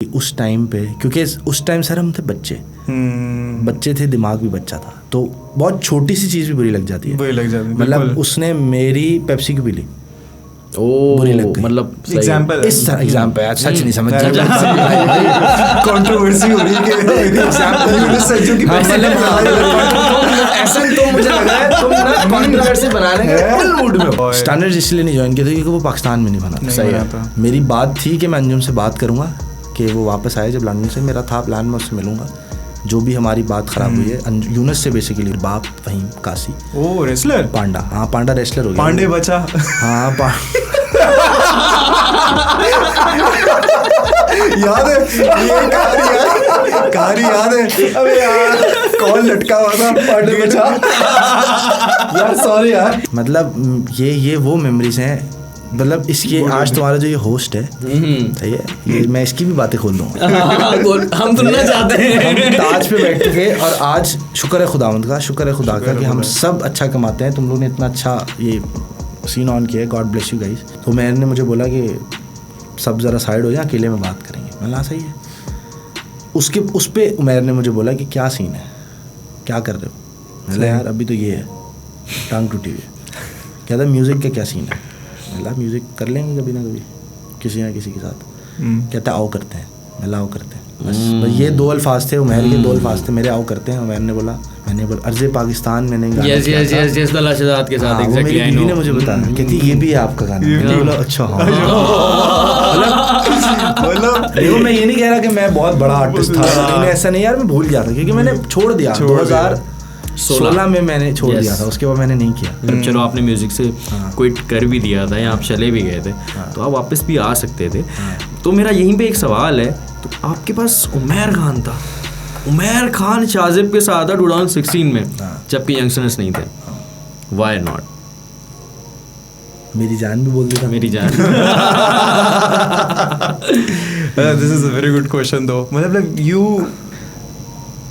उस टाइम पे, क्योंकि उस टाइम सर हम थे बच्चे थे, दिमाग भी बच्चा था, तो बहुत छोटी सी चीज़ भी बुरी लग जाती है। मतलब उसने मेरी पेप्सी की पी ली, बुरी लग गई। मतलब एग्जाम्पल सच नहीं समझ कंट्रोवर्सी हो रही है ऐसा तो मुझे लग रहा है तुम ना कंट्रोवर्सी बनाने के फुल मूड में हो। स्टैंडर्ड्स इसलिए नहीं ज्वाइन किया था क्योंकि वो पाकिस्तान में नहीं बना। सही है। मेरी बात थी कि मैं अंजुम से बात करूंगा कि वो वापस आए जब लंदन से, मेरा था प्लान मैं उससे मिलूंगा। जो भी हमारी बात खराब हुई है यूनस से बेसिकली, बाप वहीं काशी। ओ रेसलर पांडा, हाँ पांडा रेसलर हो गया। पांडे बचा, हाँ याद है ये कहानी याद है। अबे यार कौन लटका हुआ था, पांडे बचा यार, सॉरी यार। मतलब ये वो मेमोरीज हैं। मतलब इसके आज तुम्हारा जो ये होस्ट है, सही है, ये मैं इसकी भी बातें खोल दूंगा। हम सुनना चाहते हैं। ताज पे बैठ के, और आज शुक्र है खुदावंद का, शुक्र है खुदा का कि हम सब अच्छा कमाते हैं। तुम लोग ने इतना अच्छा ये सीन ऑन किया है, गॉड ब्लेस यू गाइस। तो मैंने मुझे बोला कि सब ज़रा साइड हो जाए, अकेले में बात करेंगे। मैंने सही है। उसके उस पर उमैर ने मुझे बोला कि क्या सीन है, क्या कर रहे हो। मैंने यार अभी तो ये है, टांग टूटी हुई है। कहता म्यूज़िक का क्या सीन है। मैंने म्यूज़िक कर लेंगे कभी ना कभी किसी ना किसी के साथ। कहता आओ करते हैं। मैं आओ करते हैं। बस ये दो अल्फाज थे, उमैर के दो अल्फाज थे मेरे, आओ करते हैं। उमैर ने बोला, मैंने बोला अर्ज़े पाकिस्तान मैंने यस दलाशदात के साथ एग्जैक्टली। मेरी बीवी ने मुझे बताया कहती ये भी है आपका गाना। मैंने बोला अच्छा हाँ। मतलब देखो मैं ये नहीं कह रहा कि मैं बहुत बड़ा आर्टिस्ट था, ऐसा नहीं यार, मैं भूल गया था क्योंकि मैंने छोड़ दिया 2016 में मैंने छोड़ दिया था, उसके बाद मैंने नहीं किया। चलो आपने म्यूजिक से क्विट कर भी दिया था या आप चले भी गए थे, तो आप वापस भी आ सकते थे। तो मेरा यहीं पे एक सवाल है, तो आपके पास उमैर खान था, उमैर खान शाजिब के साथ था 2016 में, जबकि यंगस्टर्स नहीं थे। Why not? मेरी जान भी बोल देता। मेरी जान। This is a very good question though. मतलब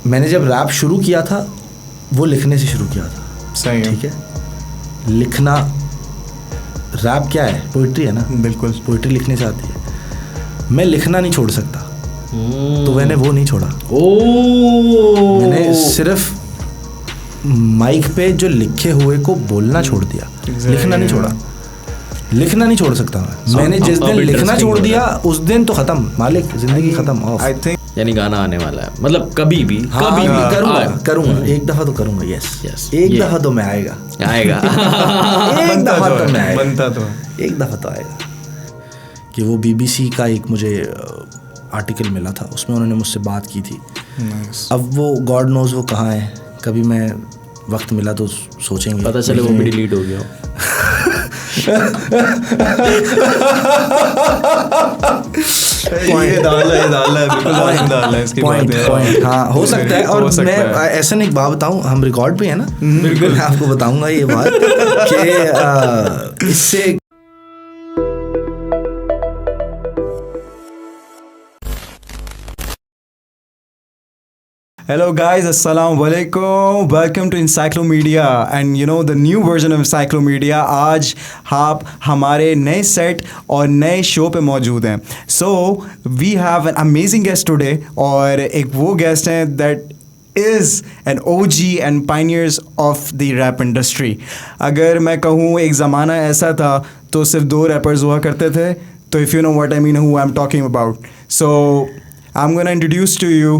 मैंने जब रैप शुरू किया था वो लिखने से शुरू किया था। सही है, ठीक है। लिखना, रैप क्या है, पोइट्री है ना। बिल्कुल, पोइट्री लिखने से आती है। मैं लिखना नहीं छोड़ सकता, तो मैंने वो नहीं छोड़ा। मैंने सिर्फ माइक पे जो लिखे हुए को बोलना छोड़ दिया, लिखना नहीं छोड़ा। लिखना नहीं छोड़ सकता मैंने जिस दिन लिखना छोड़ दिया उस दिन तो खत्म, मालिक जिंदगी खत्म। आई थिंक यानी गाना आने वाला है, मतलब कभी भी करूंगा एक दफा तो करूंगा। यस एक दफा तो मैं आएगा एक दफा तो मैं आएगा, बनता तो एक दफा तो आएगा। कि वो BBC का एक मुझे आर्टिकल मिला था, उसमें उन्होंने मुझसे बात की थी। अब वो गॉड नोज वो कहाँ है, कभी मैं वक्त मिला तो सोचेंगे। पता चले वो भी डिलीट हो गया। पॉइंट हाँ हो सकता है। और मैं ऐसा नहीं, बात बताऊं, हम रिकॉर्ड पे है ना, बिल्कुल मैं आपको बताऊंगा ये बात कि इससे Hello guys, Assalamu alaikum. Welcome to Encyclomedia and you know the new version of Encyclomedia. आज आप हमारे नए सेट और नए शो पे मौजूद हैं. So we have an amazing guest today और एक वो गेस्ट हैं that is an OG and pioneers of the rap industry. अगर मैं कहूँ एक ज़माना ऐसा था तो सिर्फ 2 रैपर्स हुआ करते थे. तो if you know what I mean, who I'm talking about. So I'm going to introduce to you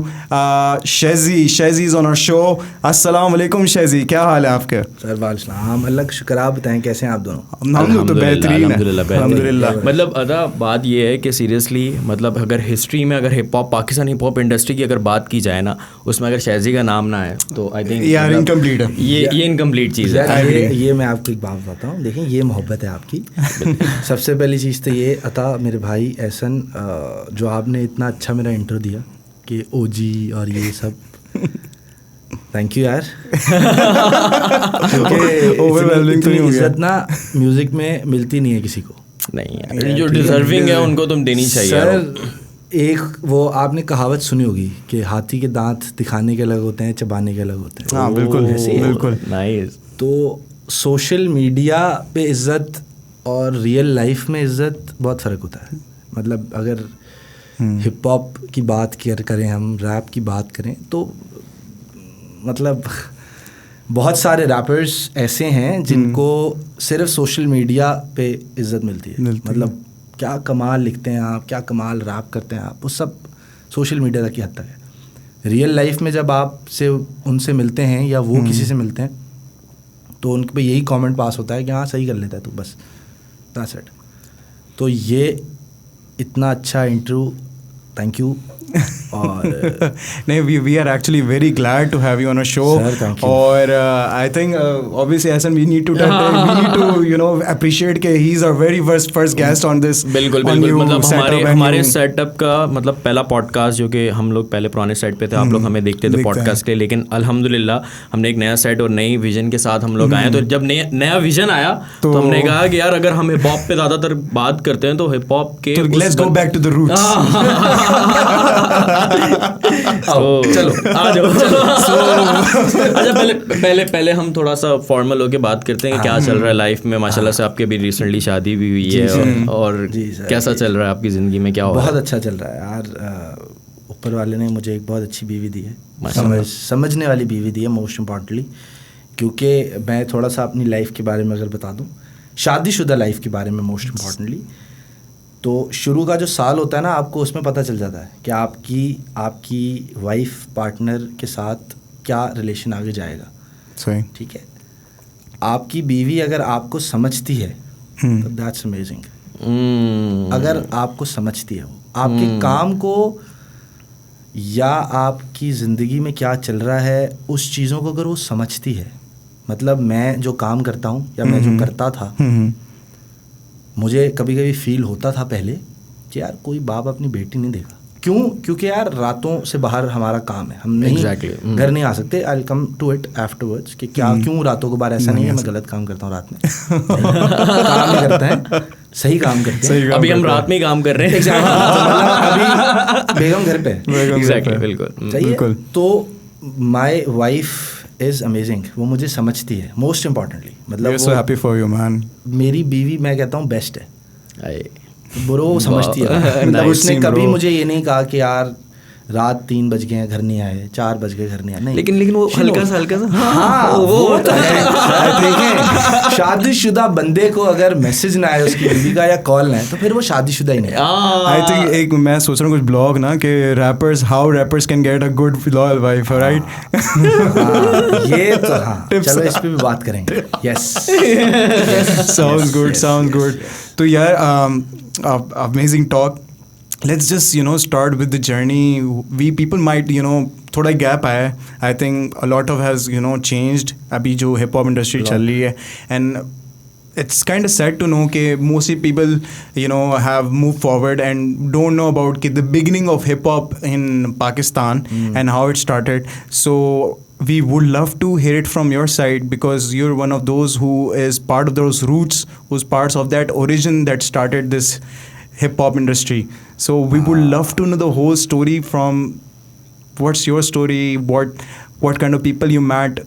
Shezi. Shezi is on our show. Assalamu alaikum Shezi. क्या हाल है आपके? सर वालेकुम, अल्लाह का शुक्र। आप बताएं कैसे हैं आप दोनों? हम लोग तो बेहतरीन हैं, अल्हम्दुलिल्लाह। मतलब अदा बात ये है कि सीरियसली मतलब अगर हिस्ट्री में अगर hip hop, Pakistan hip hop industry की अगर बात की जाए ना, उसमें अगर शेजी का नाम ना है तो आई थिंक यार इनकम्प्लीट है। ये इनकम्प्लीट चीज़ है। ये मैं आपको एक बात बताता हूँ, देखिए ये मोहब्बत है आपकी। सबसे पहली चीज़ तो ये अता मेरे भाई एहसन, जो आपने इतना अच्छा मेरा इंट्रो दिया कि OG और ये सब, थैंक यू यार। ओवरवेलमिंग तो नहीं हो गया। इज्जत ना म्यूजिक में मिलती नहीं है किसी को। नहीं यार, जो डिजर्विंग है उनको तुम देनी चाहिए सर। एक वो आपने कहावत सुनी होगी कि हाथी के दांत दिखाने के अलग होते हैं, चबाने के अलग होते हैं। हाँ बिल्कुल बिल्कुल, नाइस। तो सोशल मीडिया पे इज्जत और रियल लाइफ में इज्जत बहुत फ़र्क होता है। मतलब अगर हिप हॉप की बात करें, हम रैप की बात करें, तो मतलब बहुत सारे रैपर्स ऐसे हैं जिनको सिर्फ सोशल मीडिया पे इज्जत मिलती है। मतलब क्या कमाल लिखते हैं आप, क्या कमाल रैप करते हैं आप, वो सब सोशल मीडिया तक की हद तक है। रियल लाइफ में जब आप से उनसे मिलते हैं या वो किसी से मिलते हैं तो उनके पे यही कमेंट पास होता है कि हाँ सही कर लेता है तू, बस दैट्स इट। तो ये इतना अच्छा इंटरव्यू, थैंक यू। और नहीं, we are actually very glad to have you on a show. और आई थिंक ऑब्वियसली ऐसा we need to you know appreciate के he is our very first guest on this. बिल्कुल मतलब हमारे setup का मतलब पहला पॉडकास्ट, जो कि हम लोग पहले पुराने सेट पे थे, आप लोग हमें देखते थे पॉडकास्ट के लिए, लेकिन अल्हम्दुलिल्लाह हमने एक नया सेट और नई विजन के साथ हम लोग आए। तो जब नया विजन आया तो हमने कहा कि यार अगर हम हिप हॉप पे ज़्यादातर बात करते हैं तो हिप हॉप के let's go back to the roots. चलो आ जाओ। अच्छा, पहले हम थोड़ा सा फॉर्मल होके बात करते हैं कि क्या चल रहा है लाइफ में। माशाल्लाह से आपके भी रिसेंटली शादी भी हुई है, और कैसा चल रहा है आपकी ज़िंदगी में, क्या हो रहा है? बहुत अच्छा चल रहा है यार, ऊपर वाले ने मुझे एक बहुत अच्छी बीवी दी है, समझने वाली बीवी दी है मोस्ट इम्पॉर्टेंटली। क्योंकि मैं थोड़ा सा अपनी लाइफ के बारे में अगर बता दूँ, शादीशुदा लाइफ के बारे में मोस्ट इम्पॉर्टेंटली, तो शुरू का जो साल होता है ना, आपको उसमें पता चल जाता है कि आपकी वाइफ पार्टनर के साथ क्या रिलेशन आगे जाएगा। सही, ठीक है। आपकी बीवी अगर आपको समझती है तो दैट्स अमेजिंग। अगर आपको समझती है, वो आपके काम को या आपकी ज़िंदगी में क्या चल रहा है उस चीज़ों को अगर वो समझती है, मतलब मैं जो काम करता हूँ या मैं जो करता था, मुझे कभी कभी फील होता था पहले कि यार कोई बाप अपनी बेटी नहीं देगा। क्यों? क्योंकि यार रातों से बाहर हमारा काम है, हम नहीं घर नहीं आ सकते। I will come to it afterwards कि क्या क्यों रातों को बाहर, ऐसा नहीं है मैं गलत काम करता हूँ रात में। काम नहीं करते हैं, सही काम करते हैं। अभी हम रात में ही काम कर रहे हैं। अभी बेगम घर पे। एग्जैक्टली, बिल्कुल। तो माई वाइफ इज़ अमेजिंग, वो मुझे समझती है मोस्ट इम्पॉर्टेंटली। मतलब so happy for you, man. मेरी बीवी मैं कहता हूँ बेस्ट है ब्रो, समझती है। मतलब उसने कभी मुझे ये नहीं कहा कि यार रात 3 बज गए हैं घर नहीं आए, 4 बज गए घर नहीं आए, नहीं। लेकिन वो हल्का सा हाँ वो तो है। देखें, शादीशुदा बंदे को अगर मैसेज ना आए उसकी बीवी का या कॉल ना आए तो फिर वो शादीशुदा ही नहीं। आई थिंक एक मैं सोच रहा हूँ कुछ ब्लॉग ना कि how rappers can get a good loyal wife, right? ये तो हाँ, चलो इस पे भी बात करेंगे। Yes, sounds good. तो यार amazing talk. Let's just start with the journey. We people might थोड़ा गैप आया है. I think a lot of has changed. अभी जो hip hop industry चल रही है, and it's kind of sad to know कि mostly people have moved forward and don't know about the beginning of hip hop in Pakistan and how it started. So we would love to hear it from your side because you're one of those who is part of those roots, who's parts of that origin that started this hip hop industry. So we would love to know the whole story from what's your story, what kind of people you met.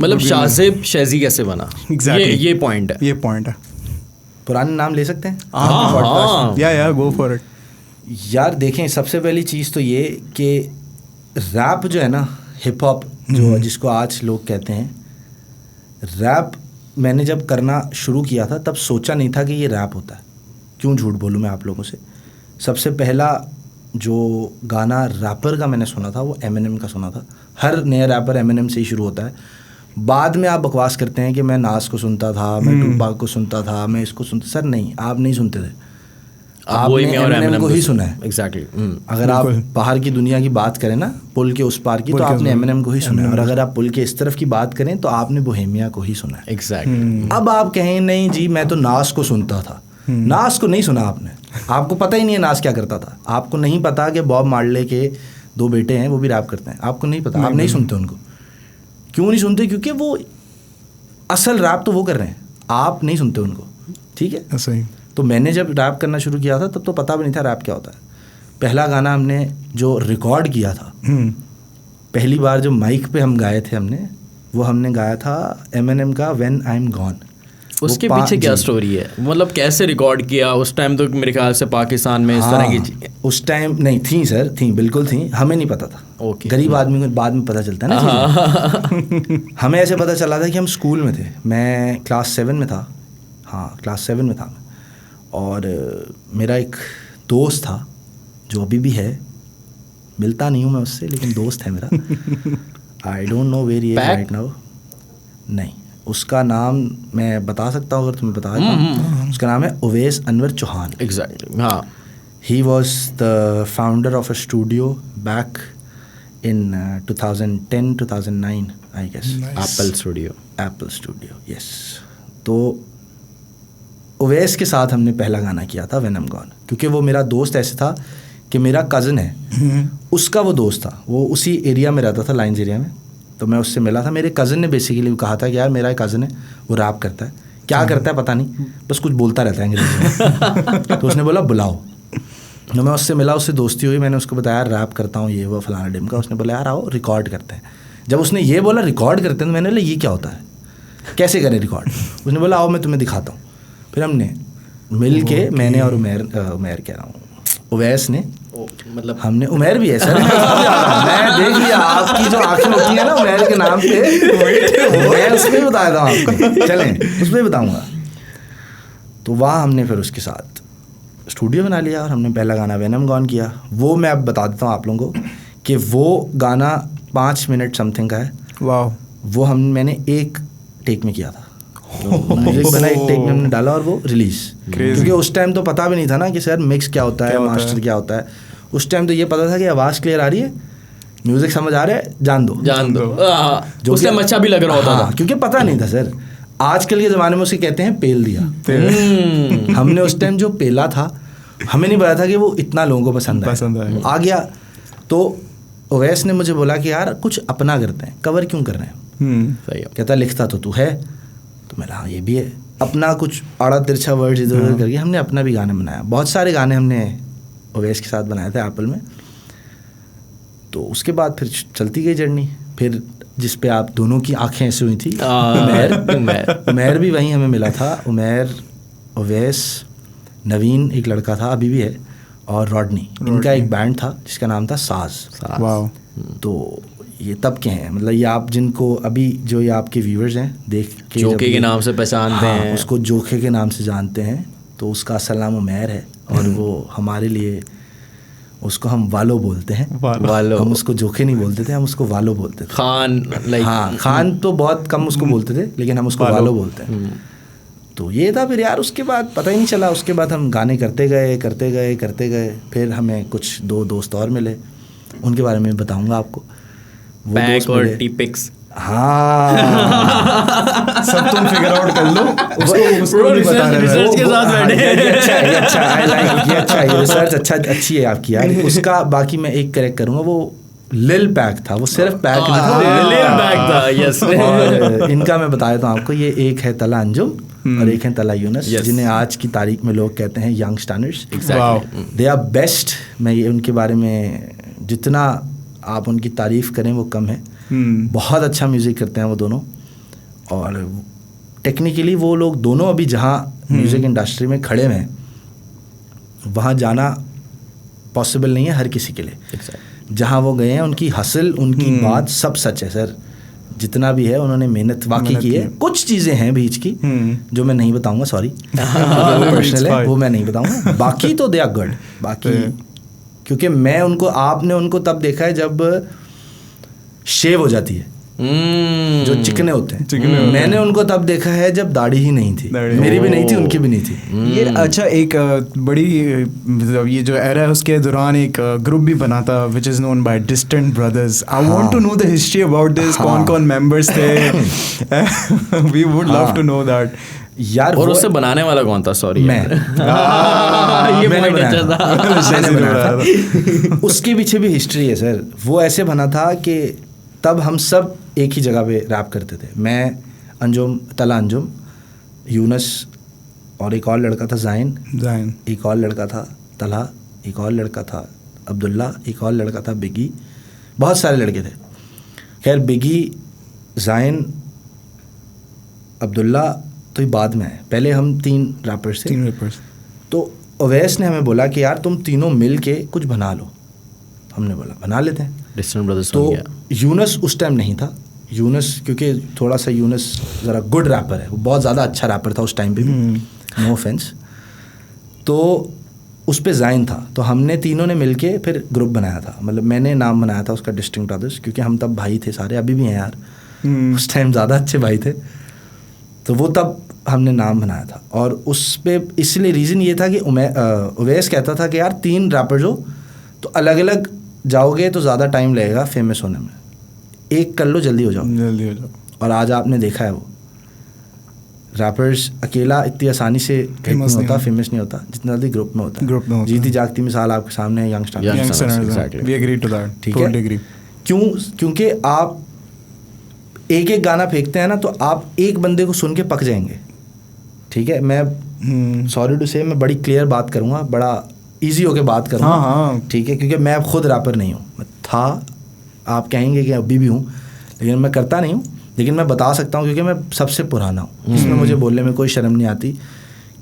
मतलब शाज़ेब शैज़ी कैसे बना? Exactly. ये point है. ये point है. पुराने नाम ले सकते हैं? हाँ. या गो फॉर इट. यार देखें, सबसे पहली चीज़ तो ये कि रैप जो है ना, हिप हॉप जो जिसको आज लोग कहते हैं, रैप मैंने जब करना शुरू किया था तब सोचा नहीं था कि ये रैप होता है. क्यों झूठ बोलूँ मैं आप लोगों से. सबसे पहला जो गाना रैपर का मैंने सुना था वो एमिनेम का सुना था. हर नया रैपर एमिनेम से ही शुरू होता है. बाद में आप बकवास करते हैं कि मैं नास को सुनता था, मैं टूपाक को सुनता था, मैं इसको सुनता. सर नहीं, आप नहीं सुनते थे, आपने एमिनेम को ही सुना है. एग्जैक्टली. अगर आप बाहर की दुनिया की बात करें ना, पुल के उस पार की, तो आपने एमिनेम को ही सुना है. और अगर आप पुल के इस तरफ की बात करें तो आपने बोहेमिया को ही सुना है. एग्जैक्टली. अब आप कहें नहीं जी मैं तो नास को सुनता था. नास को नहीं सुना आपने. आपको पता ही नहीं है नास क्या करता था. आपको नहीं पता कि बॉब मार्ले के 2 बेटे हैं, वो भी रैप करते हैं. आपको नहीं पता, आप नहीं सुनते उनको. क्यों नहीं सुनते? क्योंकि वो असल रैप तो वो कर रहे हैं, आप नहीं सुनते उनको. ठीक है. सही. तो मैंने जब रैप करना शुरू किया था तब तो पता भी नहीं था रैप क्या होता है. पहला गाना हमने जो रिकॉर्ड किया था, पहली बार जो माइक पे हम गाए थे हमने, वो हमने गाया था एमिनेम का व्हेन आई एम गॉन. उसके वो पीछे क्या जी। स्टोरी है, मतलब कैसे रिकॉर्ड किया उस टाइम? तो मेरे ख्याल से पाकिस्तान में इस तरह की चीज़ें उस टाइम नहीं थी सर, थी बिल्कुल थी, हमें नहीं पता था। ओके। गरीब आदमी को बाद में पता चलता है ना चीज़ें। हमें ऐसे पता चला था कि हम स्कूल में थे, मैं क्लास 7 में था, हाँ क्लास 7 में था मैं, और मेरा एक दोस्त था जो अभी भी है, मिलता नहीं हूँ मैं उससे लेकिन दोस्त है मेरा। I don't know where he is right now. नहीं, उसका नाम मैं बता सकता हूँ अगर तुम्हें बता देता। उसका नाम है उवैस अनवर चौहान। एग्जैक्टली, हाँ। He was the founder of a studio back in 2010-2009, I guess. Apple studio. Apple Studio, yes. तो उवैस के साथ हमने पहला गाना किया था When I'm Gone, क्योंकि वो मेरा दोस्त ऐसे था कि मेरा कज़न है, उसका वो दोस्त था, वो उसी एरिया में रहता था, लाइन्स एरिया में। तो मैं उससे मिला था, मेरे कज़न ने बेसिकली कहा था कि यार मेरा एक कज़न है, वो रैप करता है, क्या करता है पता नहीं, बस कुछ बोलता रहता है अंग्रेजी में। तो उसने बोला बुलाओ। तो मैं उससे मिला, उससे दोस्ती हुई, मैंने उसको बताया रैप करता हूँ ये वो फलाना डिम का। उसने बोला यार आओ रिकॉर्ड करते हैं। जब उसने ये बोला रिकॉर्ड करते हैं तो मैंने बोला ये क्या होता है, कैसे करें रिकॉर्ड? उसने बोला आओ मैं तुम्हें दिखाता हूँ। फिर हमने मिल के, मैंने और उमैर कह रहा हूँ, उवैस ने, मतलब हमने, उमैर भी है सर, मैं देख लिया आपकी जो आंखें होती है ना उमैर के नाम पे, मैं उसमें भी बताया था आपको, चलें उसमें बताऊँगा। तो वहाँ हमने फिर उसके साथ स्टूडियो बना लिया और हमने पहला गाना व्हेन आई एम गॉन किया। वो मैं अब बता देता हूँ आप लोगों को कि वो गाना 5 मिनट समथिंग का है। वाह। वो मैंने एक टेक में किया था, म्यूजिक बना एक टेक में हमने डाला और वो रिलीज। क्योंकि उस टाइम तो पता भी नहीं था ना कि सर मिक्स क्या होता है, मास्टर क्या होता है। उस टाइम तो ये पता था कि आवाज़ क्लियर आ रही है, म्यूजिक समझ आ रहा है, जान दो जो उस टाइम अच्छा भी लग रहा होता था, क्योंकि पता नहीं था सर। आजकल के ज़माने में उसे कहते हैं पेल दिया। हमने उस टाइम जो पेला था, हमें नहीं पता था कि वो इतना लोगों को पसंद आ गया। तो उवैस ने मुझे बोला कि यार कुछ अपना करते हैं, कवर क्यों कर रहे हैं? सही है। कहता लिखता तो तू है। तो मैंने हाँ ये भी है, अपना कुछ आड़ा तिरछा वर्ड्स इधर उधर करके हमने अपना भी गाना बनाया। बहुत सारे गाने हमने उवैस के साथ बनाए थे एप्पल में। तो उसके बाद फिर चलती गई जर्नी, फिर जिस पे आप दोनों की आंखें ऐसे हुई थी, उमैर भी वहीं हमें मिला था। उमैर, उवैस, नवीन एक लड़का था अभी भी है, और रॉडनी, इनका एक बैंड था जिसका नाम था साज। वाह। तो ये तब के हैं, मतलब ये आप जिनको अभी जो ये आपके व्यूअर्स हैं देख के जोके के नाम से पहचानते हैं, उसको जोखे के नाम से जानते हैं। तो उसका असल नाम उमैर है और वो हमारे लिए उसको हम वालो बोलते हैं। वालो। हम उसको जोखे नहीं बोलते थे, हम उसको वालो बोलते थे। खान, लाइक हाँ, खान तो बहुत कम उसको बोलते थे, लेकिन हम उसको वालो बोलते हैं। तो ये था। फिर यार उसके बाद पता ही नहीं चला, उसके बाद हम गाने करते गए। फिर हमें कुछ 2 दोस्त और मिले, उनके बारे में बताऊंगा आपको। पैक और टी-पिक्स। हाँ सब तुम फिगर आउट कर लो, उसको नहीं बता रहे। रिसर्च के साथ बैठे। ये अच्छा है, रिसर्च अच्छी है आपकी यार। उसका बाकी मैं एक करेक्ट करूँगा, वो लिल पैक था, वो सिर्फ पैक नहीं था, लिल पैक था, यस। और इनका मैं बता देता हूँ आपको, ये एक है तला अंजुम और एक है तला यूनस, जिन्हें आज की तारीख में लोग कहते हैं young standards. They are best. मैं ये उनके बारे में जितना आप उनकी तारीफ़ करें वो कम है। बहुत अच्छा म्यूज़िक करते हैं वो दोनों, और टेक्निकली वो लोग दोनों अभी जहाँ म्यूज़िक इंडस्ट्री में खड़े हैं वहाँ जाना पॉसिबल नहीं है हर किसी के लिए। जहाँ वो गए हैं उनकी हसल, उनकी बात सब सच है सर। जितना भी है उन्होंने मेहनत वाकई की है। कुछ चीज़ें हैं बीच की जो मैं नहीं बताऊंगा, सॉरी, पर्सनल है, वो मैं नहीं बताऊंगा। बाकी तो दे आर गुड। बाकी क्योंकि मैं उनको, आपने उनको तब देखा है जब शेव हो जाती है, जो चिकने होते हैं। मैंने उनको तब देखा है जब दाढ़ी ही नहीं थी, मेरी भी नहीं थी, उनकी भी नहीं थी। ये अच्छा एक बड़ी, मतलब ये जो एरा है उसके दौरान एक ग्रुप भी बना था which is known by distant brothers. I want to know the history about this. कौन कौन मेंबर्स थे? We would love to know that यार। और उससे बनाने वाला कौन था? सॉरी मैं ये मैंने बनाया था। उसके पीछे भी हिस्ट्री है सर। वो ऐसे बना था कि तब हम सब एक ही जगह पे रैप करते थे। मैं, अंजुम, तला अंजुम, यूनस और एक और लड़का था ज़ाइन, एक और लड़का था तला, एक और लड़का था अब्दुल्ला, एक और लड़का था बिगी। बहुत सारे लड़के थे। खैर बिगी, ज़ाइन, अब्दुल्ला, तो ये बाद में आए, पहले हम 3 रैपर्स थे। 3 रैपर्स। तो अवैस ने हमें बोला कि यार तुम तीनों मिल के कुछ बना लो। हमने बोला बना लेते हैं। डिस्टेंट ब्रदर्स तो बन गया। यूनस उस टाइम नहीं था। यूनस क्योंकि थोड़ा सा यूनस ज़रा गुड रैपर है, वो बहुत ज़्यादा अच्छा रैपर था उस टाइम पे भी, नो ऑफेंस। तो उस पे ज़ाइन था, तो हमने तीनों ने मिलके फिर ग्रुप बनाया था। मतलब मैंने नाम बनाया था उसका डिस्टिंक्ट ब्रदर्स, क्योंकि हम तब भाई थे सारे, अभी भी हैं यार, उस टाइम ज़्यादा अच्छे भाई थे। तो वो तब हमने नाम बनाया था। और उस पे इसलिए रीज़न ये था कि उवैस कहता था कि यार 3 रैपर्स हो तो अलग अलग जाओगे तो ज़्यादा टाइम लगेगा फेमस होने में, एक कर लो जल्दी हो जाओ। और आज आपने देखा है वो रैपर्स अकेला इतनी आसानी से फेमस नहीं होता जितना जल्दी ग्रुप में होता है। जीती जागती मिसाल आपके सामने है youngster. We agree to that, ठीक है। क्योंकि आप एक गाना फेंकते हैं ना तो आप एक बंदे को सुन के पक जाएंगे, ठीक है। मैं सॉरी टू से मैं बड़ी क्लियर बात करूँगा, बड़ा ईजी होके बात करूँगा, ठीक है, क्योंकि मैं खुद रैपर नहीं हूँ। मैं था, आप कहेंगे कि अभी भी हूँ, लेकिन मैं करता नहीं हूँ। लेकिन मैं बता सकता हूँ क्योंकि मैं सबसे पुराना हूँ, इसमें मुझे बोलने में कोई शर्म नहीं आती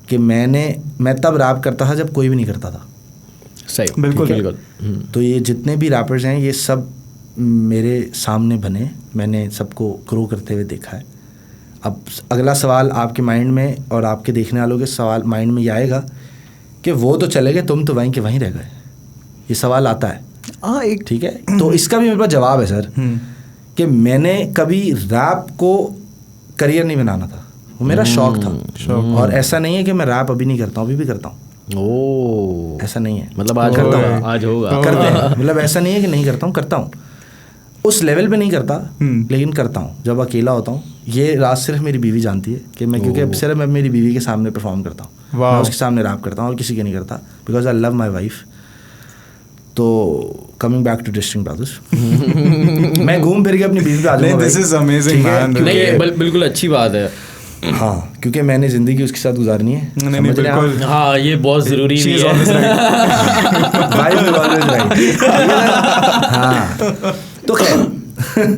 कि मैं तब रैप करता था जब कोई भी नहीं करता था। सही, बिल्कुल। तो ये जितने भी रैपर्स हैं ये सब मेरे सामने बने, मैंने सबको ग्रो करते हुए देखा है। अब अगला सवाल आपके माइंड में और आपके देखने वालों के सवाल माइंड में ये आएगा कि वो तो चले गए, तुम तो वहीं के वहीं रह गए। ये सवाल आता है, ठीक है। तो इसका भी मेरे पास जवाब है सर, कि मैंने कभी रैप को करियर नहीं बनाना था, वो मेरा शौक था। और ऐसा नहीं है कि मैं रैप अभी नहीं करता हूँ, अभी भी करता हूँ। ऐसा नहीं है, मतलब आज करता होगा, हूँ, आज होगा, करते हैं। मतलब ऐसा नहीं है कि नहीं करता हूँ, करता हूँ। उस लेवल पे नहीं करता, लेकिन करता हूँ जब अकेला होता हूँ। ये राज सिर्फ मेरी बीवी जानती है कि मैं, क्योंकि सिर्फ मैं मेरी बीवी के सामने परफॉर्म करता हूँ, मैं उसके सामने रैप करता हूँ और किसी के नहीं करता, because I love my wife. तो coming back to distinct brothers, मैं घूम फिर के अपनी बीवी पे आ जाऊंगा। This is amazing man. नहीं, बिल्कुल अच्छी बात है। हाँ, क्योंकि मैंने ज़िंदगी उसके साथ गुजारनी है। नहीं, बिल्कुल। हाँ, ये बहुत ज़रूरी भी है। हाँ, तो खैर,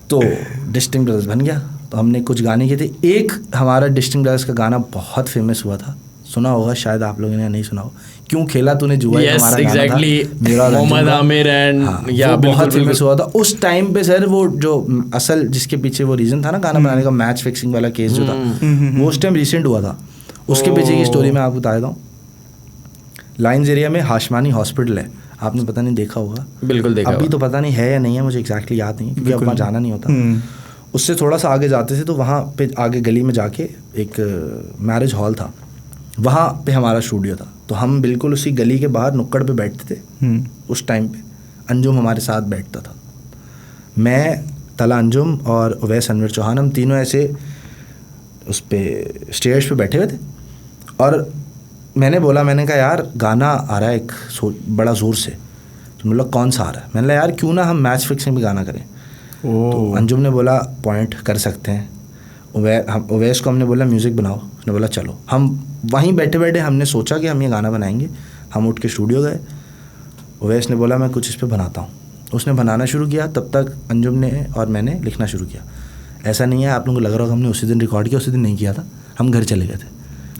तो डिस्टिंक्ट ब्रदर्स बन गया। तो हमने कुछ गाने किए थे। एक हमारा डिस्टिंक्ट ब्रदर्स का गाना बहुत फेमस हुआ था, सुना होगा शायद आप लोगों ने, नहीं सुना हो, क्यों खेला तूने जुआ, हमारा गाना था, मेरा मोहम्मद आमिर एंड वो बहुत फेमस हुआ था उस टाइम पे सर। वो जो असल जिसके पीछे वो रीज़न था ना गाना बनाने का, मैच फिक्सिंग वाला केस जो था, वो उस टाइम रिसेंट हुआ था। उसके पीछे की स्टोरी मैं आपको बता देता हूँ। लाइन्स एरिया में हाशमानी हॉस्पिटल है, आपने पता नहीं देखा होगा। बिल्कुल देखा। अभी तो पता नहीं है या नहीं है, मुझे एग्जैक्टली याद नहीं, क्योंकि अब वहाँ जाना नहीं होता। उससे थोड़ा सा आगे जाते थे तो वहाँ पे आगे गली में जाके एक मैरिज हॉल था, वहाँ पे हमारा स्टूडियो था। तो हम बिल्कुल उसी गली के बाहर नुक्कड़ पे बैठते थे। उस टाइम पे अंजुम हमारे साथ बैठता था, मैं, तला अंजुम और उवैस अनवर चौहान, हम तीनों ऐसे उस पे स्टेज पे बैठे हुए थे। और मैंने कहा यार गाना आ रहा है एक बड़ा ज़ोर से। तो बोला कौन सा आ रहा है? मैंने कहा यार क्यों ना हम मैच फिक्सिंग पे गाना करें। तो अंजुम ने बोला पॉइंट कर सकते हैं। उवैस को हमने बोला म्यूज़िक बनाओ, उसने बोला चलो। हम वहीं बैठे बैठे हमने सोचा कि हम ये गाना बनाएंगे। हम उठ के स्टूडियो गए, उवैस ने बोला मैं कुछ इस पे बनाता हूँ। उसने बनाना शुरू किया, तब तक अंजुम ने और मैंने लिखना शुरू किया। ऐसा नहीं है आप लोगों को लग रहा होगा हमने उसी दिन रिकॉर्ड किया, उसी दिन नहीं किया था। हम घर चले गए थे,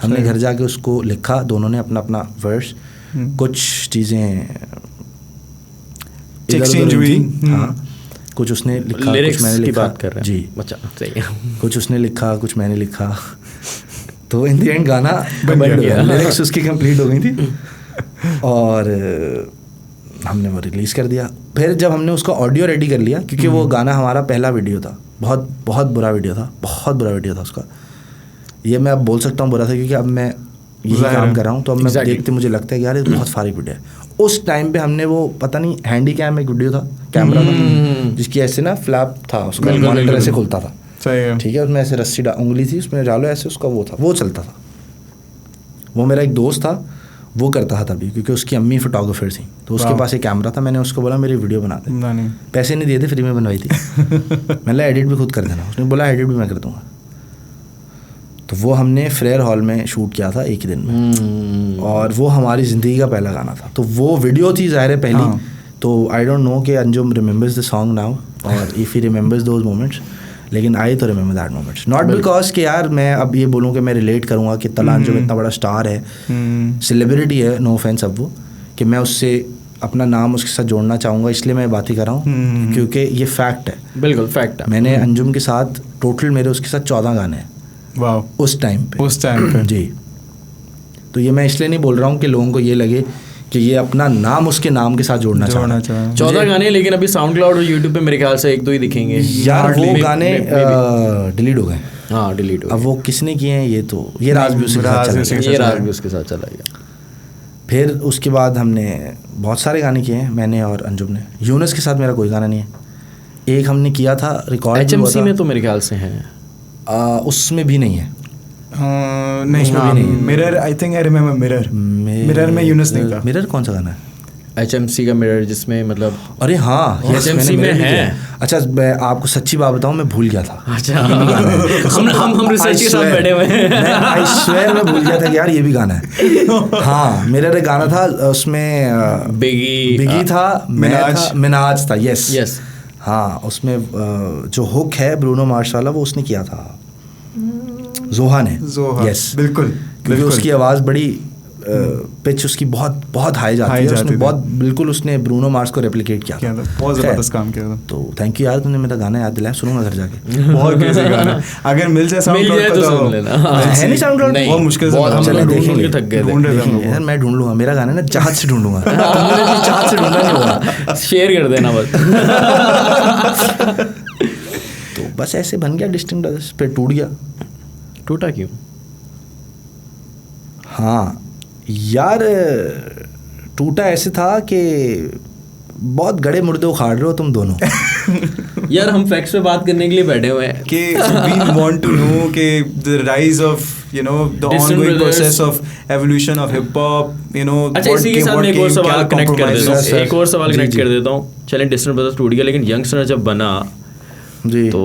हमने घर जाके उसको लिखा, दोनों ने अपना अपना वर्स, कुछ चीज़ें एक्सचेंज हुई। हाँ, कुछ उसने लिखा, कुछ मैंने लिखा। बात कर रहे हैं जी, अच्छा सही है। कुछ उसने लिखा, कुछ मैंने लिखा। तो इन द एंड गाना बन गया, लिरिक्स उसकी कंप्लीट हो गई थी और हमने वो रिलीज़ कर दिया। फिर जब हमने उसका ऑडियो रेडी कर लिया, क्योंकि वो गाना हमारा पहला वीडियो था, बहुत बहुत बुरा वीडियो था, बहुत बुरा वीडियो था उसका। ये मैं अब बोल सकता हूँ बुरा था, क्योंकि अब मैं यही काम कर रहा हूँ, तो अब मैं देखते मुझे लगता है कि यार ये बहुत फारिग वीडियो है। उस टाइम पे हमने वो पता नहीं हैंडी कैम एक वीडियो था, कैमरा था जिसकी ऐसे ना फ्लैप था, उसका मॉनिटर ऐसे खुलता था, ठीक है, उसमें ऐसे रस्सी उंगली थी, उसमें डालो ऐसे, उसका वो था, वो चलता था। वो मेरा एक दोस्त था, वो करता था तभी, क्योंकि उसकी अम्मी फोटोग्राफर थी, तो उसके पास एक कैमरा था। मैंने उसको बोला मेरी वीडियो बना दे, पैसे नहीं दिए थे, फ्री में बनवाई थी। मैंने एडिट भी खुद कर देना, उसने बोला एडिट भी मैं कर दूँगा। तो वो हमने फ्लेयर हॉल में शूट किया था एक ही दिन में, और वो हमारी ज़िंदगी का पहला गाना था। तो वो वीडियो थी ज़ाहिर है पहली, तो आई डोंट नो कि Anjum remembers the song now और if he remembers those moments, लेकिन आई तो remember that moments, not because कि यार मैं अब ये बोलूँ कि मैं रिलेट करूँगा कि तलान जो इतना बड़ा स्टार है, सेलिब्रिटी है, नो ऑफेंस अब वो, कि मैं उससे अपना नाम उसके साथ जोड़ना चाहूँगा, इसलिए मैं बात ही कर रहा हूँ क्योंकि ये फैक्ट है, बिल्कुल फैक्ट है। मैंने अंजुम के साथ टोटल मेरे उसके साथ 14 गाने हैं वाह उस टाइम पे जी। तो ये मैं इसलिए नहीं बोल रहा हूँ कि लोगों को ये लगे कि ये अपना नाम उसके नाम के साथ जोड़ना चाहता। 14 गाने, लेकिन अभी साउंड क्लाउड और यूट्यूब पे मेरे ख्याल से 1-2 ही दिखेंगे यार, वो गाने डिलीट हो गए। हाँ डिलीट हो अब वो किसने किए हैं ये तो ये राज भी उसके साथ चला गया। ये राज भी उसके साथ चला गया। फिर उसके बाद हमने बहुत सारे गाने किए हैं, मैंने और अंजुम ने। यूनस के साथ मेरा कोई गाना नहीं है। एक हमने किया था रिकॉर्ड HMC में तो मेरे ख्याल से है, उसमें भी नहीं है। नहीं, mirror, I think I remember mirror में यूनस नहीं था। मिरर कौन सा गाना है? HMC का मिरर, जिसमें मतलब अरे हाँ, HMC में है। अच्छा, मैं आपको सच्ची बात बताऊं, मैं भूल गया था। अच्छा हम रिसर्च के साथ बैठे हुए हैं। आई स्वेयर मैं भूल गया था कि यार ये भी गाना है। हाँ, मेरा एक गाना था उसमें बिगी था, मिनाज था। यस हाँ, उसमें जो हुक है ब्रूनो मार्स वाला, वो उसने किया था, जोहा ने। यस बिल्कुल, क्योंकि उसकी आवाज़ बड़ी पिच उसकी बहुत बहुत हाई जाती है, उसने बहुत बिल्कुल उसने ब्रूनो मार्स को रेप्लिकेट किया था, बहुत ज़बरदस्त काम किया था। तो थैंक यू यार, तुमने मेरा गाना याद दिलाया, सुनूंगा घर जाके। बहुत कैसे गाना, अगर मिल जाए साउंड क्लाउड तो सुन लेना। है नहीं साउंड क्लाउड, बहुत मुश्किल से थक गए थे यार। मैं ढूंढ लूंगा, मेरा गाना ना चाहत से ढूंढूंगा, चाहत से ढूंढना नहीं होगा, शेयर कर देना बस। तो बस ऐसे बन गया डिस्टिंक्ट ब्रदर्स, फिर टूट गया। टूटा क्यों? हाँ यार, टूटा ऐसे था कि बहुत गड़े मुर्दे उखाड़ रहे हो तुम दोनों। यार हम फैक्ट्स पे बात करने के लिए बैठे हुए हैं कि we want to know कि the rise of, you know, the ongoing process of evolution of hip hop, you know। अच्छा, इसी के साथ मैं एक और सवाल कनेक्ट कर देता हूँ, एक और सवाल कनेक्ट कर देता हूँ। चलें, डिस्टिंक्ट ब्रदर्स टूट गया, लेकिन यंगस्टर जब बना जी, तो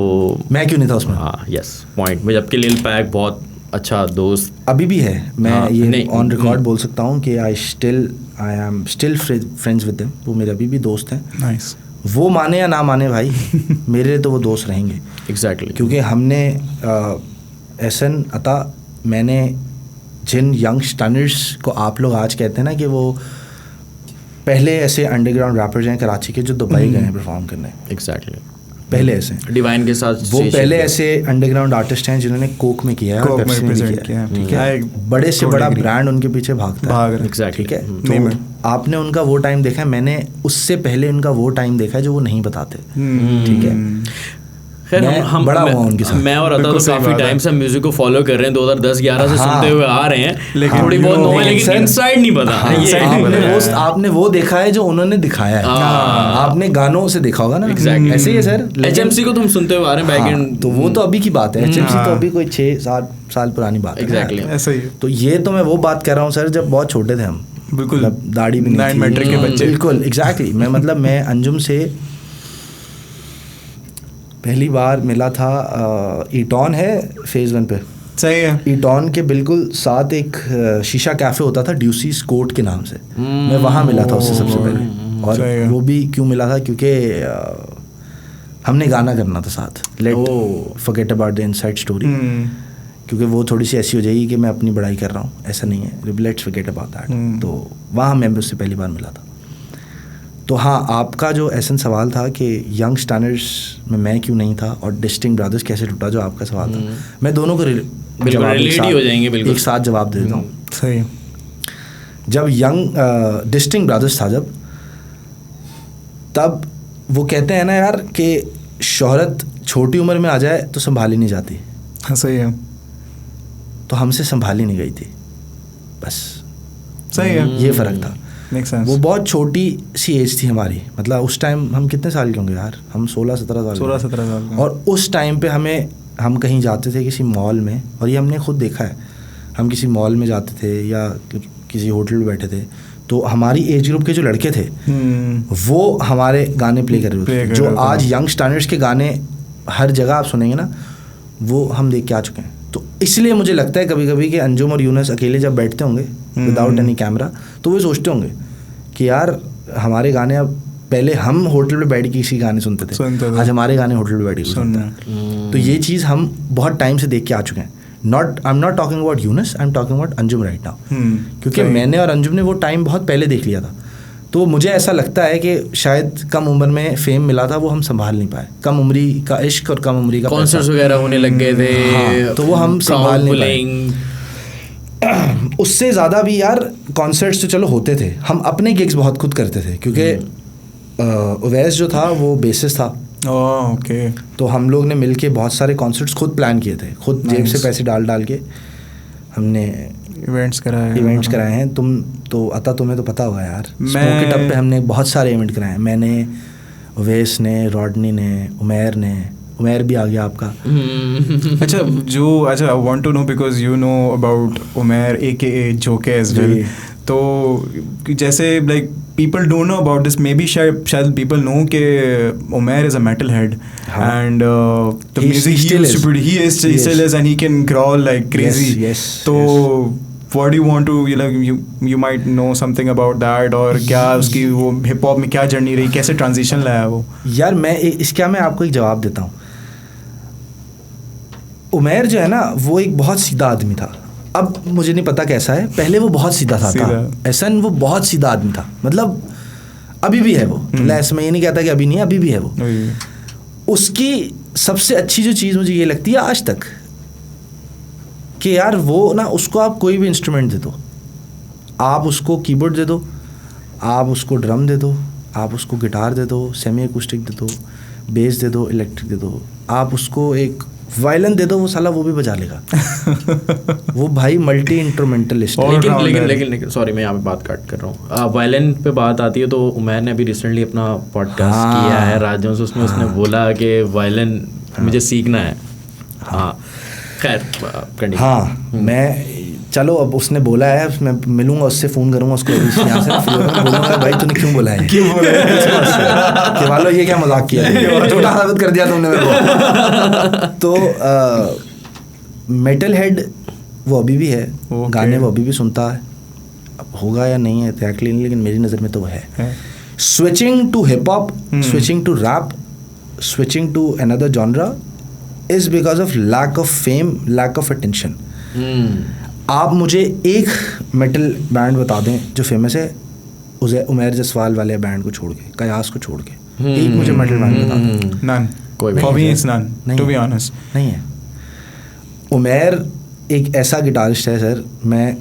मैं क्यों नहीं था उसमें? हाँ यस पॉइंट में, जबकि लिल पैक बहुत अच्छा दोस्त अभी भी है। मैं ये ऑन रिकॉर्ड बोल सकता हूँ कि I am still friends with them. वो मेरे अभी भी दोस्त हैं। नाइस। वो माने या ना माने भाई, मेरे लिए तो वो दोस्त रहेंगे। एग्जैक्टली क्योंकि हमने एहसन अता, मैंने जिन यंग स्टनर्स को आप लोग आज कहते हैं ना कि वो पहले ऐसे अंडरग्राउंड रैपर्स हैं कराची के जो दुबई गए हैं परफॉर्म करने, एग्जैक्टली पहले ऐसे डिवाइन के साथ वो पहले ऐसे अंडरग्राउंड आर्टिस्ट हैं जिन्होंने कोक में किया है, पेप्सी में किया है, ठीक है, बड़े से बड़ा ब्रांड उनके पीछे भागता है, एग्जैक्टली ठीक है। तो आपने उनका वो टाइम देखा है, मैंने उससे पहले उनका वो टाइम देखा है जो वो नहीं बताते, ठीक है। खैर हम बड़ा हुआ उनके साथ, मैं और अता तो काफी टाइम से म्यूजिक को फॉलो कर रहे हैं, 2010-11 से सुनते हुए आ रहे हैं, लेकिन थोड़ी बहुत नो है, लेकिन इनसाइड नहीं पता। आपने वो देखा है जो उन्होंने दिखाया है, आपने गानों से देखा होगा ना, ऐसे ही है सर। HMC को तुम सुनते हुए आ रहे हैं बैक एंड, तो वो तो अभी की बात है, HMC तो अभी कोई 6-7 साल पुरानी बात है। एग्जैक्टली ऐसा ही। तो ये तो मैं वो बात कर रहा हूँ सर, जब बहुत छोटे थे हम, बिल्कुल दाढ़ी भी नहीं थी, मैट्रिक के बच्चे, बिल्कुल एग्जैक्टली। मैं मतलब मैं अंजुम से पहली बार मिला था, ईटॉन है फेज़ 1 पे, सही है, ईटॉन के बिल्कुल साथ एक शीशा कैफ़े होता था ड्यूसीज कोर्ट के नाम से, मैं वहाँ मिला था उससे सबसे पहले। और वो भी क्यों मिला था, क्योंकि हमने गाना करना था साथ, let forget about the inside story, क्योंकि वो थोड़ी सी ऐसी हो जाएगी कि मैं अपनी बड़ाई कर रहा हूँ, ऐसा नहीं है, लेट्स फॉरगेट अबाउट दैट। तो वहाँ मैं उससे पहली बार मिला था। तो हाँ, आपका जो ऐसा सवाल था कि यंग स्टनर्स में मैं क्यों नहीं था और डिस्टिंक्ट ब्रदर्स कैसे टूटा, जो आपका सवाल था, मैं दोनों को एक साथ जवाब दे देता हूँ। सही। जब यंग डिस्टिंक्ट ब्रदर्स था, तब वो कहते हैं ना यार कि शोहरत छोटी उम्र में आ जाए तो संभाली नहीं जाती। हाँ सही है। तो हमसे संभाली नहीं गई थी, बस सही है, ये फ़र्क था। वो बहुत छोटी सी एज थी हमारी, मतलब उस टाइम हम कितने साल के होंगे यार, हम 16-17 साल। और उस टाइम पे हम कहीं जाते थे किसी मॉल में, और ये हमने खुद देखा है, हम किसी मॉल में जाते थे या किसी होटल में बैठे थे, तो हमारी एज ग्रुप के जो लड़के थे वो हमारे गाने प्ले कर रहे थे। जो आज यंग स्टैंडर्ड्स के गाने हर जगह आप सुनेंगे ना, वो हम देख के आ चुके हैं। तो इसलिए मुझे लगता है कभी कभी कि अंजुम और यूनस अकेले जब बैठते होंगे विदाउट एनी कैमरा, तो वो सोचते होंगे कि यार हमारे गाने अब पहले हम होटल पे बैठ के किसी गाने सुनते थे, आज हमारे गाने होटल पे बैठ के सुनते हैं। तो ये चीज़ हम बहुत टाइम से देख के आ चुके हैं। आई am not talking about Yunus, I am talking about Anjum right now, क्योंकि मैंने और अंजुम ने वो टाइम बहुत पहले देख लिया था। तो मुझे ऐसा लगता है कि शायद कम उम्र में फेम मिला था, वो हम संभाल नहीं पाए। कम उम्री का इश्क और कम उम्री का कॉन्सर्ट्स वगैरह होने लग गए थे। हाँ, तो वो हम संभाल नहीं पाए। उससे ज़्यादा भी यार कॉन्सर्ट्स तो चलो होते थे, हम अपने गिग्स बहुत खुद करते थे, क्योंकि उवैस जो था वो बेसिस था। ओके। तो हम लोग ने मिलके बहुत सारे कॉन्सर्ट्स खुद प्लान किए थे, खुद जेब से पैसे डाल के हमने इवेंट्स कराए हैं। तुम तो अता तुम्हें तो पता होगा यार, स्मोक इट अप पे हमने बहुत सारे इवेंट कराए हैं। मैंने, उवैस ने, रॉडनी ने, उमैर भी आ गया आपका। अच्छा I want to know because you know about Umair AKA Joke as well. तो जैसे like people don't know about this, maybe शायद people know कि Umair is a metalhead, and the music he used to produce, he still is, and he can crawl like crazy. Yes. So what do you want to, you might know something about that, और क्या उसकी वो hip hop में क्या journey रही, कैसे transition लाया वो? यार मैं आपको एक जवाब देता हूँ। उमैर जो है ना, वो एक बहुत सीधा आदमी था। अब मुझे नहीं पता कैसा है, पहले वो बहुत सीधा था। ऐसा वो बहुत सीधा आदमी था, मतलब अभी भी है वो। मैं ये नहीं कहता कि अभी नहीं है, अभी भी है वो। उसकी सबसे अच्छी जो चीज़ मुझे ये लगती है आज तक, कि यार वो ना, उसको आप कोई भी इंस्ट्रूमेंट दे दो, आप उसको कीबोर्ड दे दो, आप उसको ड्रम दे दो, आप उसको गिटार दे दो, सेमी एकूस्टिक दे दो, बेस दे दो, इलेक्ट्रिक दे दो, आप उसको एक वायलिन दे दो, वो साला वो भी बजा लेगा। वो भाई मल्टी इंस्ट्रूमेंटलिस्ट है। लेकिन सॉरी, मैं यहाँ पे बात काट कर रहा हूँ। वायलिन पे बात आती है तो उमैर ने अभी रिसेंटली अपना पॉडकास्ट किया है राजों से, उसमें उसने बोला कि वायलिन मुझे सीखना है। हाँ खैर, हाँ मैं चलो, अब उसने बोला है, मैं मिलूंगा उससे, फ़ोन करूंगा उसको यहाँ से, बोलूँगा भाई तूने क्यों बोला है, कि वालो ये क्या मजाक किया, छोटा साबित कर दिया तुमने मेरे को। तो मेटल हेड वो अभी भी है, गाने वो अभी भी सुनता है, अब होगा या नहीं है एग्जैक्टली, लेकिन मेरी नज़र में तो वो है। Switching to hip hop, switching to rap, switching to another genre is because of lack of fame, lack of attention. आप मुझे एक मेटल बैंड बता दें जो फेमस है, उसे उमैर जसवाल वाले बैंड को छोड़ के, कयास को छोड़ के, एक मुझे मेटल बैंड बता दें। नन, कोई नहीं है। उमैर एक ऐसा गिटारिस्ट है सर, मैं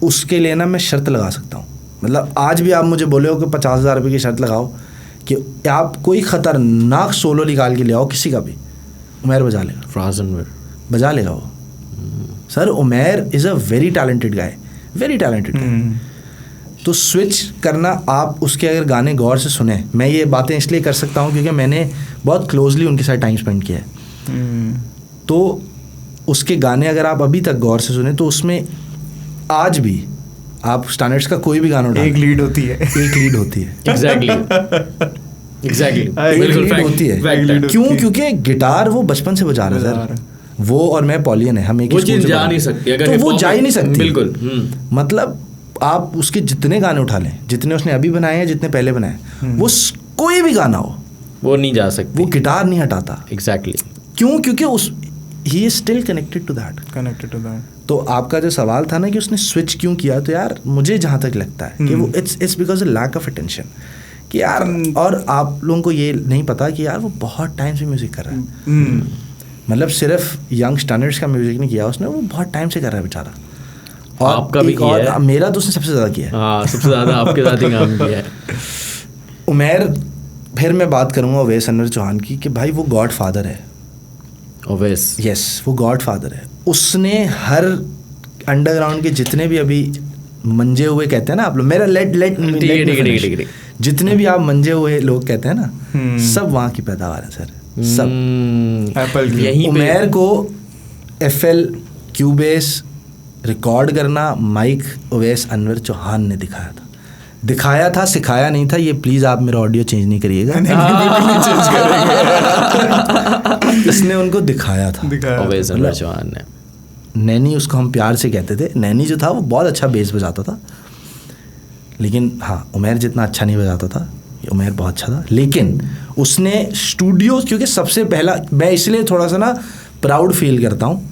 उसके लिए ना मैं शर्त लगा सकता हूँ। मतलब आज भी आप मुझे बोले हो कि 50,000 रुपये की शर्त लगाओ कि आप कोई ख़तरनाक सोलो निकाल के ले आओ किसी का भी, उमैर बजा लेगा, बजा लेगा वो। Sir Umair is a very talented guy, very talented guy. तो स्विच करना, आप उसके अगर गाने गौर से सुने, मैं ये बातें इसलिए कर सकता हूँ क्योंकि मैंने बहुत क्लोजली उनके साथ टाइम स्पेंड किया है। तो उसके गाने अगर आप अभी तक गौर से सुने तो उसमें आज भी आप स्टैंडर्ड्स का कोई भी गाना उठा, एक लीड होती है, एक लीड होती है। एग्जैक्टली लीड होती है। क्यों? क्योंकि गिटार वो बचपन से बजा रहा है सर, वो और मैं पॉलियन है, हम एक वो चीज़ जा नहीं सकती, अगर तो वो जा ही नहीं सकती बिल्कुल। मतलब आप उसके जितने गाने उठा लें, जितने उसने अभी बनाए हैं, जितने पहले बनाए, वो कोई भी गाना हो, वो नहीं जा सकती, वो गिटार नहीं हटाता। एग्जैक्टली। क्यों? क्योंकि उस he is still connected to that. तो आपका जो सवाल था ना कि उसने स्विच क्यों किया, तो यार मुझे जहाँ तक लगता है कि वो it's because of lack of attention, कि यार, और आप लोगों को ये नहीं पता कि यार वो बहुत टाइम से म्यूज़िक कर रहा है। मतलब सिर्फ यंग स्टैंडर्ड्स का म्यूज़िक नहीं किया उसने, वो बहुत टाइम से कर रहा है बेचारा। और आपका भी किया है? मेरा तो उसने सबसे ज़्यादा किया है। हाँ, सबसे ज़्यादा आपके साथ ही काम किया है। उमैर, फिर मैं बात करूँगा उवैस अनवर चौहान की, कि भाई वो गॉड फादर है। उवैस, यस, वो गॉड फादर है। उसने हर अंडरग्राउंड के जितने भी अभी मंजे हुए कहते हैं ना आप लोग, मेरा लेट जितने भी आप मंजे हुए लोग कहते हैं ना, सब वहाँ की पैदावार है सर, सब एप्पल की। यहीं उमैर को FL क्यूबेस रिकॉर्ड करना माइक उवैस अनवर चौहान ने दिखाया था, सिखाया नहीं था। ये प्लीज़ आप मेरा ऑडियो चेंज नहीं करिएगा। इसने उनको दिखाया था, उवैस अनवर चौहान ने। नैनी उसको हम प्यार से कहते थे, नैनी जो था वो बहुत अच्छा बेस बजाता था, लेकिन हाँ उमैर जितना अच्छा नहीं बजाता था। ये उमैर बहुत अच्छा था, लेकिन उसने स्टूडियो, क्योंकि सबसे पहला, मैं इसलिए थोड़ा सा ना प्राउड फील करता हूँ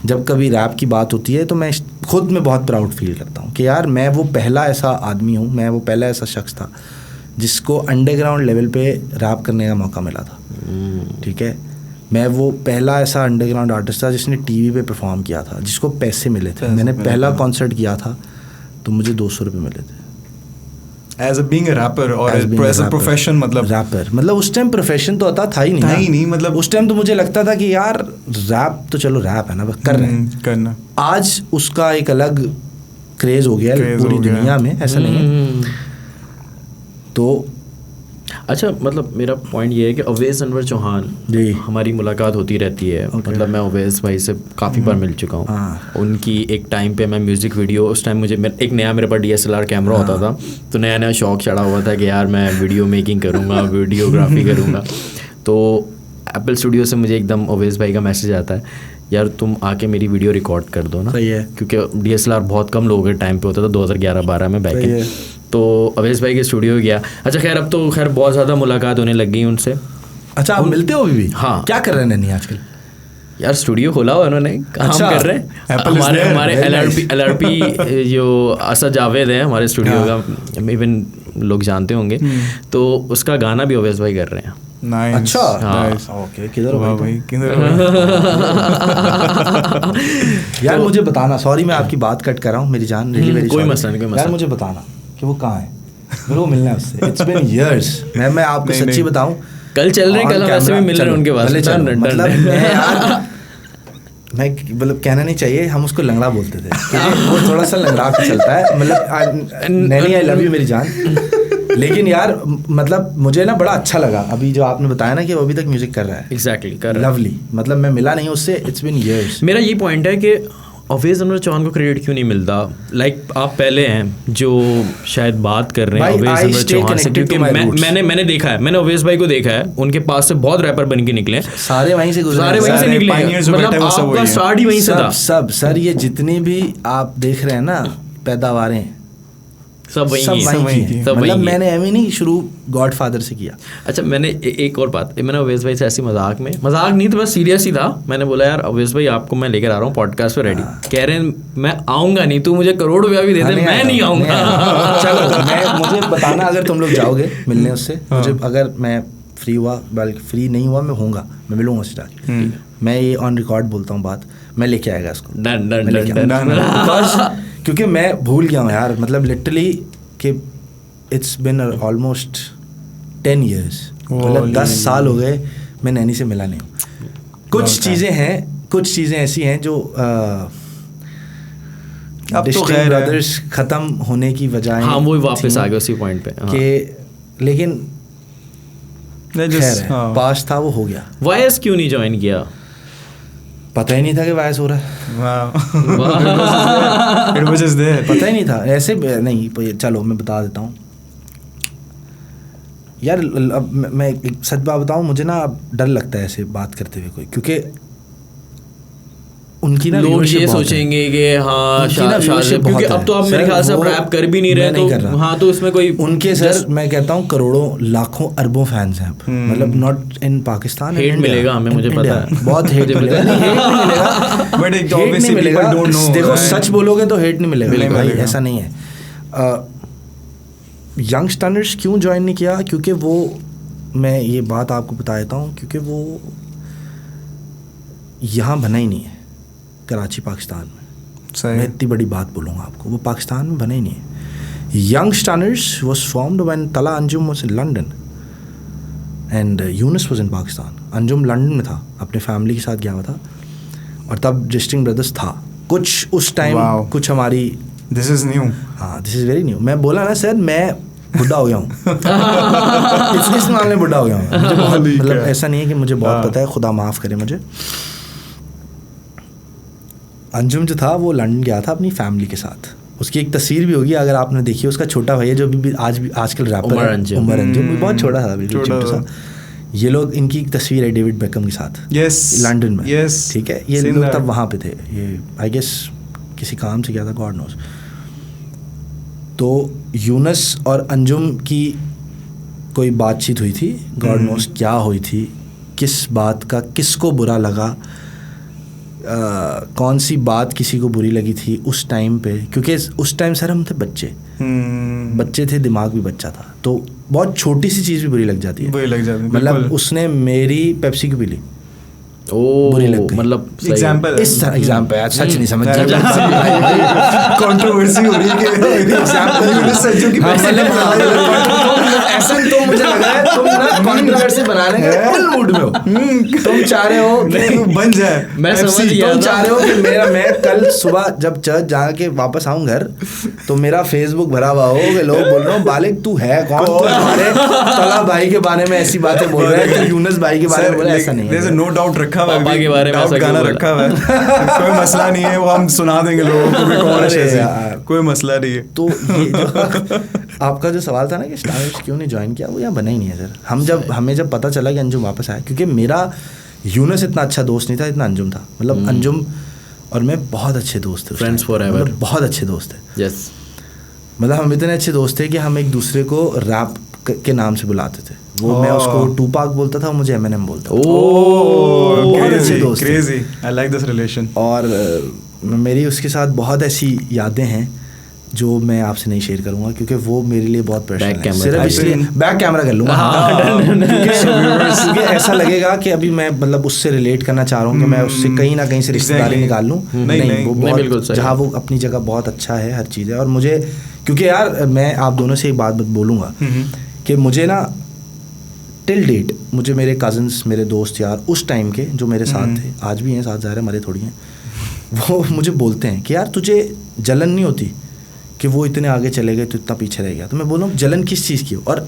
जब कभी रैप की बात होती है, तो मैं खुद में बहुत प्राउड फील करता हूँ कि यार मैं वो पहला ऐसा आदमी हूँ, मैं वो पहला ऐसा शख्स था जिसको अंडरग्राउंड लेवल पे रैप करने का मौका मिला था। ठीक है, मैं वो पहला ऐसा अंडरग्राउंड आर्टिस्ट था जिसने टीवी पे परफॉर्म किया था, जिसको पैसे मिले थे। मैंने पहला कॉन्सर्ट किया था तो मुझे 200 रुपये मिले थे। As a being a rapper और एज अ प्रोफेशन, मतलब रैपर, मतलब उस टाइम प्रोफेशन तो था ही नहीं, मतलब उस टाइम तो मुझे लगता था कि यार रैप तो चलो रैप है ना, बस कर रहे हैं करना। आज उसका एक अलग क्रेज हो गया पूरी दुनिया में, ऐसा नहीं है। तो अच्छा, मतलब मेरा पॉइंट ये है कि अवैस अनवर चौहान जी, हमारी मुलाकात होती रहती है। मतलब मैं अवैस भाई से काफ़ी बार मिल चुका हूँ। उनकी एक टाइम पे मैं म्यूज़िक वीडियो, उस टाइम मुझे एक नया, मेरे पास DSLR कैमरा होता था, तो नया नया शौक चढ़ा हुआ था कि यार मैं वीडियो मेकिंग करूँगा, वीडियोग्राफी करूँगा। तो एप्पल स्टूडियो से मुझे एकदम अवैस भाई का मैसेज आता है, यार तुम आके मेरी वीडियो रिकॉर्ड कर दो ना। सही है, क्योंकि DSLR बहुत कम लोगों के टाइम पे होता था, 2011-12 में बैक इन। तो अवैस भाई के स्टूडियो गया। अच्छा खैर, अब तो खैर बहुत ज़्यादा मुलाकात होने लग गई उनसे। अच्छा, आप मिलते हो अभी भी? हाँ। क्या कर रहे हैं नैनी आजकल? यार स्टूडियो खोला हुआ उन्होंने, काम कर रहे हैं। हमारे LRP जो असद जावेद है हमारे स्टूडियो का, इवन लोग जानते होंगे, तो उसका गाना भी अवैस भाई कर रहे हैं। Nice. अच्छा, ओके, किधर हो भाई? किधर यार मुझे बताना, सॉरी मैं आपकी बात कट कर रहा हूँ मेरी जान, कोई मसला नहीं, यार मुझे बताना कि वो कहाँ है, मेरे को मिलना है उससे। It's been years. मैं आपको सच्ची बताऊँ, कल चल रहे हैं, कल हम वैसे भी मिल रहे हैं उनके पास। मतलब मैं मतलब कहना नहीं चाहिए, हम उसको लंगड़ा बोलते थे, वो थोड़ा सा लंगड़ा के चलता है। मतलब नैनी, आई लव यू मेरी जान। लेकिन यार मतलब मुझे ना बड़ा अच्छा लगा अभी जो आपने बताया ना कि वो अभी तक म्यूजिक कर रहा है। एग्जैक्टली, कर रहा है। लवली, मतलब मैं मिला नहीं उससे, इट्स बीन इयर्स। मेरा ये पॉइंट है कि अवैस अनवर चौहान को क्रेडिट क्यों नहीं मिलता? लाइक आप पहले हैं जो शायद बात कर रहे हैं अवैस अनवर चौहान से, क्योंकि मैंने देखा है, मैंने अवैस भाई को देखा है, उनके पास से बहुत रैपर बन के निकले, सारे वहीं से गुजरे, सारे वहीं से निकले, मतलब आपका स्टार्ट ही वहीं से था। सब सर, ये जितनी भी आप देख रहे हैं ना पैदावारें, सब वही है। मतलब मैंने एम नहीं शुरू गॉडफादर से किया। अच्छा, मैंने एक और बात, मैंने अवैस भाई से ऐसी मजाक नहीं तो बस सीरियस ही था, मैंने बोला यार अवैस भाई आपको मैं लेकर आ रहा हूँ पॉडकास्ट पे, रेडी? कह रहे हैं मैं आऊँगा नहीं, तू मुझे करोड़ रुपया भी दे दे, मैं नहीं आऊँगा। चलो मुझे बताना अगर तुम लोग जाओगे मिलने उससे, मुझे अगर मैं फ्री हुआ, बल्कि फ्री नहीं हुआ, मैं होऊंगा, मैं मिलूंगा उससे जाके। मैं ये ऑन रिकॉर्ड बोलता हूँ बात, मैं लेके आएगा इसको, क्योंकि मैं भूल गया हूँ यार, मतलब लिटरली कि इट्स बिन ऑलमोस्ट 10 years, मतलब 10 साल हो गए मैं नैनी से मिला नहीं हूँ। कुछ चीज़ें ऐसी हैं जो अब तो खैर ब्रदर्स ख़त्म होने की वजह, हाँ वो वापस आ गए उसी पॉइंट पे कि, लेकिन पास था वो हो गया। वायस क्यों नहीं ज्वाइन किया? पता ही नहीं था कि वायस हो रहा है। पता ही नहीं था, ऐसे नहीं। चलो मैं बता देता हूँ यार, अब मैं एक सच बात बताऊँ, मुझे ना डर लगता है ऐसे बात करते हुए कोई, क्योंकि उनकी ना लोग ये सोचेंगे कि हाँ शाज़िब, क्योंकि अब तो आप मेरे ख्याल से रैप कर भी नहीं रहे, तो हाँ तो इसमें कोई उनके सर मैं कहता हूँ करोड़ों लाखों अरबों फैंस हैं, मतलब नॉट इन पाकिस्तान। हेट मिलेगा हमें, मुझे पता है, बहुत हेट मिलेगा, बट नहीं मिलेगा। देखो सच बोलोगे तो हेट नहीं मिलेगा भाई, ऐसा नहीं है। यंगस्टर्स क्यों ज्वाइन नहीं किया? क्योंकि वो, मैं ये बात आपको बता देता हूँ, क्योंकि वो यहाँ बना ही नहीं है कराची पाकिस्तान में। मैं इतनी बड़ी बात बोलूँगा आपको, वो पाकिस्तान में बने ही नहीं है। Young Stunners was formed when Talha Anjum was in London and Yunus was in Pakistan. Anjum London में था, अपने फैमिली के साथ गया हुआ था, और तब डिस्टिंक्ट ब्रदर्स था कुछ उस टाइम। कुछ हमारी, दिस इज़ न्यू, हाँ दिस इज़ वेरी न्यू। मैं बोला ना सर, मैं बुढ़ा हो गया हूँ इस मामले में बुढ़ा हो गया हूँ। मुझे बहुत, मतलब ऐसा नहीं है कि मुझे बहुत पता है, खुदा माफ़ करे मुझे। अंजुम जो था वो लंदन गया था अपनी फैमिली के साथ, उसकी एक तस्वीर भी होगी अगर आपने देखी। उसका छोटा भाई है जो भी आजकल रैपर है, उमर अंजुम, बहुत छोटा था, बिल्कुल छोटा सा। ये लोग, इनकी एक तस्वीर है डेविड बेकम के साथ, लंदन में, ठीक है। ये लोग तब वहाँ पे थे, ये आई गेस किसी काम से गया था, गॉड नोज। तो यूनुस और अंजुम की कोई बातचीत हुई थी, गॉड नोस क्या हुई थी, किस बात का किसको बुरा लगा, कौन सी बात किसी को बुरी लगी थी उस टाइम पे, क्योंकि उस टाइम सर हम थे बच्चे थे, दिमाग भी बच्चा था, तो बहुत छोटी सी चीज़ भी बुरी लग जाती है। मतलब उसने मेरी पेप्सी की पी ली, बुरी लग गई। मतलब एग्जाम्पल इस तरह एग्जाम्पल सच नहीं समझ कंट्रोवर्सी हो रही है ऐसा तो मुझे लग रहा है तुम ना कंट्रोवर्सी बनाने के फुल मूड में हो, तुम चाह रहे हो कि बन जाए, मैं समझ गया, तुम चाह रहे हो कि मैं कल सुबह जब चर्च जाके वापस आऊं घर तो मेरा फेसबुक भरा हुआ हो कि लोग बोल रहे हो बालिक तू है कौन, तुम्हारे तला भाई के बारे में ऐसी बातें बोल रहे हैं, तू यूनुस भाई के बारे में बोला, ऐसा नहीं है। नो डाउट रखा हुआ पापा के बारे में ऐसा गाना रखा हुआ है, कोई मसला नहीं है, वो हम सुना देंगे लोगों को भी, कौन है, कोई मसला नहीं है। तो ये जो आपका जो सवाल था ना कि स्टार क्यों नहीं ज्वाइन किया, वो यहाँ बना ही नहीं है सर। हमें जब पता चला कि अंजुम वापस आया, क्योंकि मेरा यूनुस इतना अच्छा दोस्त नहीं था, इतना अंजुम था। मतलब अंजुम और मैं बहुत अच्छे दोस्त थे, फ्रेंड्स फॉरएवर, मतलब बहुत अच्छे दोस्त थे। यस, मतलब हम इतने अच्छे दोस्त थे कि हम एक दूसरे को रैप के नाम से बुलाते थे। वो मैं उसको टूपाक बोलता था, मुझे एमिनेम बोलता था। बहुत अच्छे दोस्त, crazy, I like this relation. और मेरी उसके साथ बहुत ऐसी यादें हैं जो मैं आपसे नहीं शेयर करूंगा, क्योंकि वो मेरे लिए बहुत पर्सनल है। सिर्फ इसलिए बैक कैमरा कर लूँगा, क्योंकि ऐसा लगेगा कि अभी मैं मतलब उससे रिलेट करना चाह रहा हूँ कि मैं उससे कहीं ना कहीं से रिश्तेदारी निकाल लूँ। नहीं, वो बहुत, जहाँ वो अपनी जगह बहुत अच्छा है, हर चीज़ है। और मुझे, क्योंकि यार मैं आप दोनों से एक बात बोलूँगा कि मुझे ना टिल डेट मुझे मेरे कज़न्स, मेरे दोस्त यार उस टाइम के जो मेरे साथ थे, आज भी हैं साथ, ज़ाहिर है मरे थोड़ी हैं, वो मुझे बोलते हैं कि यार तुझे जलन नहीं होती कि वो इतने आगे चले गए तो इतना पीछे रह गया। तो मैं बोलूँ जलन किस चीज़ की हो, और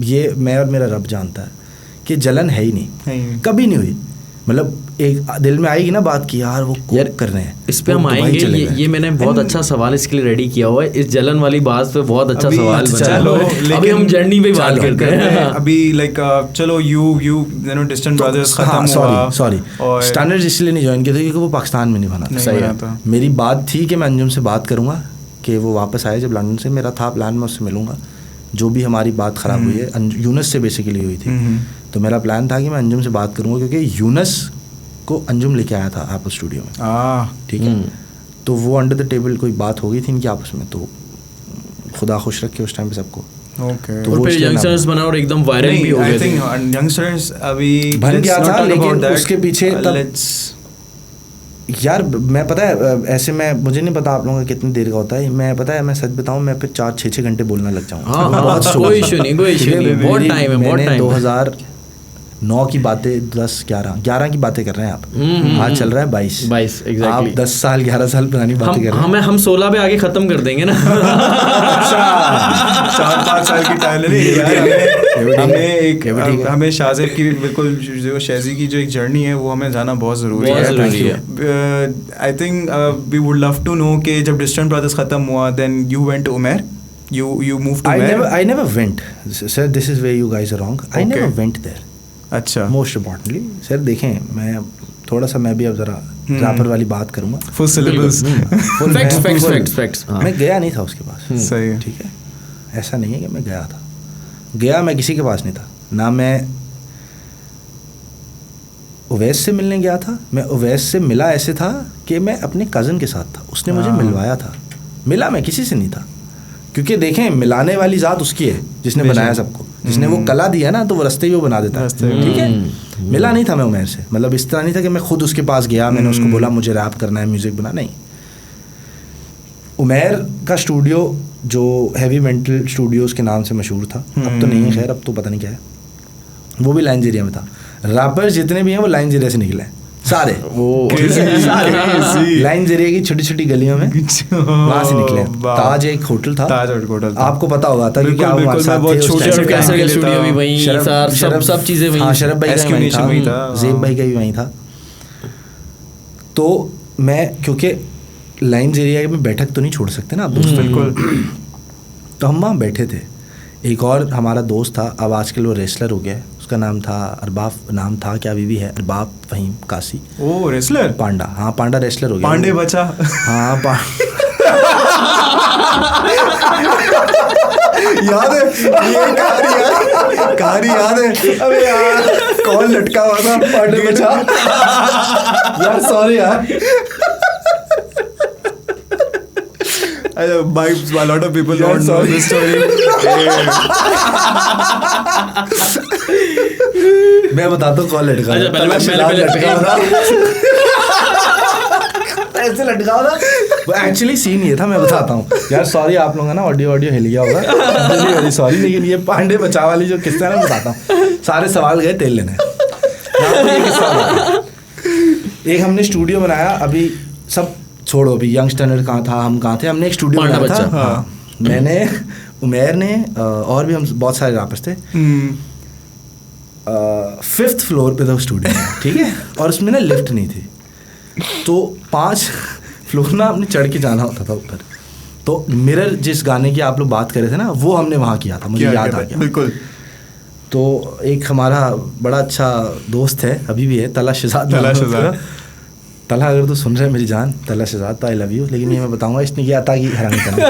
ये मैं और मेरा रब जानता है कि जलन है ही नहीं, कभी नहीं हुई। मतलब एक दिल में आएगी ना बात की यार वो यार कर रहे हैं, इस पे हम आएंगे। ये मैंने बहुत अच्छा सवाल इसके लिए रेडी किया हुआ है, इस जलन वाली बात पे बहुत अच्छा सवाल बना। अभी हम जर्नी पे बात करते हैं। अभी लाइक चलो यू नो डिस्टेंट ब्रदर्स खत्म हुआ, सॉरी स्टैंडर्ड्स इसलिए नहीं ज्वाइन किया था क्योंकि वो पाकिस्तान में नहीं बना। सही है, मेरी बात थी कि मैं अंजुम से बात करूँगा कि वो वापस आए जब लंदन से, मेरा था प्लान मैं उससे मिलूँगा, जो भी हमारी बात ख़राब हुई है यूनुस से बेसिकली हुई थी। तो मेरा प्लान था कि मैं अंजुम से बात करूँगा, क्योंकि यूनुस को अंजुम लेके आया था एप्पल स्टूडियो में, ठीक है। तो वो अंडर द टेबल कोई बात हो गई थी इनकी आपस में, तो खुदा खुश रखे उस टाइम पे सबको। ओके, तो फिर यंगस्टर्स बना और एकदम वायरल भी हो गए थे। यंगस्टर्स अभी बन गया था, लेकिन उसके पीछे तब यार मैं पता है ऐसे मुझे नहीं पता आप लोगों का कितनी देर का होता है, मैं पता है मैं सच बताऊं मैं फिर 4-6 घंटे बोलना लग जाऊंगा। कोई इशू नहीं, बहुत टाइम है, बहुत टाइम। 2009 की बातें 11 की बातें कर रहे हैं आप, आज चल रहा है 22 आप 10 साल 11 साल पुरानी बातें कर रहे हैं। हम 16 पे आगे खत्म कर देंगे ना। अच्छा 4-5 साल की टाइम हमें शाहज़ेब की बिल्कुल जो शहज़ी की जो एक जर्नी है वो हमें जाना बहुत ज़रूरी है। I think we would love to know कि जब डिस्टेंट ब्रदर्स ख़त्म हुआ then you went to Umar, you moved to Umair? I never went, sir. This is where you guys are wrong. I never went there. अच्छा, most importantly sir देखें, मैं थोड़ा सा मैं भी अब ज़रा रैपर वाली बात करूँगा, फुल सिलेबस, फैक्ट्स। मैं गया नहीं था उसके पास, सही है, ठीक है। ऐसा नहीं है कि मैं गया था, मैं किसी के पास नहीं था ना। मैं उवैस से मिलने गया था, मैं उवैस से मिला ऐसे था कि मैं अपने कज़न के साथ था, उसने मुझे मिलवाया था। मिला मैं किसी से नहीं था, क्योंकि देखें मिलाने वाली ज़ात उसकी है जिसने बनाया सबको, जिसने वो कला दिया ना, तो वो रास्ते ही वो बना देता है, ठीक है। मिला नहीं था मैं उमर से, मतलब इस तरह नहीं था कि मैं खुद उसके पास गया, मैंने उसको बोला मुझे रैप करना है, म्यूज़िक बना, नहीं। उमर का स्टूडियो जो हैवी मेंटल स्टूडियोज़ के नाम से मशहूर था, अब तो नहीं है खैर, अब तो पता नहीं क्या है, वो भी लाइन्स एरिया में था। रैपर्स जितने भी हैं वो लाइन्स एरिया से निकले हैं सारे, लाइन्स एरिया की छोटी छोटी गलियों में वहाँ से निकले। ताज एक होटल था, आपको पता होगा था क्योंकि आप हमारे साथ थे, स्टूडियो भी वहीं, सब चीज़ें वहीं, शरफ भाई का वहीं था, ज़ेब भाई का भी वहीं था। तो मैं क्योंकि लाइन्स एरिया में बैठक तो नहीं छोड़ सकते ना आप दोस्त, बिल्कुल। तो हम वहाँ बैठे थे, एक और हमारा दोस्त था, अब आजकल वो रेसलर हो गया है, उसका नाम था अरबाब, नाम था क्या अभी भी है, अरबाब फहीम कासी। ओ रेसलर, पांडा, हाँ पांडा रेसलर हो गया, पांडे बचा, हाँ याद है ये कहानी याद है? अबे यार कौन लटका हुआ था पांडे बचा? यार सॉरी यार. A lot of people don't know this story. मैं बताता हूँ कौन लटका. अच्छा, पहले लटका था. ऐसे लटका था. वो एक्चुअली सीन ये था, मैं बताता हूँ यार. सॉरी आप लोगों का ना ऑडियो हिल गया होगा. Very sorry. लेकिन ये पांडे बचा वाली जो किस्सा है ना, बताता हूँ. सारे सवाल गए तेल लेने. ये किस्सा एक हमने स्टूडियो बनाया. अभी सब छोड़ो, अभी यंग स्टैंडर्ड कहाँ था, हम कहाँ थे. हमने एक स्टूडियो बनाया था. हाँ. मैंने, उमेर ने और भी हम बहुत सारे रैपर्स थे. 5th फ्लोर पे था स्टूडियो. ठीक है. और उसमें ना लिफ्ट नहीं थी, तो 5 फ्लोर ना आपने चढ़ के जाना होता था ऊपर. तो मिरर जिस गाने की आप लोग बात कर रहे थे ना, वो हमने वहाँ किया था. मुझे याद आ गया बिल्कुल. तो एक हमारा बड़ा अच्छा दोस्त है, अभी भी है, तला शहजाद. तला अगर तू सुन रहे है मेरी जान, तला शहजाद, तो आई लव यू. लेकिन ये मैं बताऊंगा, इसने किया था कि हरामी करना.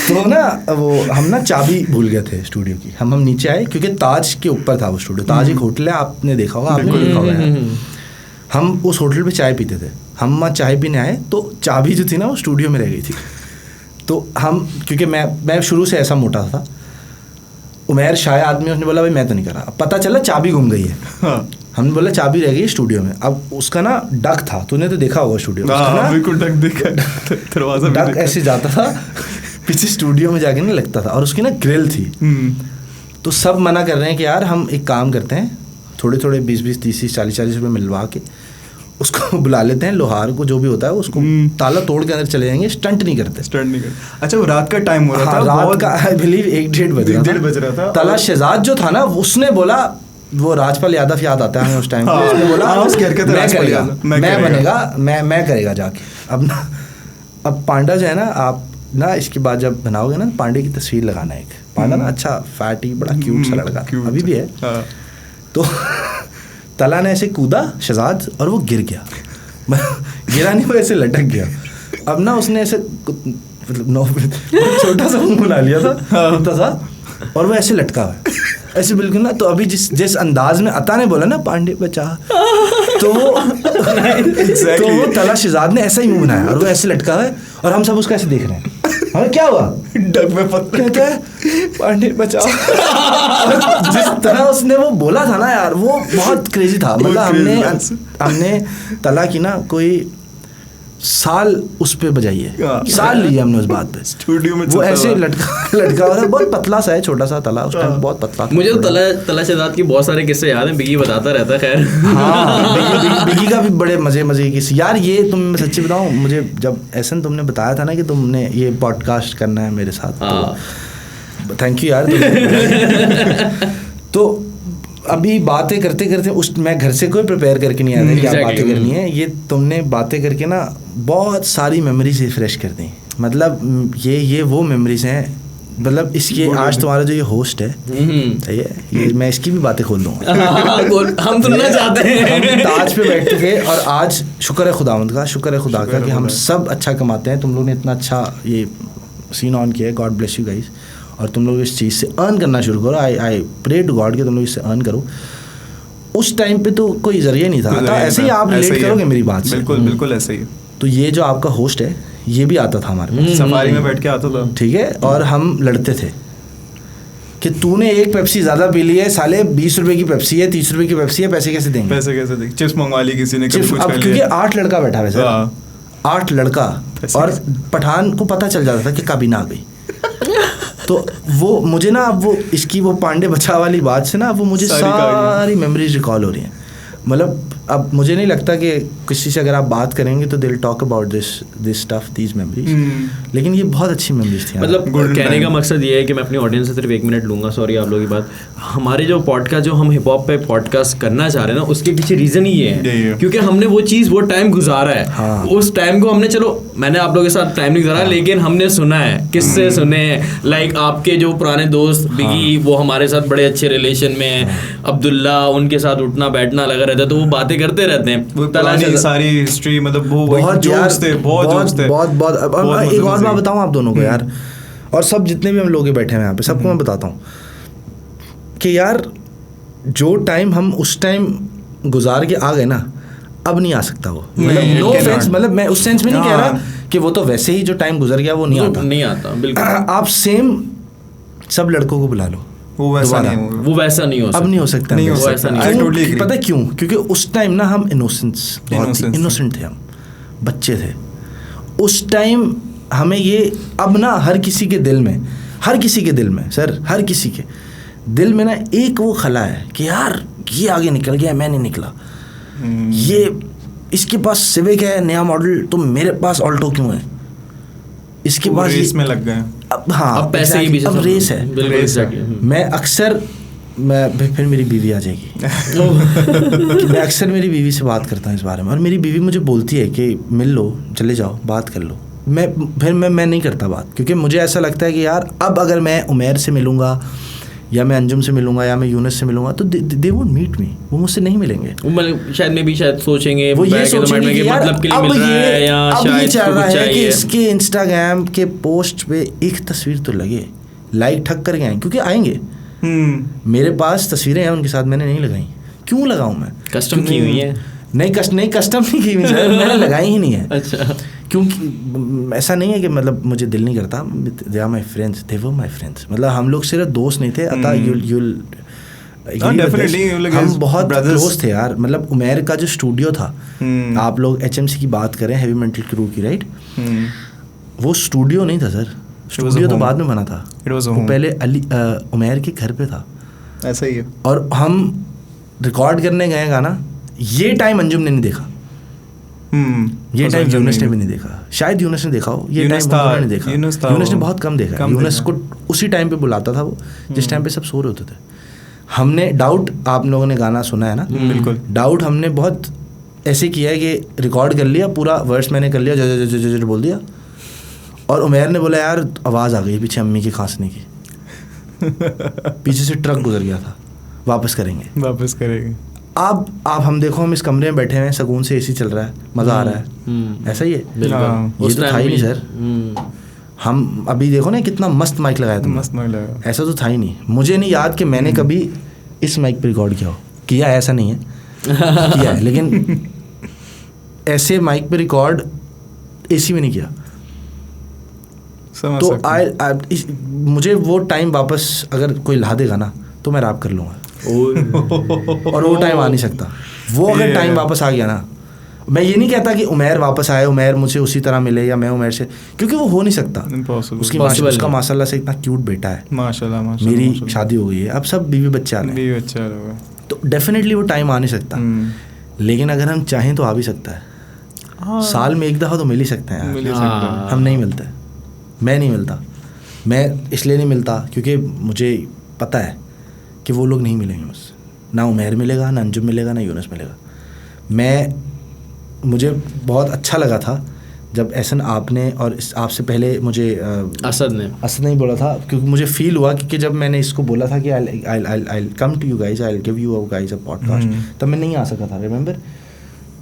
तो ना वो हम ना चाबी भूल गए थे स्टूडियो की. हम नीचे आए क्योंकि ताज के ऊपर था वो स्टूडियो. ताज एक होटल है, आपने देखा होगा, आपने देखा होगा. हम उस होटल पे चाय पीते थे. हम वहाँ चाय पीने आए तो चाबी जो थी ना वो स्टूडियो में रह गई थी. तो हम, क्योंकि मैं शुरू से ऐसा मोटा था, उमेर शाय आदमी, उसने बोला भाई मैं तो नहीं कर रहा. पता चला चाबी गुम गई है. हमने बोला चाबी रह गई स्टूडियो में. अब उसका ना डक था, तूने तो देखा होगा स्टूडियो में. बिल्कुल डक देखा, दरवाजा डक ऐसे जाता था पीछे स्टूडियो में जाके नहीं लगता था. और उसकी ना ग्रिल थी. तो सब मना कर रहे हैं कि यार हम एक काम करते हैं, थोड़े 20-20, 30, 40 रुपये मिलवा के उसको बुला लेते हैं, लोहार को जो भी होता है उसको ताला तोड़ के अंदर चले जाएंगे. स्टंट नहीं करते. अच्छा, वो रात का टाइम हो रहा था. रात का आई बिलीव 1-1:30 बज रहा था. तला शहजाद जो था ना, उसने बोला, वो राजपाल यादव याद आता है हमें उस टाइम पे. उसने बोला मैं करेगा जाके. अब पांडा जो है ना, आप ना इसके बाद जब बनाओगे ना, पांडे की तस्वीर लगाना. एक पांडा ना अच्छा फैटी बड़ा क्यूट सा लड़का, अभी भी है. तो तला ने ऐसे कूदा शहजाद, और वो गिर गया. गिरा नहीं, वो ऐसे लटक गया. अब ना उसने ऐसे छोटा सा मुंह बना लिया था, इतना सा, और वो ऐसे लटका हुआ है ऐसे बिल्कुल ना. तो अभी जिस अंदाज में अता ने बोला ना पांडे बचा, तो वो तला शहजाद ने ऐसा ही मुंह बनाया और वो ऐसे लटका है. और हम सब उसका ऐसे देख रहे हैं. हमें क्या हुआ? डग में पत्थर. कहता है पांडे बचाओ. जिस तरह उसने वो बोला था ना यार, वो बहुत क्रेजी था. मतलब हमने तला की ना कोई साल उस पे बजाई है. साल लिए हमने उस बात पे स्टूडियो में. वो ऐसे लटका हुआ था. बहुत पतला सा है, छोटा सा तला. उस टाइम बहुत पतला था. मुझे तो तला शहजाद की बहुत सारे किस्से याद हैं. बिगी बताता रहता है. खैर हाँ, बिगी का भी बड़े मजे की किस्से यार. ये मैं सच्ची बताऊं, मुझे जब ऐसा तुमने बताया था ना कि तुमने ये पॉडकास्ट करना है मेरे साथ, तो थैंक यू यार. तो अभी बातें करते करते मैं घर से कोई प्रिपेयर करके नहीं आया था कि आप बातें करनी है. ये तुमने बातें करके ना बहुत सारी मेमोरीज रिफ्रेश कर दी. मतलब ये वो मेमोरीज हैं. मतलब इसके आज तुम्हारा जो ये होस्ट है, सही है, ये मैं इसकी भी बातें खोल दूंगा. हम सुनना चाहते हैं. हम ताज पे बैठ के, और आज शुक्र है खुदावंद का, शुक्र है खुदा का कि हम सब अच्छा कमाते हैं. तुम लोग ने इतना अच्छा ये सीन ऑन किया है. God bless you guys. और तुम लोग इस चीज़ से अर्न करना शुरू करो. आई प्रे टू गॉड कि तुम लोग इससे अर्न करो. उस टाइम पे तो कोई जरिया नहीं था. ऐसे ही आप रिलेट करोगे मेरी बात से. बिल्कुल ऐसे ही. तो ये जो आपका होस्ट है, ये भी आता था हमारे पास, सफारी में बैठ के आता था. ठीक है. और हम लड़ते थे कि तूने एक पेप्सी ज़्यादा पी ली है साले, 20 रुपए की पेप्सी है, 30 रुपए की पेप्सी है, पैसे कैसे देंगे? चिप्स मंगवा ली किसी ने, क्योंकि 8 लड़का बैठा हुआ सर. 8 लड़का. और पठान को पता चल जाता था कि काबीना आ गई. तो वो मुझे ना, अब वो इसकी वो पांडे बचा वाली बात से ना, वो मुझे सारी मेमोरीज रिकॉल हो रही हैं. मतलब अब मुझे नहीं लगता कि किसी से अगर आप बात करेंगे तो they will talk about this stuff, these memories. लेकिन ये बहुत अच्छी मेमोरीज थी. मतलब कहने का मकसद ये है कि मैं अपनी ऑडियंस से सिर्फ 1 मिनट लूंगा. सॉरी आप लोगों की बात. हमारे जो पॉडकास्ट, जो हम हिप हॉप पे पॉडकास्ट करना चाह रहे हैं ना, उसके पीछे रीजन ही ये है क्योंकि हमने वो चीज़, वो टाइम गुजारा है. हाँ. उस टाइम को हमने, चलो मैंने आप लोगों के साथ टाइम नहीं गुजारा, लेकिन हमने सुना है, किससे सुने. लाइक आपके जो पुराने दोस्त बिगी, वो हमारे साथ बड़े अच्छे रिलेशन में है. अब्दुल्ला, उनके साथ उठना बैठना लगा रहता है तो वो बातें करते रहते हैं। वो पुरानी सारी हिस्ट्री, मतलब वो बहुत जोक्स थे, बहुत एक और बात बताऊं आप दोनों को यार, और सब जितने भी हम लोग बैठे हैं यहाँ पे सबको मैं बताता हूँ कि यार जो टाइम हम उस टाइम गुजार के आ गए ना, अब नहीं आ सकता वो। मतलब नो ऑफेंस, मतलब मैं उस सेंस में नहीं कह रहा कि वो तो वैसे ही जो टाइम गुजर गया वो नहीं आता बिल्कुल। आप सेम सब लड़कों को बुला लो, वो वैसा नहीं हो सकता, अब नहीं हो सकता, नहीं हो सकता। पता क्यों? क्योंकि उस टाइम ना हम इनोसेंट थे, हम बच्चे थे उस टाइम। हमें ये अब ना हर किसी के दिल में सर, हर किसी के दिल में ना एक वो खला है कि यार ये आगे निकल गया, मैं नहीं निकला, ये इसके पास सिविक है नया मॉडल, तो मेरे पास ऑल्टो क्यों है? इसके पास रेस में लग गए अब। हाँ, अब पैसे की भी अब रेस है। मैं अक्सर फिर मेरी बीवी आ जाएगी मैं अक्सर मेरी बीवी से बात करता हूँ इस बारे में, और मेरी बीवी मुझे बोलती है कि मिल लो, चले जाओ, बात कर लो। मैं नहीं करता बात, क्योंकि मुझे ऐसा लगता है कि यार अब अगर मैं उमैर से मिलूंगा या मैं अंजुम से मिलूंगा या मैं यूनुस से मिलूंगा तो दे वोंट मीट मी, वो मुझसे नहीं मिलेंगे। शायद सोचेंगे वो ये सोचेंगे कि यार मतलब के लिए मिल रहा है, या अब शायद ये चल रहा है कि चाहिए। इसके इंस्टाग्राम के पोस्ट पे एक तस्वीर तो लगे, लाइक ठक करके आए, क्योंकि आएंगे। मेरे पास तस्वीरें हैं उनके साथ, मैंने नहीं लगाई। क्यों लगाऊं मैं? कस्टम की हुई है? नहीं कस्टम नहीं की हुई सर, मैंने लगाई ही नहीं है। अच्छा, क्योंकि ऐसा नहीं है कि मतलब मुझे दिल नहीं करता, they are my friends, they were my friends. मतलब हम लोग सिर्फ दोस्त नहीं थे, अतः हम बहुत क्लोज थे यार। मतलब उमैर का जो स्टूडियो था, आप लोग HMC की बात करें, हैवी मेंटल क्रू की, राइट? वो स्टूडियो नहीं था सर, स्टूडियो तो बाद में बना था, वो पहले उमैर के घर पे था। ऐसा ही है। और हम रिकॉर्ड करने गए गाना, ये टाइम अंजुम ने नहीं देखा, ये टाइम यूनुस ने भी नहीं देखा, शायद यूनुस ने देखा हो, ये टाइम उन्होंने नहीं देखा। यूनुस ने बहुत कम देखा। यूनुस को उसी टाइम पे बुलाता था वो जिस टाइम पे सब सो रहे होते थे। हमने डाउट, आप लोगों ने गाना सुना है ना? बिल्कुल। डाउट हमने बहुत ऐसे किया है कि रिकॉर्ड कर लिया, पूरा वर्स मैंने कर लिया, जो बोल दिया, और उमैर ने बोला यार आवाज़ आ गई पीछे अम्मी के खांसने की पीछे से ट्रक गुजर गया था, वापस करेंगे। अब आप हम देखो, हम इस कमरे में बैठे हैं, सुकून से AC चल रहा है, मज़ा आ रहा है, ऐसा ही है। ये तो था ही नहीं सर। हम अभी देखो ना कितना मस्त माइक लगाया तुमने, ऐसा तो था ही नहीं। मुझे नहीं याद कि मैंने कभी इस माइक पे रिकॉर्ड किया है, ऐसा नहीं है किया है, लेकिन ऐसे माइक पे रिकॉर्ड AC में नहीं किया। तो मुझे वो टाइम वापस अगर कोई ला देगा ना तो मैं रैप कर लूँगा और वो टाइम आ नहीं सकता। वो अगर टाइम वापस आ गया ना, मैं ये नहीं कहता कि उमैर वापस आए, उमैर मुझे उसी तरह मिले या मैं उमैर से, क्योंकि वो हो नहीं सकता। उसका माशाल्लाह से इतना क्यूट बेटा है, माशाल्लाह। मेरी शादी हो गई है, अब सब बीवी बच्चे आ रहे हैं, तो डेफिनेटली वो टाइम आ नहीं सकता। लेकिन अगर हम चाहें तो आ भी सकता है। साल में एक दफ़ा तो मिल ही सकते हैं। हम नहीं मिलते, मैं नहीं मिलता। मैं इसलिए नहीं मिलता क्योंकि मुझे पता है कि वो लोग नहीं मिलेंगे मुझसे, ना उमैर मिलेगा, ना अंजुम मिलेगा, ना यूनुस मिलेगा। मुझे बहुत अच्छा लगा था जब एहसन आपने और आपसे पहले मुझे असद ने ही बोला था, क्योंकि मुझे फील हुआ कि जब मैंने इसको बोला था कि I come to you guys, I give you guys a podcast, तब मैं नहीं आ सका था, रिमेंबर?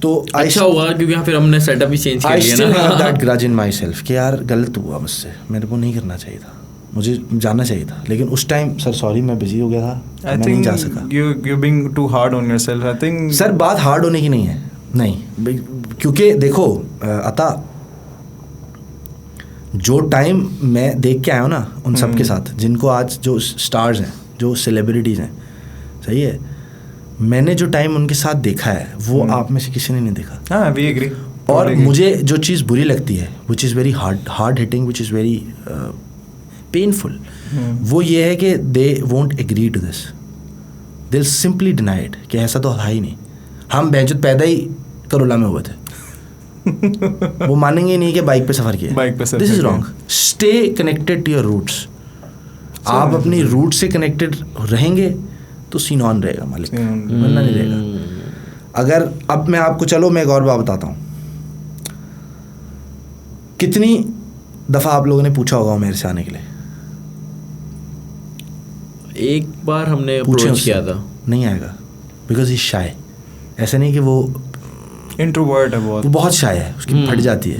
तो अच्छा हुआ क्योंकि फिर हमने सेटअप भी चेंज कर लिया ना। I still have that grudge in myself कि यार गलत हुआ मुझसे, मेरे को नहीं करना चाहिए था, मुझे जाना चाहिए था। लेकिन उस टाइम सर सॉरी, मैं बिजी हो गया था, मैं नहीं जा सका। You being too hard on yourself, I think। Sir बात हार्ड होने की नहीं है, नहीं, क्योंकि देखो अता जो टाइम मैं देख के आया हूँ ना उन सब के साथ, जिनको आज जो स्टार्स हैं, जो सेलिब्रिटीज़ हैं, सही है, मैंने जो टाइम उनके साथ देखा है वो आप में से किसी ने नहीं देखा। हाँ, we agree। और मुझे जो चीज़ बुरी लगती है, which is very hard hitting, which is very painful, वो ये है कि they won't agree to this, they will simply deny it कि ऐसा तो है ही नहीं, हम बेंचत पैदा ही करोला में हुए थे वो मानेंगे नहीं कि बाइक पे सफ़र किया। This is wrong. Stay connected to your roots. आप अपनी रूट से कनेक्टेड रहेंगे तो सीन ऑन रहेगा मालिक, वरना नहीं रहेगा। अगर अब मैं आपको, चलो मैं एक और बात बताता हूँ, कितनी दफ़ा आप लोगों ने पूछा होगा मेरे से आने के लिए? एक बार हमने अप्रोच किया था, नहीं आएगा, बिकॉज ही शाय। ऐसा नहीं कि वो इंट्रोवर्ट है बहुत, वो बहुत शाय है, उसकी फट जाती है,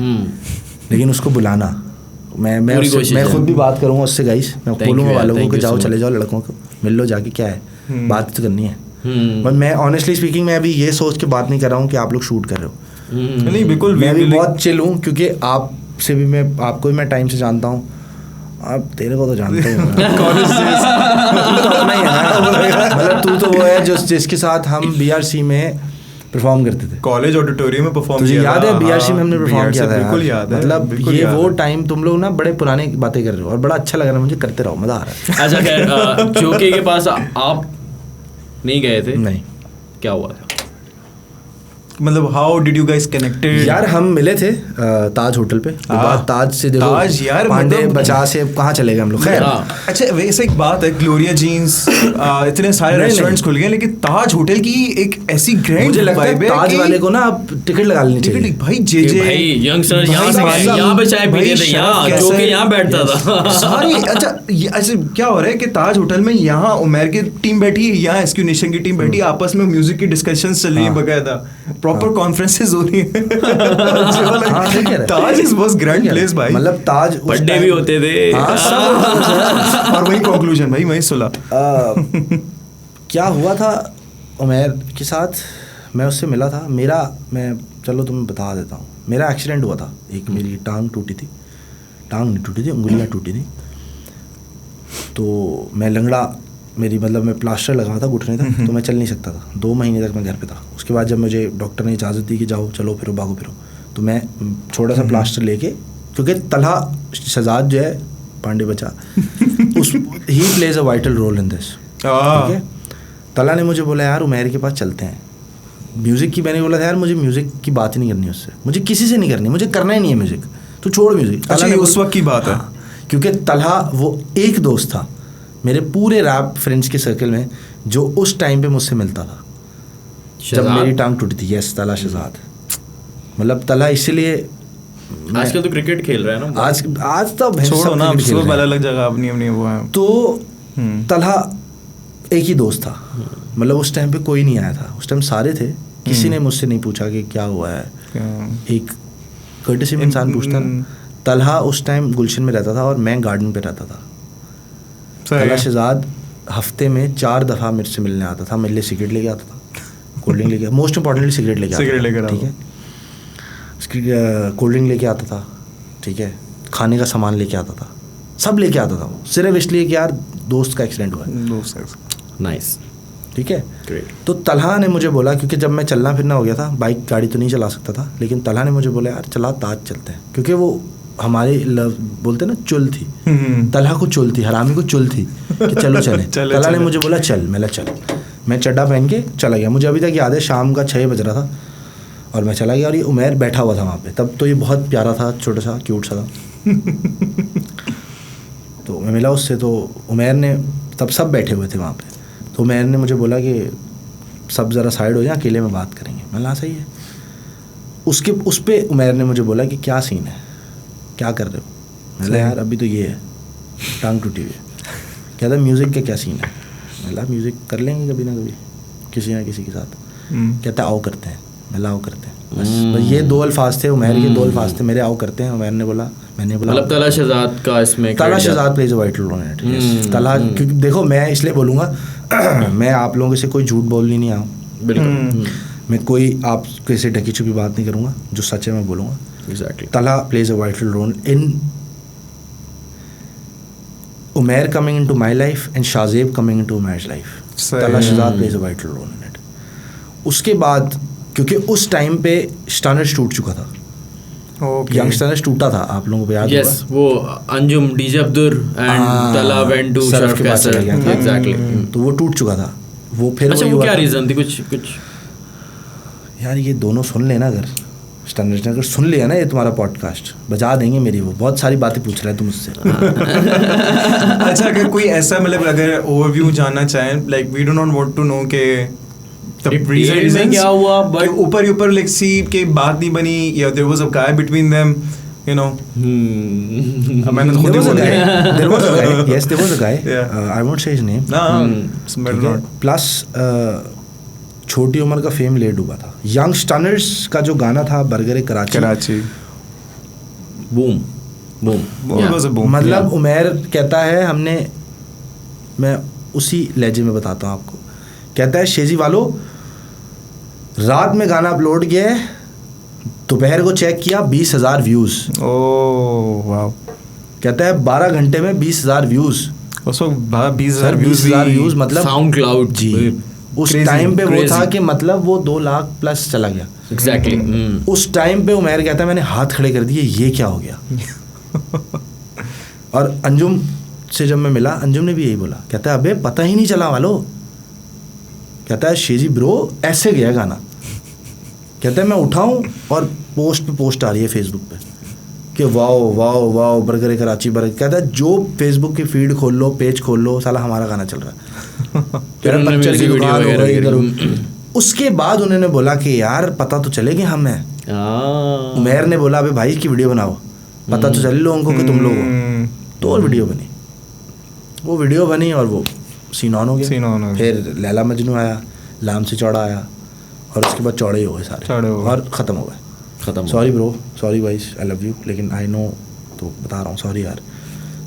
लेकिन उसको बुलाना, मैं खुद भी बात करूँगा उससे गाइस, मैं बोलूँगा वालों को कि जाओ चले जाओ लड़कों को मिल लो जाके, क्या है बात तो करनी है। बट मैं ऑनेस्टली स्पीकिंग मैं अभी ये सोच के बात नहीं कर रहा हूँ कि आप लोग शूट कर रहे हो, नहीं बिल्कुल, मैं भी बहुत चिल हूँ, क्योंकि आपसे भी मैं आपको भी मैं टाइम से जानता हूँ, आप तेरे को तो जानते ही हो कॉलेज से तू तो अपना ही है, मतलब तू तो वो है जो जिसके साथ हम BRC में परफॉर्म करते थे, कॉलेज ऑडिटोरियम में परफॉर्म तुझे याद है BRC में हमने परफॉर्म किया था? बिल्कुल याद है, मतलब ये वो टाइम तुम लोग ना बड़े पुराने बातें कर रहे हो और बड़ा अच्छा लग रहा है मुझे, करते रहो, मजा आ रहा है। अच्छा खैर, जोके के पास आप नहीं गए थे? नहीं, क्या हुआ था? मतलब how did you guys connected? यार हम मिले थे ताज होटल पे, ताज से देखो, ताज यार, पांडे मतलब बचा से कहाँ चले गए हम लोग। खैर अच्छा वैसे एक बात है, ग्लोरिया जीन्स इतने सारे रेस्टोरेंट्स खुल गए, लेकिन ताज होटल की एक ऐसी ग्रैंड मुझे लगता है ताज वाले को ना आप टिकट लगा लेनी चाहिए। भाई जे भाई यंगस्टर यहाँ से गए, यहाँ पे चाय पीते थे, यहाँ जो के यहाँ बैठता था सारी। अच्छा ऐसे क्या हो रहा है कि ताज होटल में यहाँ उमैर की टीम बैठी है, यहाँ एसक्यू नेशन की टीम बैठी है, आपस में म्यूजिक की डिस्कशंस चल रही है, बकायदा प्रॉपर कॉन्फ्रेंसेस हो रही है। ताज इज वाज ग्रैंड प्लेस भाई, मतलब ताज बर्थडे भी होते थे और वही कंक्लूजन भाई, वही सुला। क्या हुआ था उमैर के साथ, मैं उससे मिला था, मैं चलो तुम्हें बता देता हूँ, मेरा एक्सीडेंट हुआ था, एक मेरी टांग टूटी थी, टांग नहीं टूटी थी, उंगलियाँ टूटी थी, तो मैं लंगड़ा, मेरी मतलब मैं प्लास्टर लगा था घुटने तक, तो मैं चल नहीं सकता था, 2 महीने तक मैं घर पे था। उसके बाद जब मुझे डॉक्टर ने इजाज़त दी कि जाओ चलो फिरो भागो फिरो, तो मैं छोटा सा प्लास्टर लेके, क्योंकि तलहा शहजाद जो है पांडे बचा उस he plays a vital role in this, ठीक है। तलहा ने मुझे बोला यार उमैर के पास चलते हैं, म्यूज़िक की, मैंने बोला था यार मुझे म्यूज़िक की बात ही नहीं करनी उससे, मुझे किसी से नहीं करनी, मुझे करना ही नहीं है म्यूज़िक, तो छोड़ म्यूज़िक। अच्छा उस वक्त की बात है, क्योंकि तलहा वो एक दोस्त था मेरे पूरे रैप फ्रेंड्स के सर्कल में जो उस टाइम पे मुझसे मिलता था जब मेरी टांग टूटी थी। यस, तलहा शहजाद, मतलब तलहा इसीलिए आजकल तो क्रिकेट खेल रहा है ना, आज तो छोड़ो ना, सब अलग जगह अपनी वो है। तो तलहा एक ही दोस्त था, मतलब उस टाइम पे कोई नहीं आया था, उस टाइम सारे थे, किसी ने मुझसे नहीं पूछा कि क्या हुआ है, एक कर्टेसी में इंसान पूछता ना। तलहा उस टाइम गुलशन में रहता था और मैं गार्डन पे रहता था। तलहा शहजाद हफ्ते में 4 दफ़ा मेरे से मिलने आता था, मेरे लिए सिगरेट लेके आता था, कोल्ड ड्रिंक लेके, मोस्ट इंपॉर्टेंटली सिगरेट लेके आता था, ठीक है, कोल्ड ड्रिंक लेके आता था, ठीक है, खाने का सामान लेके आता था, सब लेके आता था वो, सिर्फ इसलिए कि यार दोस्त का एक्सीडेंट हुआ है, दोस्त का। नाइस, ठीक है, ग्रेट। तो तलहा ने मुझे बोला, क्योंकि जब मैं चलना फिरना हो गया था, बाइक गाड़ी तो नहीं चला सकता था, लेकिन तलहा ने मुझे बोला यार चला ताज चलते हैं, क्योंकि वो हमारे बोलते ना चुल थी, तलहा को चुल थी, हरामी को चुल थी कि चलो चले। तलहा ने मुझे बोला चल, मैं चड्डा पहन के चला गया। मुझे अभी तक याद है शाम का 6 बज रहा था और मैं चला गया, और ये उमैर बैठा हुआ था वहाँ पे, तब तो ये बहुत प्यारा था, छोटा सा क्यूट सा था। तो मैं मिला उससे, तो उमैर ने, तब सब बैठे हुए थे वहाँ पे, तो उमैर ने मुझे बोला कि सब ज़रा साइड हो जाए, अकेले में बात करेंगे। मैं ला सही है। उस पर उमैर ने मुझे बोला कि क्या सीन है, क्या कर रहे हो? मैंने यार अभी तो ये है, टांग टूटी हुई है। कहता म्यूज़िक का क्या सीन है? मैंने म्यूज़िक कर लेंगे कभी ना कभी किसी ना किसी के साथ। कहता आओ करते हैं। मैं आओ करते हैं। बस ये 2 अल्फाज थे उमैर के, 2 अल्फाज थे मेरे, आओ करते हैं। उमैर ने बोला, मैंने बोला मतलब तलहा शहजाद का इसमें, Talha Shahzad plays a vital role in it. Talha, क्योंकि देखो मैं इसलिए बोलूँगा मैं आप लोगों से कोई झूठ बोलनी नहीं आऊँ, बिल्कुल मैं कोई आप कैसे ढकी छुपी बात नहीं करूँगा, जो सच है मैं बोलूँगा। Exactly. Talha plays a vital role in Umair coming into my life and Shazeb coming into Umair's life. Talha Shahzad plays a vital role in it. उसके बाद क्योंकि उस टाइम पे स्टैंडर्ड्स टूट चुका था, यंग स्टैंडर्ड्स टूटा था, आप लोगों को याद होगा। वो Anjum, DJ Abdul and Talha went to Sharaf castle, exactly. तो वो टूट चुका था वो। फिर अच्छा, वो क्या रीज़न थी? कुछ यार ये दोनों सुन लेना, अगर स्टैंडर्ड्स ने अगर सुन लिया ना ये तुम्हारा पॉडकास्ट, बजा देंगे मेरी। वो बहुत सारी बातें पूछ रहा है तुम मुझसे। अच्छा, अगर कोई ऐसा मतलब अगर ओवरव्यू जानना चाहें, like we do not want to know के रीजन क्या हुआ, बट ऊपर लाइक सी के बात नहीं बनी, या there was a guy between them, you know. मैंने तो खुद ही बोल दिया। There was a guy. Yes, there was a guy. I won't say his name. No, it's better not. Plus छोटी उम्र का फेम ले डूबा था। यंग स्टनर्स का जो गाना था बर्गर कराची, बूम बूम, मतलब उमैर कहता है मैं उसी लहजे में बताता हूँ आपको, कहता है शेजी वालों रात में गाना अपलोड किया है, दोपहर को चेक किया 20,000 व्यूज़। ओह वाह। कहता है 12 घंटे में 20,000 व्यूज़। उस वक्त 20,000 व्यूज़ मतलब साउंड क्लाउड जी। उस टाइम पे वो था कि मतलब वो 2 लाख प्लस चला गया। एग्जैक्टली। उस टाइम पे उमैर कहता है मैंने हाथ खड़े कर दिए, ये क्या हो गया। और अंजुम से जब मैं मिला, अंजुम ने भी यही बोला, कहता है अबे पता ही नहीं चला वालो। कहता है शेजी ब्रो ऐसे गया गाना। कहता है मैं उठाऊं और पोस्ट पे पोस्ट आ रही है फेसबुक पे कि wow wow wow burger Karachi burger. कहता है जो फेसबुक की फीड खोल लो, पेज खोल लो, साला हमारा गाना चल रहा है। पंचर की दुकान हो गई इधर। उसके बाद उन्होंने बोला कि यार पता तो चले कि हम हैं। उमैर ने बोला अबे भाई की वीडियो बनाओ, पता तो चले लोगों को कि तुम लोग हो। तो और वीडियो बनी, वो वीडियो बनी और वो सीन ऑन हो गया। फिर लैला मजनू आया, लाम से चौड़ा आया और उसके बाद चौड़े ही हो गए सारे और ख़त्म हो गए। Sorry bro, sorry guys, I love you, लेकिन आई नो, तो बता रहा हूँ सॉरी यार,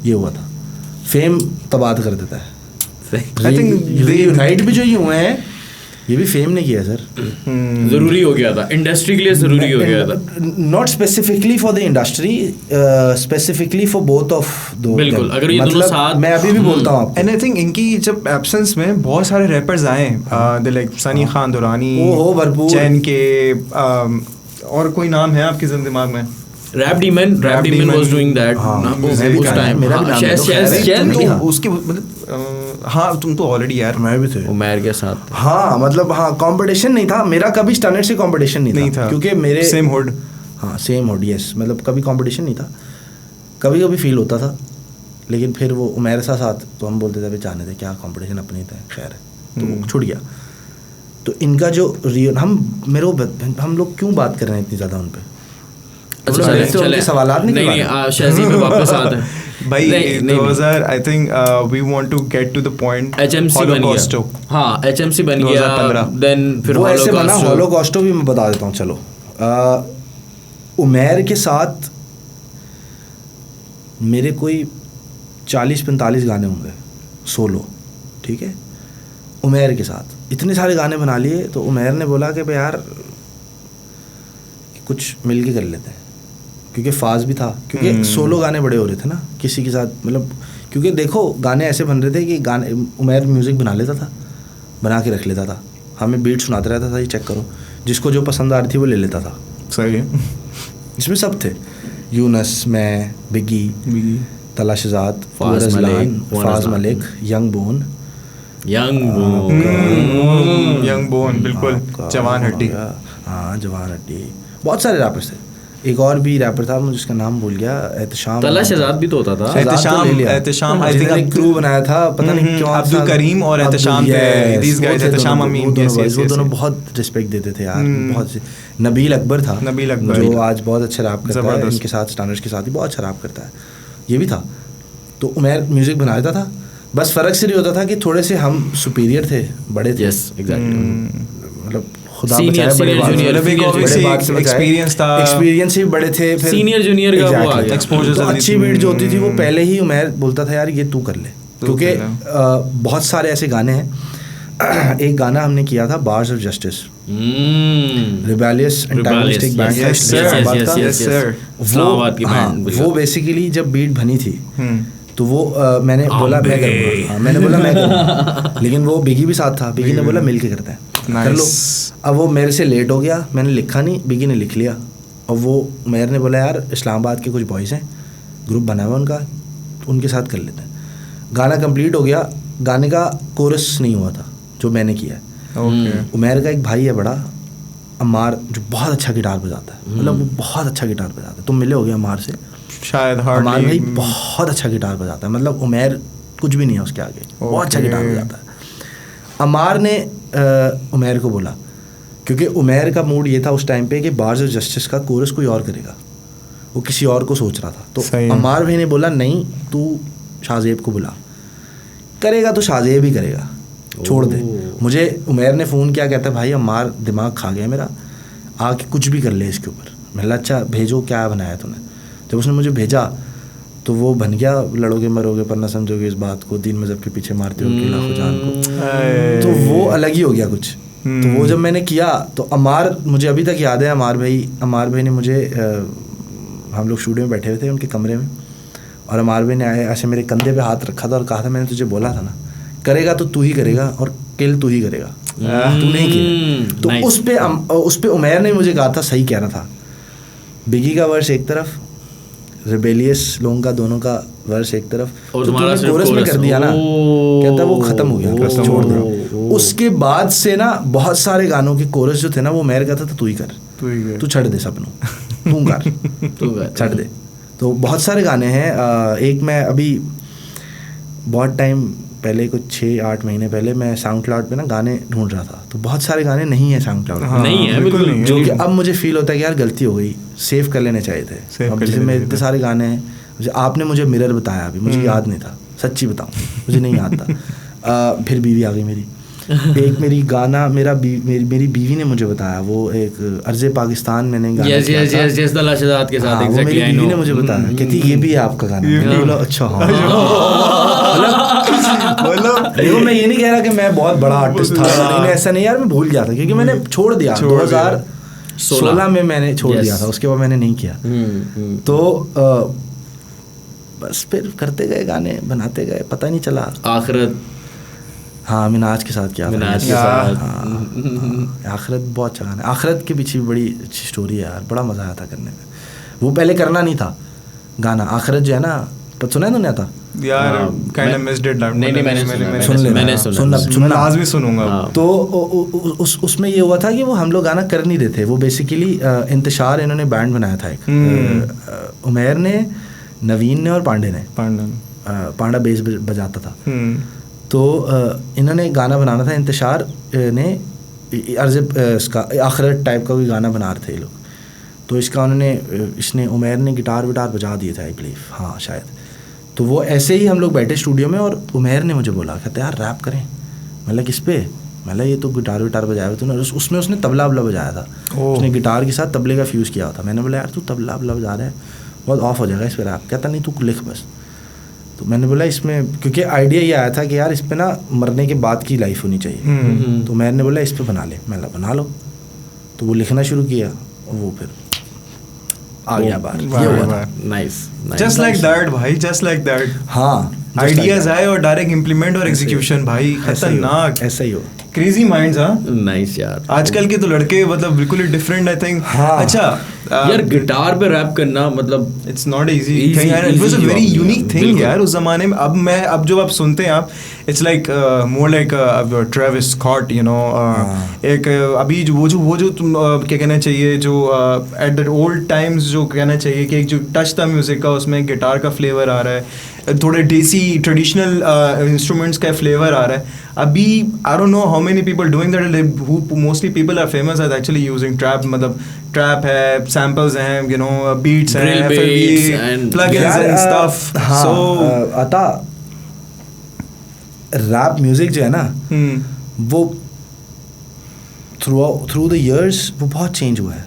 ये हुआ था। फेम तबाह कर देता है। आई थिंक यूनाइट भी जो ये हुए हैं ये भी फेम ने किया सर। जरूरी हो गया था, इंडस्ट्री के लिए जरूरी हो गया था। Not specifically for the industry, specifically for both of दो। बिल्कुल, अगर ये दोनों साथ, मैं अभी भी बोलता हूँ आपको। एंड आई थिंक इनकी जब एब्सेंस में बहुत सारे रैपर्स आए, लाइक सनी खान दुरानी, भरपूर चैन के, और कोई नाम है आपके दिमाग में? Rap demon was doing that उस टाइम। मेरा भी नाम उसके मतलब हाँ तुम तो ऑलरेडी यार, मैं भी थे उमैर के साथ। हाँ मतलब हाँ कंपटीशन नहीं था मेरा कभी, स्टैंडर्ड से कंपटीशन नहीं था क्योंकि मेरे सेम हुड। हाँ सेम हुड, यस, मतलब कभी कंपटीशन नहीं था। कभी कभी फील होता था, लेकिन फिर वो उमैर सा साथ तो हम बोलते थे भाई जाने थे, क्या कंपटीशन अपने थे, खैर तो छूट गया। तो इनका जो रियल हम लोग क्यों बात कर रहे हैं इतनी ज़्यादा उन पर? चले सवालात नहीं शहजी पे वापस आते हैं भाई। 2000 I think we want to get to the point. HMC बन गया। हाँ HMC बन गया, देन फिर वो ऐसे बना। हॉलोकॉस्टो भी मैं बता देता हूँ। चलो उमैर के साथ मेरे कोई 40-45 गाने होंगे सोलो, ठीक है। उमैर के साथ इतने सारे गाने बना लिए, तो उमैर ने बोला कि भाई यार कुछ मिल के कर लेते हैं, क्योंकि फाज भी था, क्योंकि सोलो गाने बड़े हो रहे थे ना किसी के साथ, मतलब क्योंकि देखो गाने ऐसे बन रहे थे कि गाने उमैर म्यूज़िक बना लेता था, बना के रख लेता था, हमें बीट सुनाता रहता था, ये चेक करो, जिसको जो पसंद आ रही थी वो ले लेता था। सही है। इसमें सब थे, यूनस, मैं, बिगी, तला शहजाद, फाज मलिक, यंग बोन, बिल्कुल, जवान हड्डी। हाँ जवान हड्डी, बहुत सारे रैपर्स थे। एक और भी रैपर था, मुझे उसका नाम भूल गया, एहतशाम। तला शहजाद भी तो होता था। एहतशाम आई थिंक एक क्रू बनाया था, पता नहीं क्यों। अब्दुल करीम और एहतशाम थे, these guys, एहतशाम अमीन, वो दोनों बहुत रिस्पेक्ट देते थे यार, बहुत। नबील अकबर था, जो आज बहुत अच्छा रैप करता है, इनके साथ स्टैंडर्ड्स के साथ ही बहुत अच्छा रैप करता है, ये भी था। तो उमैर म्यूजिक बना देता था, बस फ़र्क सिर्फ होता था कि थोड़े से हम सुपीरियर थे, बड़े थे। यस एग्जैक्टली, मतलब खुदा बचाए, एक्सपीरियंस ही बड़े थे। फिर सीनियर जूनियर का वो आ गया एक्सपोजर। तो अच्छी बीट जो होती थी वो पहले ही उमैर बोलता था यार ये तू कर ले, क्योंकि बहुत सारे ऐसे गाने हैं। एक गाना हमने किया था bars of justice, rebellious antagonistic band, वो बेसिकली जब बीट बनी थी तो वो मैंने बोला मैं करूँगा, मैंने बोला मैं करूँगा, लेकिन वो बिगी भी साथ था, बिगी ने बोला मिल के करते हैं, कर लो। अब वो मेरे से लेट हो गया, मैंने लिखा नहीं, बिगी ने लिख लिया, और वो मेयर ने बोला यार इस्लामाबाद के कुछ बॉयज़ हैं, ग्रुप बना हुआ उनका, तो उनके साथ कर लेते हैं। गाना कंप्लीट हो गया, गाने का कोरस नहीं हुआ था जो मैंने किया है। उमैर का एक भाई है बड़ा, अम्मार, जो बहुत अच्छा गिटार बजाता है, मतलब वो बहुत अच्छा गिटार बजाता है, तुम मिले हो गया अम्मार से शायद। अम्मार भाई बहुत अच्छा गिटार बजाता है, मतलब उमैर कुछ भी नहीं है उसके आगे, बहुत अच्छा गिटार बजाता है। अम्मार ने उमैर को बोला, क्योंकि उमैर का मूड ये था उस टाइम पे कि बार्स ऑफ जस्टिस का कोरस कोई और करेगा, वो किसी और को सोच रहा था, तो अम्मार भाई ने बोला नहीं तू शाहजेब को बुला, करेगा तो शाहजेब ही करेगा। छोड़ दे। मुझे उमैर ने फ़ोन किया, कहता भाई अम्मार दिमाग खा गया मेरा, आके कुछ भी कर ले इसके ऊपर। मैंने अच्छा भेजो क्या बनाया तूने। जब उसने मुझे भेजा तो वो बन गया लड़ोगे मरोगे पर ना समझोगे इस बात को, दीन मज़हब के पीछे मारते हो कि लाखों जान को, तो वो अलग ही हो गया कुछ। तो वो जब मैंने किया तो अमार, मुझे अभी तक याद है अमार भाई ने मुझे हम लोग स्टूडियो में बैठे हुए थे उनके कमरे में, और अमार भाई ने आए ऐसे मेरे कंधे पे हाथ रखा था और कहा था मैंने तुझे बोला था ना, करेगा तो तू ही करेगा और किल तू ही करेगा, तू नहीं किया। तो उस पे उमैर ने मुझे कहा था सही कह रहा था। बिगी का वर्स एक तरफ, रिबेलियस लोगों का दोनों का वर्स एक तरफ, और तुम्हारा कोरस में कर दिया ना, कहता वो खत्म हो गया, छोड़ दो। उसके बाद से ना बहुत सारे गानों के कोरस जो थे ना वो उमैर कहता था तू ही कर, तू छड़ दे सपनों, तू कर छड़ दे। तो बहुत सारे गाने हैं। एक मैं अभी बहुत टाइम पहले, कुछ 6-8 महीने पहले मैं साउंड क्लाउड पे ना गाने ढूंढ रहा था, तो बहुत सारे गाने नहीं है साउंड क्लाउड, नहीं है बिल्कुल नहीं, जो कि अब मुझे फील होता है कि यार गलती हो गई, सेव कर लेने चाहिए थे। अब जैसे मेरे इतने सारे गाने हैं, आपने मुझे मिरर बताया अभी, मुझे याद नहीं था, सच्ची बताऊँ मुझे नहीं याद था। फिर बीवी आ गई मेरी, एक मेरी गाना मेरी बीवी ने मुझे बताया, वो एक अर्ज़े पाकिस्तान मैंने गाना किया था, के साथ, वो मेरी बीवी ने मुझे बताया, कहती ये भी है आपका गाना। मैंने बोला अच्छा हाँ, मतलब देखो मैं ये नहीं कह रहा कि मैं बहुत बड़ा आर्टिस्ट था, लेकिन ऐसा नहीं यार, मैं भूल गया था क्योंकि मैंने छोड़ दिया 2016 में मैंने छोड़ दिया था, उसके बाद मैंने नहीं किया। तो बस फिर करते गए गाने, बनाते गए, पता नहीं चला। आखिरत, हाँ मिनाज के साथ किया था, आखिरत बहुत अच्छा गाना है। आखिरत के पीछे भी बड़ी अच्छी स्टोरी है यार, बड़ा मज़ा आया था करने में। वो पहले करना नहीं था गाना, आखिरत जो है ना, तो सुना है तुमने था यार, काइंड ऑफ मिस्ड इट। नहीं सुनना आज भी सुनूंगा। तो उसमें ये हुआ था कि वो हम लोग गाना कर नहीं रहे थे, वो बेसिकली इंतशार इन्होंने बैंड बनाया था एक, उमैर ने, नवीन ने और पांडा बेस बजाता था। तो इन्होंने गाना बनाना था, इंतशार ने अर्ज़ इसका आखिरत टाइप का कोई गाना बना रहे थे ये लोग, तो इसका इसने उमैर ने गिटार विटार बजा दिए थे आई बिलीव, हाँ शायद। तो वो ऐसे ही हम लोग बैठे स्टूडियो में और उमैर ने मुझे बोला, कहते यार रैप करें। मतलब किस पे? मतलब ये तो गिटार विटार बजाया हुआ तूने, उसमें उसने तबला वबला बजाया था, उसने गिटार के साथ तबले का फ्यूज़ किया था। मैंने बोला यार तू तबला वबला बजा रहा है, बहुत ऑफ हो जाएगा इस पर रैप। कहता नहीं तू लिख बस। तो मैंने बोला इसमें, क्योंकि आइडिया ये आया था कि यार इस पर ना मरने के बाद की लाइफ होनी चाहिए, तो मैंने बोला इस पर बना ले। मैंने बना लो, तो वो लिखना शुरू किया और वो फिर आ गया बाहर। ये हुआ था। नाइस, जस्ट लाइक दैट भाई, जस्ट लाइक दैट। हाँ, आइडियाज आए और डायरेक्ट इम्प्लीमेंट और एग्जीक्यूशन भाई खतरनाक, ऐसा ही हो। Crazy minds. हाँ नाइस यार, आजकल के तो लड़के मतलब बिल्कुल ही डिफरेंट आई थिंक। हाँ। अच्छा यार गिटार पे रैप करना मतलब it's not easy, it was a very unique thing यार उस जमाने में। अब जो आप सुनते हैं आप, it's like more like Travis Scott, you know, एक अभी वो जो तुम क्या कहना चाहिए, जो एट द ओल्ड टाइम्स जो कहना चाहिए कि एक जो टच था म्यूजिक का, उसमें गिटार का फ्लेवर आ रहा है, थोड़े देसी ट्रेडिशनल इंस्ट्रूमेंट्स का फ्लेवर आ रहा है। अभी I don't know how many people doing that, who mostly people are famous as actually using trap. मतलब ट्रैप है, सैम्पल्स हैं, यू नो, बीट्स हैं, प्लगइन्स एंड स्टफ। सो अता रैप म्यूजिक जो है ना, वो थ्रू द इयर्स वो बहुत चेंज हुआ है,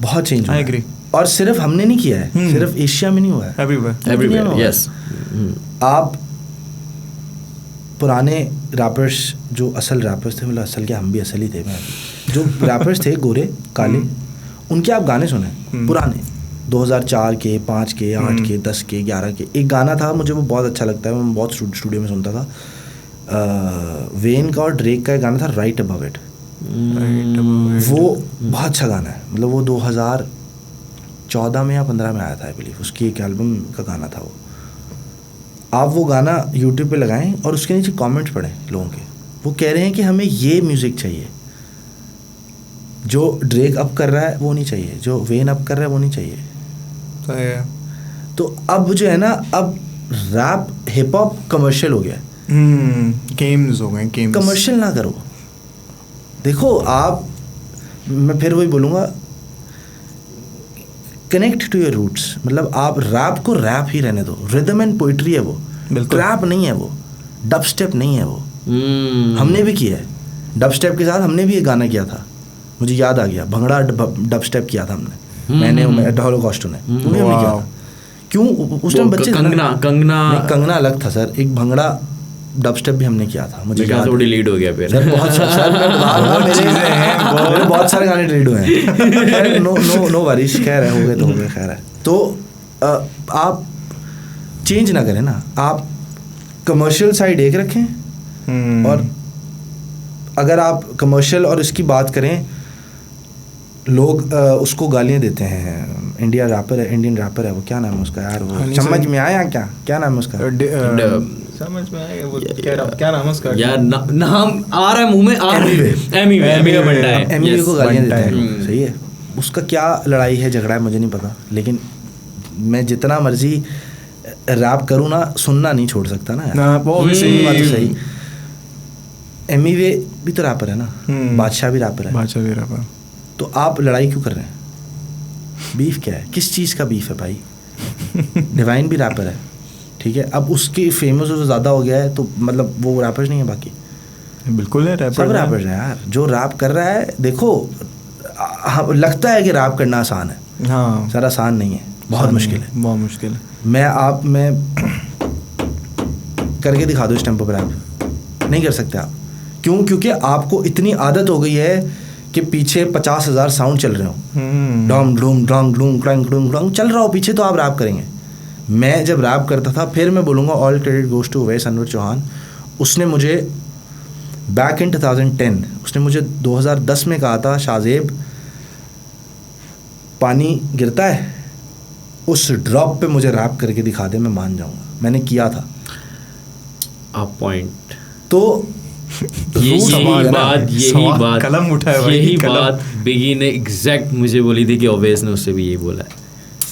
बहुत चेंज हुआ है। I agree. और सिर्फ हमने नहीं किया है, सिर्फ एशिया में नहीं हुआ है, एवरीवेयर। यस, आप पुराने रैपर्स जो असल रैपर्स थे, मतलब असल क्या, हम भी असल ही थे, जो रैपर्स थे गोरे काले, उनके आप गाने सुने पुराने 2004 के, 5 के, 8 के, 10 के, 11 के। एक गाना था मुझे वो बहुत अच्छा लगता है, मैं बहुत स्टूडियो में सुनता था, वेन का और ड्रेक का एक गाना था, राइट अबव इट। वो बहुत अच्छा गाना है, मतलब वो 2014 में या 15 में आया था आई बिलीव, उसकी एक एल्बम का गाना था वो। आप वो गाना यूट्यूब पे लगाएं और उसके नीचे कमेंट्स पढ़ें लोगों के, वो कह रहे हैं कि हमें ये म्यूज़िक चाहिए, जो ड्रेक अप कर रहा है वो नहीं चाहिए, जो वेन अप कर रहा है वो नहीं चाहिए। तो अब जो है ना, अब रैप हिप हॉप कमर्शियल हो गया है, गेम्स हो गए, गेम्स। कमर्शियल ना करो। देखो आप, मैं फिर वही बोलूँगा, कनेक्ट टू योर रूट्स। मतलब आप रैप को रैप ही रहने दो, रिदम एंड पोइट्री है वो, रैप नहीं है वो, डब स्टेप नहीं है वो, हमने भी किया है, डब स्टेप के साथ हमने भी एक गाना किया था, मुझे याद आ गया, भंगड़ा डब स्टेप किया था हमने, मैंने होलोकॉस्टो ने, वो भी हमने किया था। क्यों उस टाइम बच्चे कंगना अलग था सर, एक भंगड़ा डब स्टेप भी हमने किया था, मुझे याद डिलीट हो गया फिर सर, बहुत सर मेरे बहुत सारे गाने डिलीट हुए हैं, नो वरीज, खैर है, हो गए तो हो गए, खैर है। तो आप चेंज ना करें ना, आप कमर्शियल साइड एक रखें, और अगर आप कमर्शियल और इसकी बात करें, लोग उसको गालियाँ देते हैं, इंडियन रैपर है वो, क्या नाम है उसका यार, वो समझ में आया क्या नाम है उसका, समझ में आएगा वो, क्या नाम है उसका यार, नाम आ रहा है मुंह में, एमिवे को गालियाँ देते हैं, सही है, उसका क्या लड़ाई है झगड़ा है मुझे नहीं पता, लेकिन मैं जितना मर्जी रैप करूँ ना, सुनना नहीं छोड़ सकता ना यार, वो भी सही। एमिवे भी तो रैपर है ना, बादशाह भी रैपर है, तो आप लड़ाई क्यों कर रहे हैं? बीफ क्या है, किस चीज़ का बीफ है भाई? डिवाइन भी रैपर है, ठीक है, अब उसकी फेमस तो ज़्यादा हो गया है, तो मतलब वो रैपर्स नहीं है, बाकी बिल्कुल है, रैपर सब रैपर्स हैं यार। जो रैप कर रहा है, देखो लगता है कि रैप करना आसान है, हाँ सर आसान नहीं है, बहुत मुश्किल है, बहुत मुश्किल है। मैं करके दिखा दो इस टेम्पो पर रैप, नहीं कर सकते आप। क्यों? क्योंकि आपको इतनी आदत हो गई है कि पीछे 50,000 साउंड चल रहे हो, डोम डूम ड्रंग डूम क्रंग डूम ड्रंग चल रहा हो पीछे, तो आप रैप करेंगे। मैं जब रैप करता था, फिर मैं बोलूँगा all credit goes to Uwais Anwar Chauhan, उसने मुझे बैक इन 2010 उसने मुझे 2010 में कहा था, शाहजेब पानी गिरता है, उस ड्रॉप पे मुझे रैप करके दिखा दे, मैं मान जाऊँगा। मैंने किया था। आप पॉइंट तो यही बात कलम उठाया, यही बात बिगी ने एग्जैक्ट मुझे बोली थी कि ओवेस ने उससे भी यही बोला है,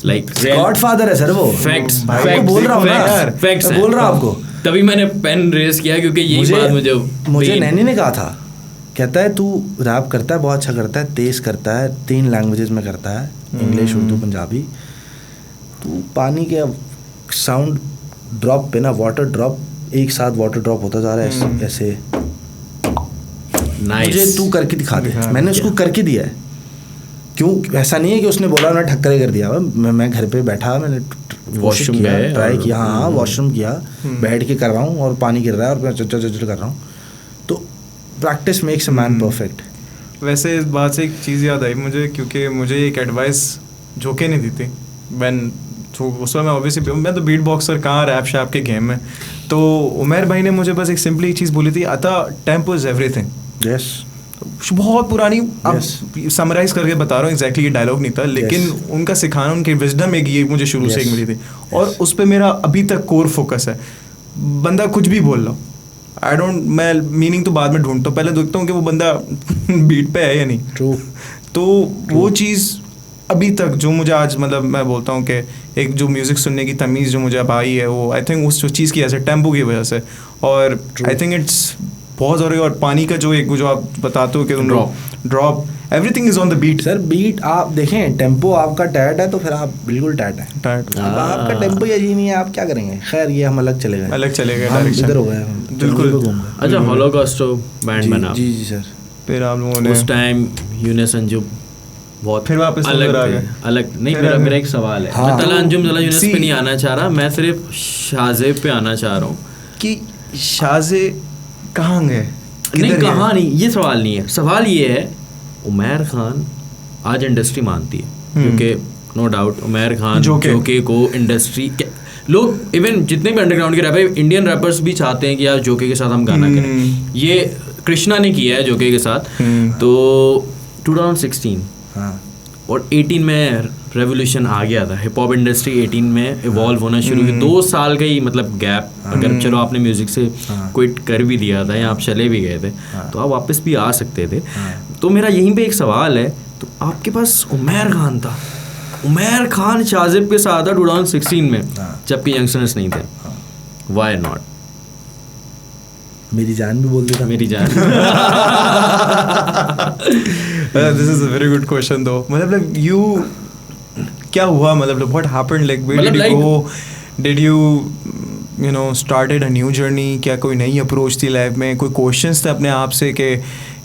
लाइक गॉडफादर है सर वो, फैक्ट्स बोल रहा हूँ ना, फैक्ट्स बोल रहा हूँ आपको, तभी मैंने पेन रेज किया, क्योंकि यही बात मुझे नैनी ने कहा था, कहता है तू रैप करता है, बहुत अच्छा करता है, तेज करता है, 3 लैंग्वेजेस में करता है, इंग्लिश उर्दू पंजाबी, तू पानी के साउंड ड्रॉप पे ना, वाटर ड्रॉप एक साथ वाटर ड्रॉप होता जा रहा है ऐसे, मुझे तू करके दिखा दे। मैंने उसको करके दिया है। क्यों? ऐसा नहीं है कि उसने बोला मैं ठक्करे कर दिया, मैं घर पे बैठा, मैंने वॉशरूम गया, ट्राई किया, हाँ वॉशरूम किया, बैठ के कर रहा हूँ और पानी गिर रहा है और मैं चल कर रहा हूँ। तो practice makes a man perfect. वैसे इस बात से एक चीज़ याद आई मुझे, क्योंकि मुझे एक एडवाइस झोंके नहीं दी थी वैन, तो उस समय ऑब्वियसली मैं तो बीट बॉक्सर, कहाँ रैप शैप के गेम में, तो उमर भाई ने मुझे बस एक सिंपली चीज़ बोली थी, आता टेम्पो इज़ एवरीथिंग। यस, बहुत पुरानी, अब समराइज करके बता रहा हूँ, एग्जैक्टली ये डायलॉग नहीं था, लेकिन उनका सिखाना, उनकी विजडम एक ये मुझे शुरू से एक मिली थी, और उस पर मेरा अभी तक कोर फोकस है। बंदा कुछ भी बोल रहा, मैं मीनिंग तो बाद में ढूंढता हूँ, पहले देखता हूँ कि वो बंदा बीट पे है या नहीं। ट्रू। तो वो चीज़ अभी तक जो मुझे आज, मतलब मैं बोलता हूँ कि एक जो म्यूज़िक सुनने की तमीज़ जो मुझे अब आई है, वो आई थिंक उस चीज़ की वजह से, टेम्पो की वजह से, और आई थिंक इट्स बहुत ज़रूरी। और पानी का जो एक जो आप बताते हो कि drop everything is on the beat. Sir beat आप देखें, टेम्पो आपका टैट है तो फिर आप बिल्कुल टैट है, आपका टेम्पो यही नहीं है, आप क्या करेंगे? खैर ये हम अलग चले गए, इधर हो गए बिल्कुल। अच्छा, होलोकॉस्टो बैंड बना, जी सर, फिर आप लोगों ने उस टाइम यूनिस अंजुम बहुत फिर वापस अलग नहीं। मेरा एक सवाल है, मैं तला अंजुम तला यूनिस पे नहीं आना चाह रहा, मैं सिर्फ शाहजेब पे आना चाह रहा हूँ कि शाहजेब कहाँ गए? नहीं, कहाँ नहीं, ये सवाल नहीं है। सवाल ये है, उमैर खान आज इंडस्ट्री मानती है, क्योंकि नो डाउट उमैर खान जोके को इंडस्ट्री लोग, इवन जितने भी अंडरग्राउंड के रैपर, इंडियन रैपर्स भी चाहते हैं कि यार जोके के साथ हम गाना करें। ये कृष्णा ने किया है जोके के साथ। तो 2016 और 18 में रेवोल्यूशन आ गया था, हिप हॉप इंडस्ट्री 18 में इवॉल्व होना शुरू हुई। 2 साल का ही मतलब गैप, अगर चलो आपने म्यूज़िक से क्विट कर भी दिया था या आप चले भी गए थे, तो आप वापस भी आ सकते थे। तो मेरा यहीं पे एक सवाल है, तो आपके पास उमैर खान था, उमैर खान शाहजेब के साथ था 2016 में, जबकि यंगस्टर्स नहीं थे, वाई नॉट? मेरी जान भी बोल देता, मेरी जान। This is a very good question though, मतलब यू क्या हुआ, मतलब what happened, like where did you go, did you you know started a new journey? क्या कोई नई अप्रोच थी लाइफ में? कोई क्वेश्चंस थे अपने आप से कि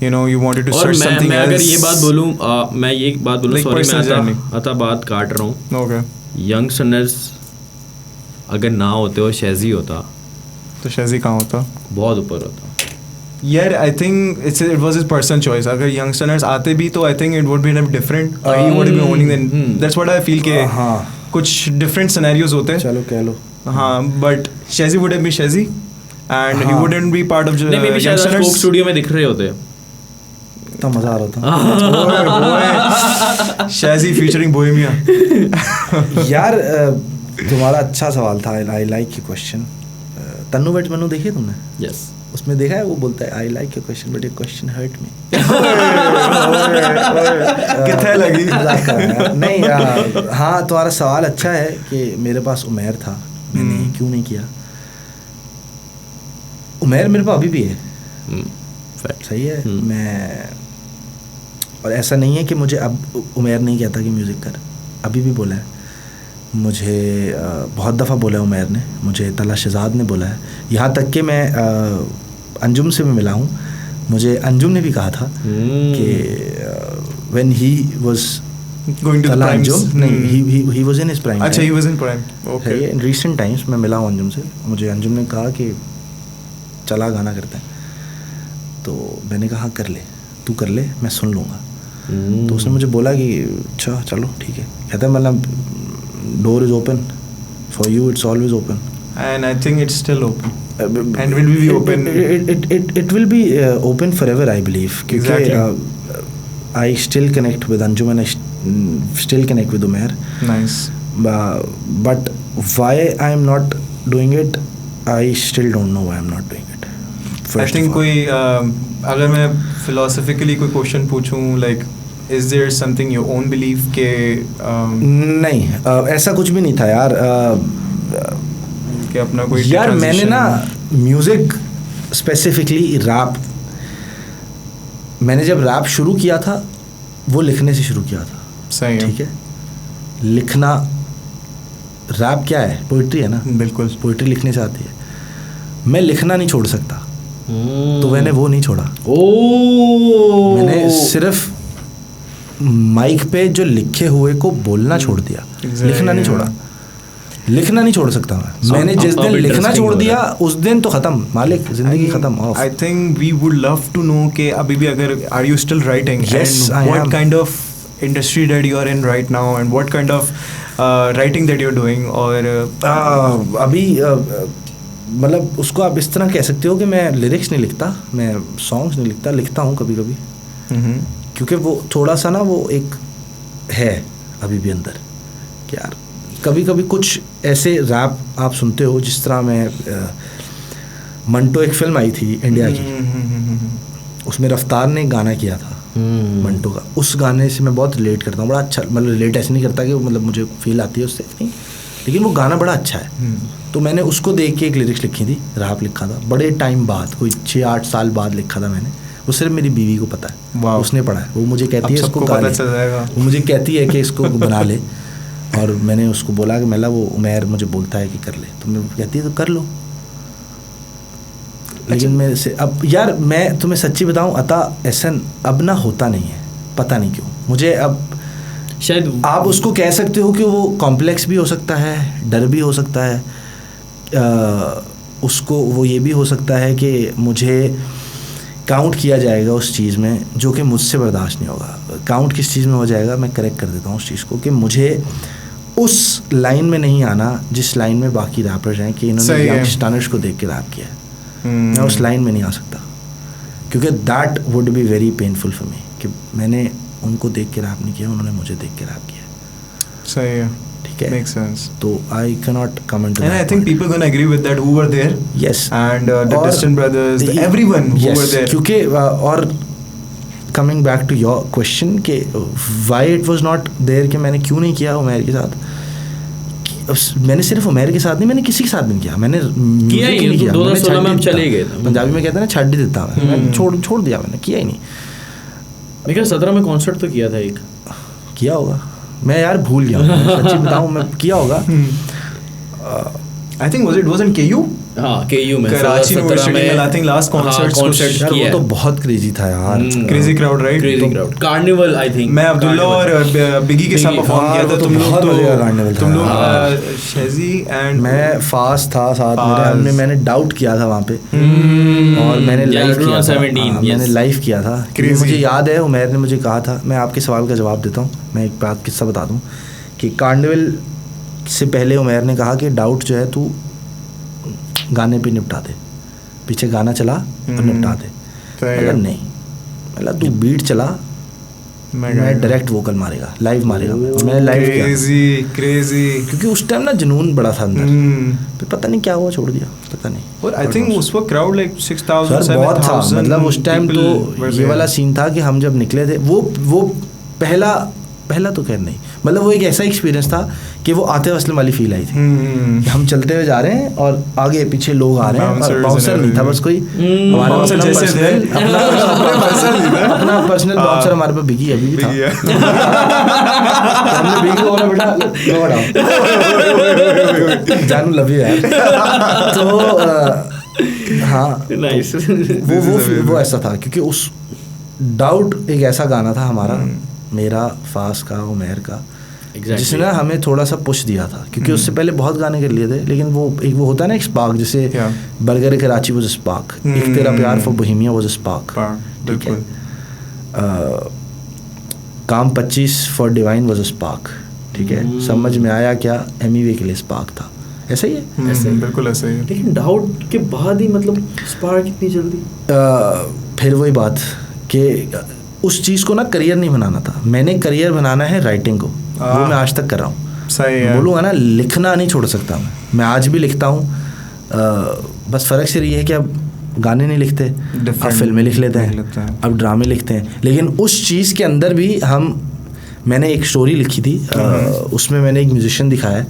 you know you wanted to search something else? मैं अगर ये बात बोलूँ, मैं ये बात बोलूँ, Like सॉरी personal मैं अता बात काट रहा हूँ। ओके, यंगस्टर्स अगर ना होते और शेजी होता तो शेजी कहाँ होता? बहुत ऊपर होता। यार I think it was his personal choice. अगर यंगस्टर्स आते भी तो I think it would be different. He would be owning then. That's what I feel के कुछ डिफरेंट सिनेरियोज होते हैं. चलो कह लो. हाँ, but Shezy would have be Shezy and he wouldn't be part of youngsters. Studio में दिख रहे होते तो मजा आ रहा था. Shezy featuring Bohemia. यार तुम्हारा अच्छा सवाल था. I like your question. Tanu but Manu देखिए तुमने? यस. उसमें देखा है वो बोलता है I like your question but your question hurt me. कितना लगी? नहीं. हाँ, तुम्हारा सवाल अच्छा है कि मेरे पास उमेर था, मैंने क्यों नहीं किया. उमेर मेरे पास अभी भी है. सही है. मैं और ऐसा नहीं है कि मुझे अब उमेर नहीं कहता कि म्यूज़िक कर. अभी भी बोला है मुझे, बहुत दफ़ा बोला है उमेर ने मुझे, तला शहजाद ने बोला है, यहाँ तक कि मैं अंजुम से भी मिला हूँ. मुझे अंजुम ने भी कहा था कि when he was going to the prime. नहीं, he was in his prime. अच्छा, he was in prime. Okay. In recent times मैं मिला हूँ अंजुम से. मुझे अंजुम ने कहा कि चला गाना करते हैं. तो मैंने कहा कर ले, तू कर ले, मैं सुन लूँगा. तो उसने मुझे बोला कि अच्छा चलो ठीक है. कहता है मतलब door is open for you, it's always open and I think it's still open and will be open. It will be open forever, I believe. Exactly. I still connect with Anjum and I still connect with Umair. Nice. But why I am not doing it, I still don't know why I'm not doing it. I think कोई अगर मैं philosophically कोई question पूछूं, like is there something your own belief के नहीं, ऐसा कुछ भी नहीं था यार. कि अपना कोई यार मैंने ना म्यूज़िक स्पेसिफिकली रैप, मैंने जब रैप शुरू किया था वो लिखने से शुरू किया था. सही है. ठीक है. लिखना, रैप क्या है? पोइट्री है ना. बिल्कुल. पोइट्री लिखने से आती है. मैं लिखना नहीं छोड़ सकता, तो मैंने वो नहीं छोड़ा. मैंने सिर्फ माइक पे जो लिखे हुए को बोलना छोड़ दिया. लिखना नहीं छोड़ा. लिखना नहीं छोड़ सकता मैं. मैंने जिस दिन लिखना छोड़ दिया उस दिन तो ख़त्म मालिक, जिंदगी ख़त्म. I think we would love to know कि अभी भी अगर are you still writing? Yes, I what am. kind of industry that you are in right now and what kind of writing that you're doing? और अभी मतलब उसको आप इस तरह कह सकते हो कि मैं लिरिक्स नहीं लिखता, मैं सॉन्ग्स नहीं लिखता. लिखता हूँ कभी कभी, क्योंकि वो थोड़ा सा ना वो एक है अभी भी अंदर कि यार कभी कभी कुछ ऐसे रैप आप सुनते हो जिस तरह मैं मंटो, एक फिल्म आई थी इंडिया की, उसमें रफ्तार ने गाना किया था मंटो का. उस गाने से मैं बहुत रिलेट करता हूँ. बड़ा अच्छा, मतलब रिलेट ऐसे नहीं करता कि मतलब मुझे फील आती है उससे नहीं, लेकिन वो गाना बड़ा अच्छा है. तो मैंने उसको देख के एक लिरिक्स लिखी थी, रैप लिखा था बड़े टाइम बाद, कोई 6-8 साल बाद लिखा था मैंने. वो सिर्फ मेरी बीवी को पता है, उसने पढ़ा है. वो मुझे कहती है इसको गा ले, वो मुझे कहती है कि इसको बना ले. और मैंने उसको बोला कि मेला वो उमेर मुझे बोलता है कि कर ले, तो मैं कहती है तो कर लो. लेकिन मैं से अब यार मैं तुम्हें सच्ची बताऊं अता, ऐसा अब ना होता नहीं है, पता नहीं क्यों. मुझे अब शायद आप उसको कह सकते हो कि वो कॉम्प्लेक्स भी हो सकता है, डर भी हो सकता है, उसको वो ये भी हो सकता है कि मुझे काउंट किया जाएगा उस चीज़ में जो कि मुझसे बर्दाश्त नहीं होगा. काउंट किस चीज़ में हो जाएगा, मैं करेक्ट कर देता हूँ उस चीज़ को कि मुझे उस लाइन में नहीं आना जिस लाइन में बाकी रैपर्स हैं कि इन्होंने यंगस्टर्स को देख के रैप किया है. मैं उस लाइन में नहीं आ सकता, क्योंकि that would be very painful for me कि मैंने उनको देख के रैप नहीं किया, उन्होंने मुझे देख के रैप किया. सही है. ठीक है. Makes sense. तो I can not comment. And I think people gonna agree with that who were there. Yes. And the Distant Brothers, everyone who were there. क्योंकि और coming back to your question कि why it was not there, कि मैंने क्यों नहीं किया उमेर के साथ. मैंने सिर्फ उमेर के साथ नहीं, मैंने किसी के साथ भी नहीं किया. मैंने किया ही नहीं. 2016 में हम चले गए थे. पंजाबी में कहते हैं ना, छाड़ ही देता मैं. मैंने छोड़ दिया, मैंने किया ही नहीं. लेकिन 17 में कॉन्सर्ट तो किया था एक. किया होगा, मैं यार भूल गया. सच्ची बताऊँ मैं किया होगा. आई थिंक वाज इन केयू हाँ केयू में कराची यूनिवर्सिटी में आई थिंक लास्ट कॉन्सर्ट यार वो तो बहुत क्रेजी था यार, crazy crowd right, crazy crowd, carnival I think मैं अब्दुल्ला और बिगी के साथ परफॉर्म किया था, तुम लोग तुम लोग शेजी एंड मैं फास्ट था साथ मेरे, मैंने डाउट किया था वहाँ पे और मैंने लाइव किया था, मैंने लाइव किया था। मुझे याद है उमैर ने मुझे कहा था, मैं आपके सवाल का जवाब देता हूँ, मैं एक बात किस्सा बता दूँ कि कार्निवल से पहले उमैर ने कहा कि डाउट जो है तू गाने पे निपटा दे, पीछे गाना चला और निपटा दे। मतलब नहीं, मतलब तू बीट चला, मैं डायरेक्ट वोकल मारेगा, लाइव मारेगा। मैंने लाइव किया, क्रेजी क्योंकि उस टाइम ना जुनून बड़ा था अंदर, फिर पता नहीं क्या हुआ, छोड़ दिया, पता नहीं। और आई थिंक उस वक्त क्राउड लाइक 6000 बहुत था, मतलब उस टाइम तो ये वाला सीन था कि हम जब निकले थे वो पहला तो खैर नहीं, मतलब वो एक ऐसा एक्सपीरियंस था कि वो आतिफ असलम वाली फील आई थी। हम चलते हुए जा रहे हैं और आगे पीछे लोग आ रहे हैं, और बाउंसर नहीं था बस कोई, हमारा अपना पर्सनल बाउंसर हमारे पे बिगी अभी भी था। हमने बिगी को बोला बेटा जानू लव यू यार। तो हाँ वो ऐसा था, क्योंकि उस डाउट एक ऐसा गाना था हमारा, मेरा, फास का, उमैर का, जिसने ना हमें थोड़ा सा पुश दिया था, क्योंकि उससे पहले बहुत गाने कर लिए थे, लेकिन वो होता है ना एक स्पार्क, जैसे burger Karachi was a spark, एक तेरा प्यार for Bohemia was a spark, ठीक है, काम 25 for divine was a spark, ठीक है, समझ में आया क्या एमईवी के लिए स्पार्क था, ऐसा ही है, ऐसे बिल्कुल ऐसे ही। लेकिन डाउट के बाद ही मतलब स्पार्क इतनी जल्दी, फिर वही बात कि उस चीज़ को ना करियर नहीं बनाना था, मैंने करियर बनाना है राइटिंग को, वो मैं आज तक कर रहा हूँ। सही है, बोलूँगा ना, लिखना नहीं छोड़ सकता मैं आज भी लिखता हूँ, बस फ़र्क सिर्फ ये है कि अब गाने नहीं लिखते, अब फिल्में लिख लेते हैं, अब ड्रामे लिखते हैं, लेकिन उस चीज़ के अंदर भी मैंने एक स्टोरी लिखी थी, उसमें मैंने एक म्यूजिशियन दिखाया है,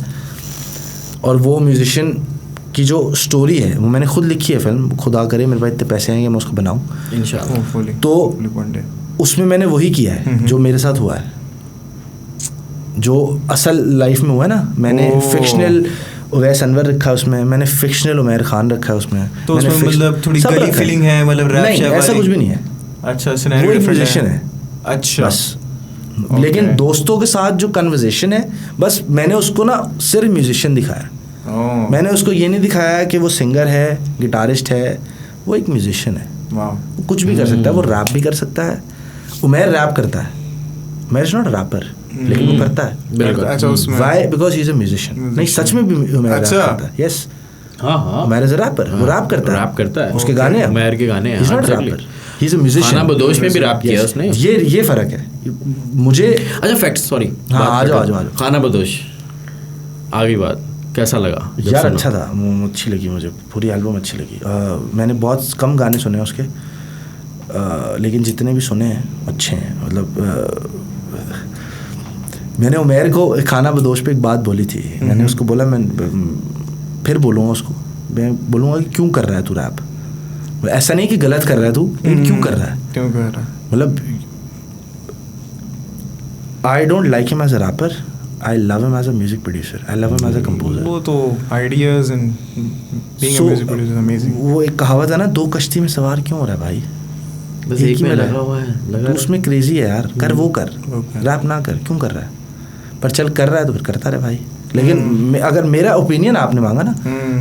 और वो म्यूजिशियन की जो स्टोरी है वो मैंने खुद लिखी है फिल्म, खुदा करे मेरे पास इतने पैसे आएंगे मैं उसको बनाऊँ इंशाल्लाह। तो उसमें मैंने वही किया है जो मेरे साथ हुआ है, जो असल लाइफ में हुआ है ना। मैंने फिक्शनल उवैस अनवर रखा है उसमें, मैंने फिक्शनल उमैर खान रखा है उसमें, तो उसमें मतलब थोड़ी गली फीलिंग है, मतलब रैप नहीं ऐसा कुछ भी नहीं है। अच्छा, वो एक म्यूजिशियन है, अच्छा बस, लेकिन दोस्तों के साथ जो कन्वर्सेशन है, बस मैंने उसको ना सिर्फ म्यूजिशियन दिखाया, मैंने उसको ये नहीं दिखाया कि वो सिंगर है, गिटारिस्ट है, वो एक म्यूजिशियन है, वो कुछ भी कर सकता है, वो रैप भी कर सकता है। उमैर रैप करता है, उमैर इज नॉट रैपर, लेकिन वो करता है। अच्छा, उसमें why? Because he is a musician. नहीं, सच में भी उमैर रैप करता है। यस, हाँ, उमैर इज अ रैपर, वो रैप करता है, उसके गाने, उमैर के गाने, he is not rapper, he is a musician. खाना बदोश में भी रैप किया उसने, ये फर्क है मुझे। अच्छा फैक्ट्स, सॉरी, हाँ आ जाओ। खाना बदोश, आगे बात कैसा लगा यार? अच्छा था, अच्छी लगी मुझे, पूरी एल्बम अच्छी लगी। मैंने बहुत कम गाने सुने उसके, लेकिन जितने भी सुने हैं अच्छे हैं। मतलब मैंने उमैर को खाना बदोश पे एक बात बोली थी, मैंने उसको बोला, मैं फिर बोलूँगा उसको, मैं बोलूँगा कि क्यों कर रहा है तू रैप, ऐसा नहीं कि गलत कर रहा है तू, लेकिन क्यों कर रहा है, मतलब I don't like him as a rapper, I love him as a music producer. I love him as a composer. वो तो ideas and being a music producer is amazing. वो एक कहावत है ना, दो कश्ती में सवार क्यों हो रहा है भाई, बस एक में लगा हुआ है, तो उसमें क्रेजी है यार, कर वो कर, रैप ना कर, क्यों कर रहा है, पर चल कर रहा है तो फिर करता रहे भाई। लेकिन अगर मेरा ओपिनियन आपने मांगा ना,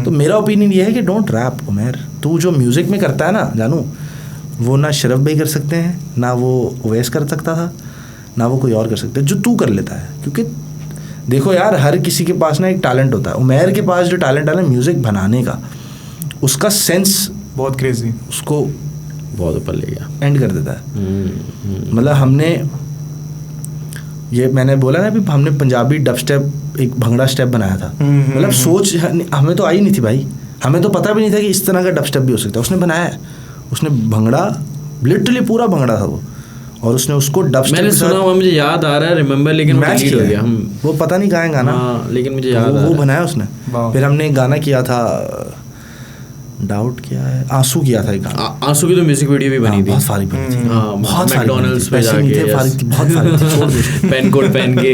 तो मेरा ओपिनियन ये है कि डोंट रैप उमैर, तू जो म्यूजिक में करता है ना जानू, वो ना शरफ भाई कर सकते हैं, ना वो उवैस कर सकता था, ना वो कोई और कर सकता है, जो तू कर लेता है। क्योंकि देखो यार, हर किसी के पास ना एक टैलेंट होता है, उमैर के पास जो टैलेंट है ना म्यूज़िक बनाने का, उसका सेंस बहुत क्रेजी, उसको बहुत ऊपर ले गया, एंड कर देता है। मतलब हमने ये मैंने बोला ना अभी, हमने पंजाबी डब स्टेप, एक भंगड़ा स्टेप बनाया था, मतलब सोच हमें तो आई नहीं थी भाई, हमें तो पता भी नहीं था कि इस तरह का डब स्टेप भी हो सकता है। उसने बनाया है, उसने भंगड़ा, लिटरली पूरा भंगड़ा था वो, और उसने उसको डब स्टेप, मैंने सुना हुआ, मुझे याद आ रहा है, रिमेंबर, लेकिन मैच हो गया, हम वो पता नहीं गाएगा ना, लेकिन मुझे याद वो बनाया उसने। फिर हमने एक गाना किया था, डाउट क्या है, आंसू किया था एक गाना। आंसू की तो म्यूजिक वीडियो भी बनी थी, बहुत सारी बनी थी, बहुत सारी मैकडॉनल्ड्स पे पैसे नहीं थे, जाके फारिग थी, बहुत सारी थी, छोड़ दो। पेन कोट पहन के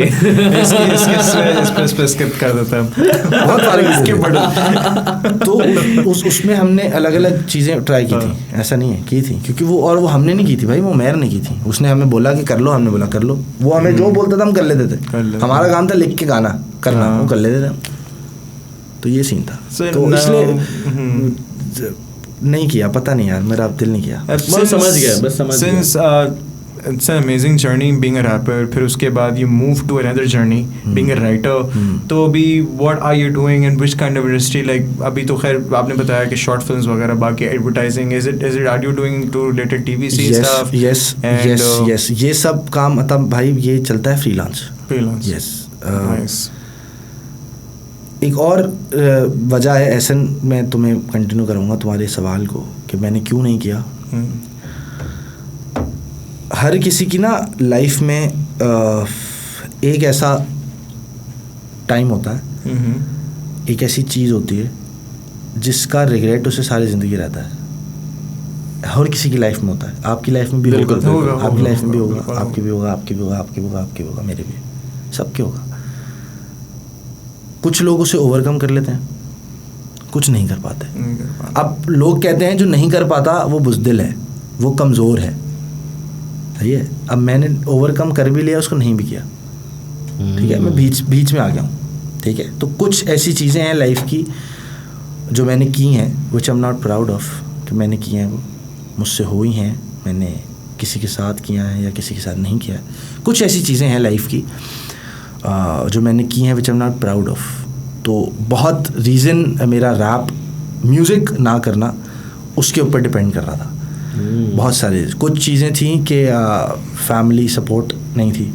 इसके स्किप कर देते हैं, बहुत सारी skip button। तो उसमें हमने अलग अलग चीज़ें ट्राई की थी, ऐसा नहीं है, की थी, क्योंकि वो हमने नहीं की थी भाई, वो उमैर ने की थी। उसने हमें बोला कि कर लो, हमने बोला कर लो, वो हमें जो बोलता था हम कर लेते थे, हमारा काम था लिख के गाना करना, वो कर लेते थे। तो ये सीन था, तो इसलिए नहीं किया, पता नहीं यार, मेरा दिल नहीं किया। बस समझ गया। It's an amazing journey being a rapper. फिर उसके बाद you move to another journey being a writer. तो अभी what are you doing and which kind of industry, like अभी तो खैर आपने बताया कि short films वगैरह, बाकी advertising, is it are you doing to related TVC stuff? Yes, ये सब काम मतलब भाई ये चलता है freelance. Yes. Nice. एक और वजह है, ऐसा मैं तुम्हें कंटिन्यू करूँगा तुम्हारे सवाल को कि मैंने क्यों नहीं किया। हर किसी की ना लाइफ में एक ऐसा टाइम होता है, एक ऐसी चीज़ होती है जिसका रिग्रेट उसे सारी ज़िंदगी रहता है। हर किसी की लाइफ में होता है, आपकी लाइफ में भी होगा, आपकी लाइफ में भी होगा, आपकी भी होगा, आपकी भी होगा, आपकी भी होगा, आपकी भी होगा, मेरे भी, सबके होगा। कुछ लोग उसे ओवरकम कर लेते हैं, कुछ नहीं कर पाते। अब लोग कहते हैं जो नहीं कर पाता वो बुज़दिल है, वो कमज़ोर है, सही है। अब मैंने ओवरकम कर भी लिया, उसको नहीं भी किया, ठीक है, मैं बीच में आ गया हूँ, ठीक है। तो कुछ ऐसी चीज़ें हैं लाइफ की जो मैंने की हैं, which I am not proud of कि मैंने की हैं, वो मुझसे हुई हैं, मैंने किसी के साथ किया है या किसी के साथ नहीं किया है। कुछ ऐसी चीज़ें हैं लाइफ की जो मैंने की हैं which I am not proud of. तो बहुत रीज़न मेरा रैप म्यूज़िक ना करना उसके ऊपर डिपेंड कर रहा था। बहुत सारे कुछ चीज़ें थी कि फैमिली सपोर्ट नहीं थी।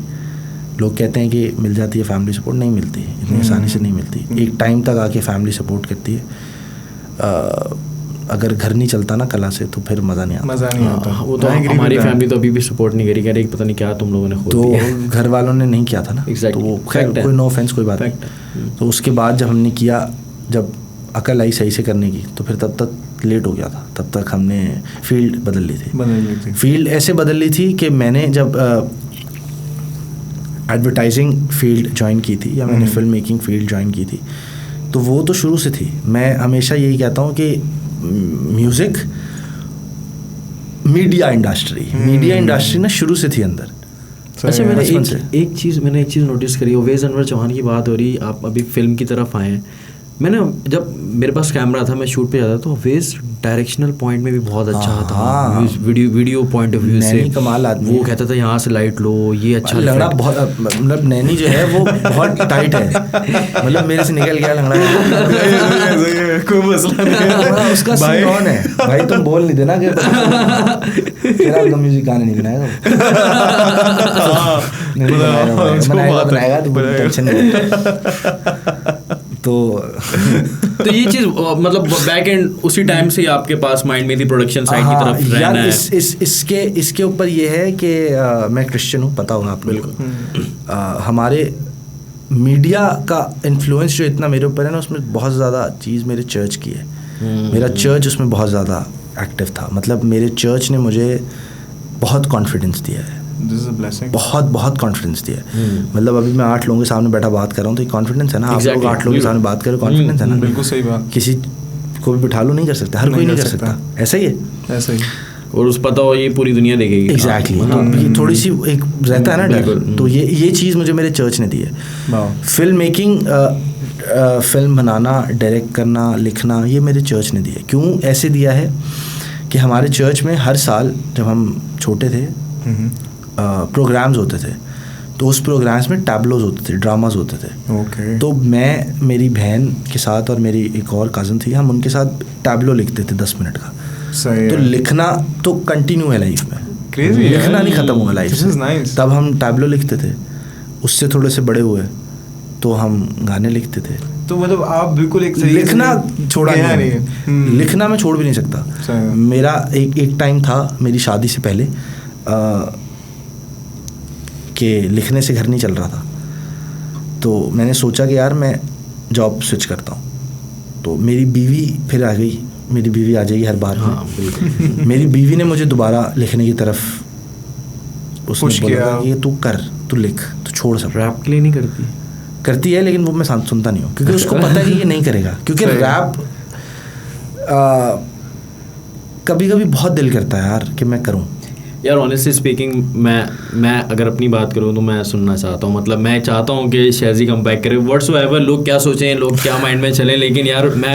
लोग कहते हैं कि मिल जाती है फैमिली सपोर्ट, नहीं मिलती, इतनी आसानी से नहीं मिलती। एक टाइम तक आके फैमिली सपोर्ट करती है। अगर घर नहीं चलता ना कला से तो फिर मज़ा नहीं आता। वो तो हमारी फैमिली तो अभी भी सपोर्ट नहीं करी, कह रही पता नहीं क्या तुम लोगों ने खो दिया। तो घर वालों ने नहीं किया था ना, तो वो कोई नो ऑफेंस, कोई बात नहीं। तो उसके बाद जब हमने किया, जब अकल आई सही से करने की, तो फिर तब तक लेट हो गया था। तब तक हमने फील्ड बदल ली थी। फील्ड ऐसे बदल ली थी कि मैंने जब एडवर्टाइजिंग फील्ड ज्वाइन की थी या मैंने फिल्म मेकिंग फील्ड ज्वाइन की थी, तो वो तो शुरू से थी। मैं हमेशा यही कहता हूँ कि म्यूज़िक मीडिया इंडस्ट्री ना शुरू से थी अंदर। अच्छा, मैंने एक चीज़ नोटिस करी, ओवैस अनवर चौहान की बात हो रही, आप अभी फिल्म की तरफ आए हैं। मैंने जब मेरे पास कैमरा था, मैं शूट पे जाता, तो ओवैस डायरेक्शनल पॉइंट में भी बहुत अच्छा था, वीडियो पॉइंट ऑफ व्यू से कमाल आदमी। वो कहता था यहाँ से लाइट लो, ये अच्छा लंगड़ा बहुत, मतलब नैनी जो है वो बहुत टाइट है, मतलब मेरे से निकल गया लंगड़ा, कोई मसला नहीं, उसका सीन ऑन है भाई, तुम बोल नहीं देना कि तेरा म्यूजिक गाने नहीं बनाएगा, बनाएगा तो टेंशन नहीं। तो ये चीज़ मतलब बैक एंड उसी टाइम से आपके पास माइंड में थी, प्रोडक्शन साइड की तरफ रहना है। इसके ऊपर ये है कि मैं क्रिश्चियन हूँ, पता होगा आपको। बिल्कुल। हमारे मीडिया का इन्फ्लुएंस जो इतना मेरे ऊपर है ना, उसमें बहुत ज़्यादा चीज़ मेरे चर्च की है। मेरा चर्च उसमें बहुत ज़्यादा एक्टिव था, मतलब मेरे चर्च ने मुझे बहुत कॉन्फिडेंस दिया है, बहुत कॉन्फिडेंस दिया है। मतलब अभी मैं 8 लोगों के सामने बैठा बात कर रहा हूँ तो कॉन्फिडेंस है ना, आप लोग 8 लोगों के सामने बात करो, कॉन्फिडेंस है ना। बिल्कुल सही बात। किसी को भी बिठा लो, नहीं कर सकता, हर कोई नहीं कर सकता, ऐसा ही है, ऐसा ही। और उस पता हो ये पूरी दुनिया देखेगी। एग्जैक्टली। तो ये थोड़ी सी एक रहता है ना डर, तो ये चीज़ मुझे मेरे चर्च ने दी है। फिल्म मेकिंग, फिल्म बनाना, डायरेक्ट करना, लिखना, ये मेरे चर्च ने दिया है। क्यों ऐसे दिया है कि हमारे चर्च में हर साल जब हम छोटे थे प्रोग्राम्स होते थे, तो उस प्रोग्राम्स में टैबलोज होते थे, ड्रामाज होते थे। तो मैं, मेरी बहन के साथ और मेरी एक और कज़न थी, हम उनके साथ टैबलो लिखते थे 10 मिनट का। तो लिखना तो कंटिन्यू है लाइफ में, लिखना नहीं ख़त्म हुआ लाइफ से। तब हम टैबलो लिखते थे, उससे थोड़े से बड़े हुए तो हम गाने लिखते थे। तो मतलब आप बिल्कुल एक लिखना छोड़ा नहीं, लिखना मैं छोड़ भी नहीं सकता। मेरा एक टाइम था मेरी शादी से पहले कि लिखने से घर नहीं चल रहा था, तो मैंने सोचा कि यार मैं जॉब स्विच करता हूँ। तो मेरी बीवी फिर आ गई मेरी बीवी आ जाएगी हर बार में। हाँ बिल्कुल। मेरी बीवी ने मुझे दोबारा लिखने की तरफ उसने Push बोला किया। कि ये तू कर, तू लिख, तू छोड़ सब। रैप के लिए नहीं करती? करती है लेकिन वो मैं सुनता नहीं हूँ, क्योंकि उसको पता है कि ये नहीं करेगा, क्योंकि सही। रैप कभी कभी बहुत दिल करता है यार कि मैं करूँ। यार ऑनेस्टली स्पीकिंग मैं अगर अपनी बात करूँ तो मैं सुनना चाहता हूँ, मतलब मैं चाहता हूँ कि शहजी कम बैक करे, व्हाट्सएवर लोग क्या सोचें, लोग क्या माइंड में चलें, लेकिन यार मैं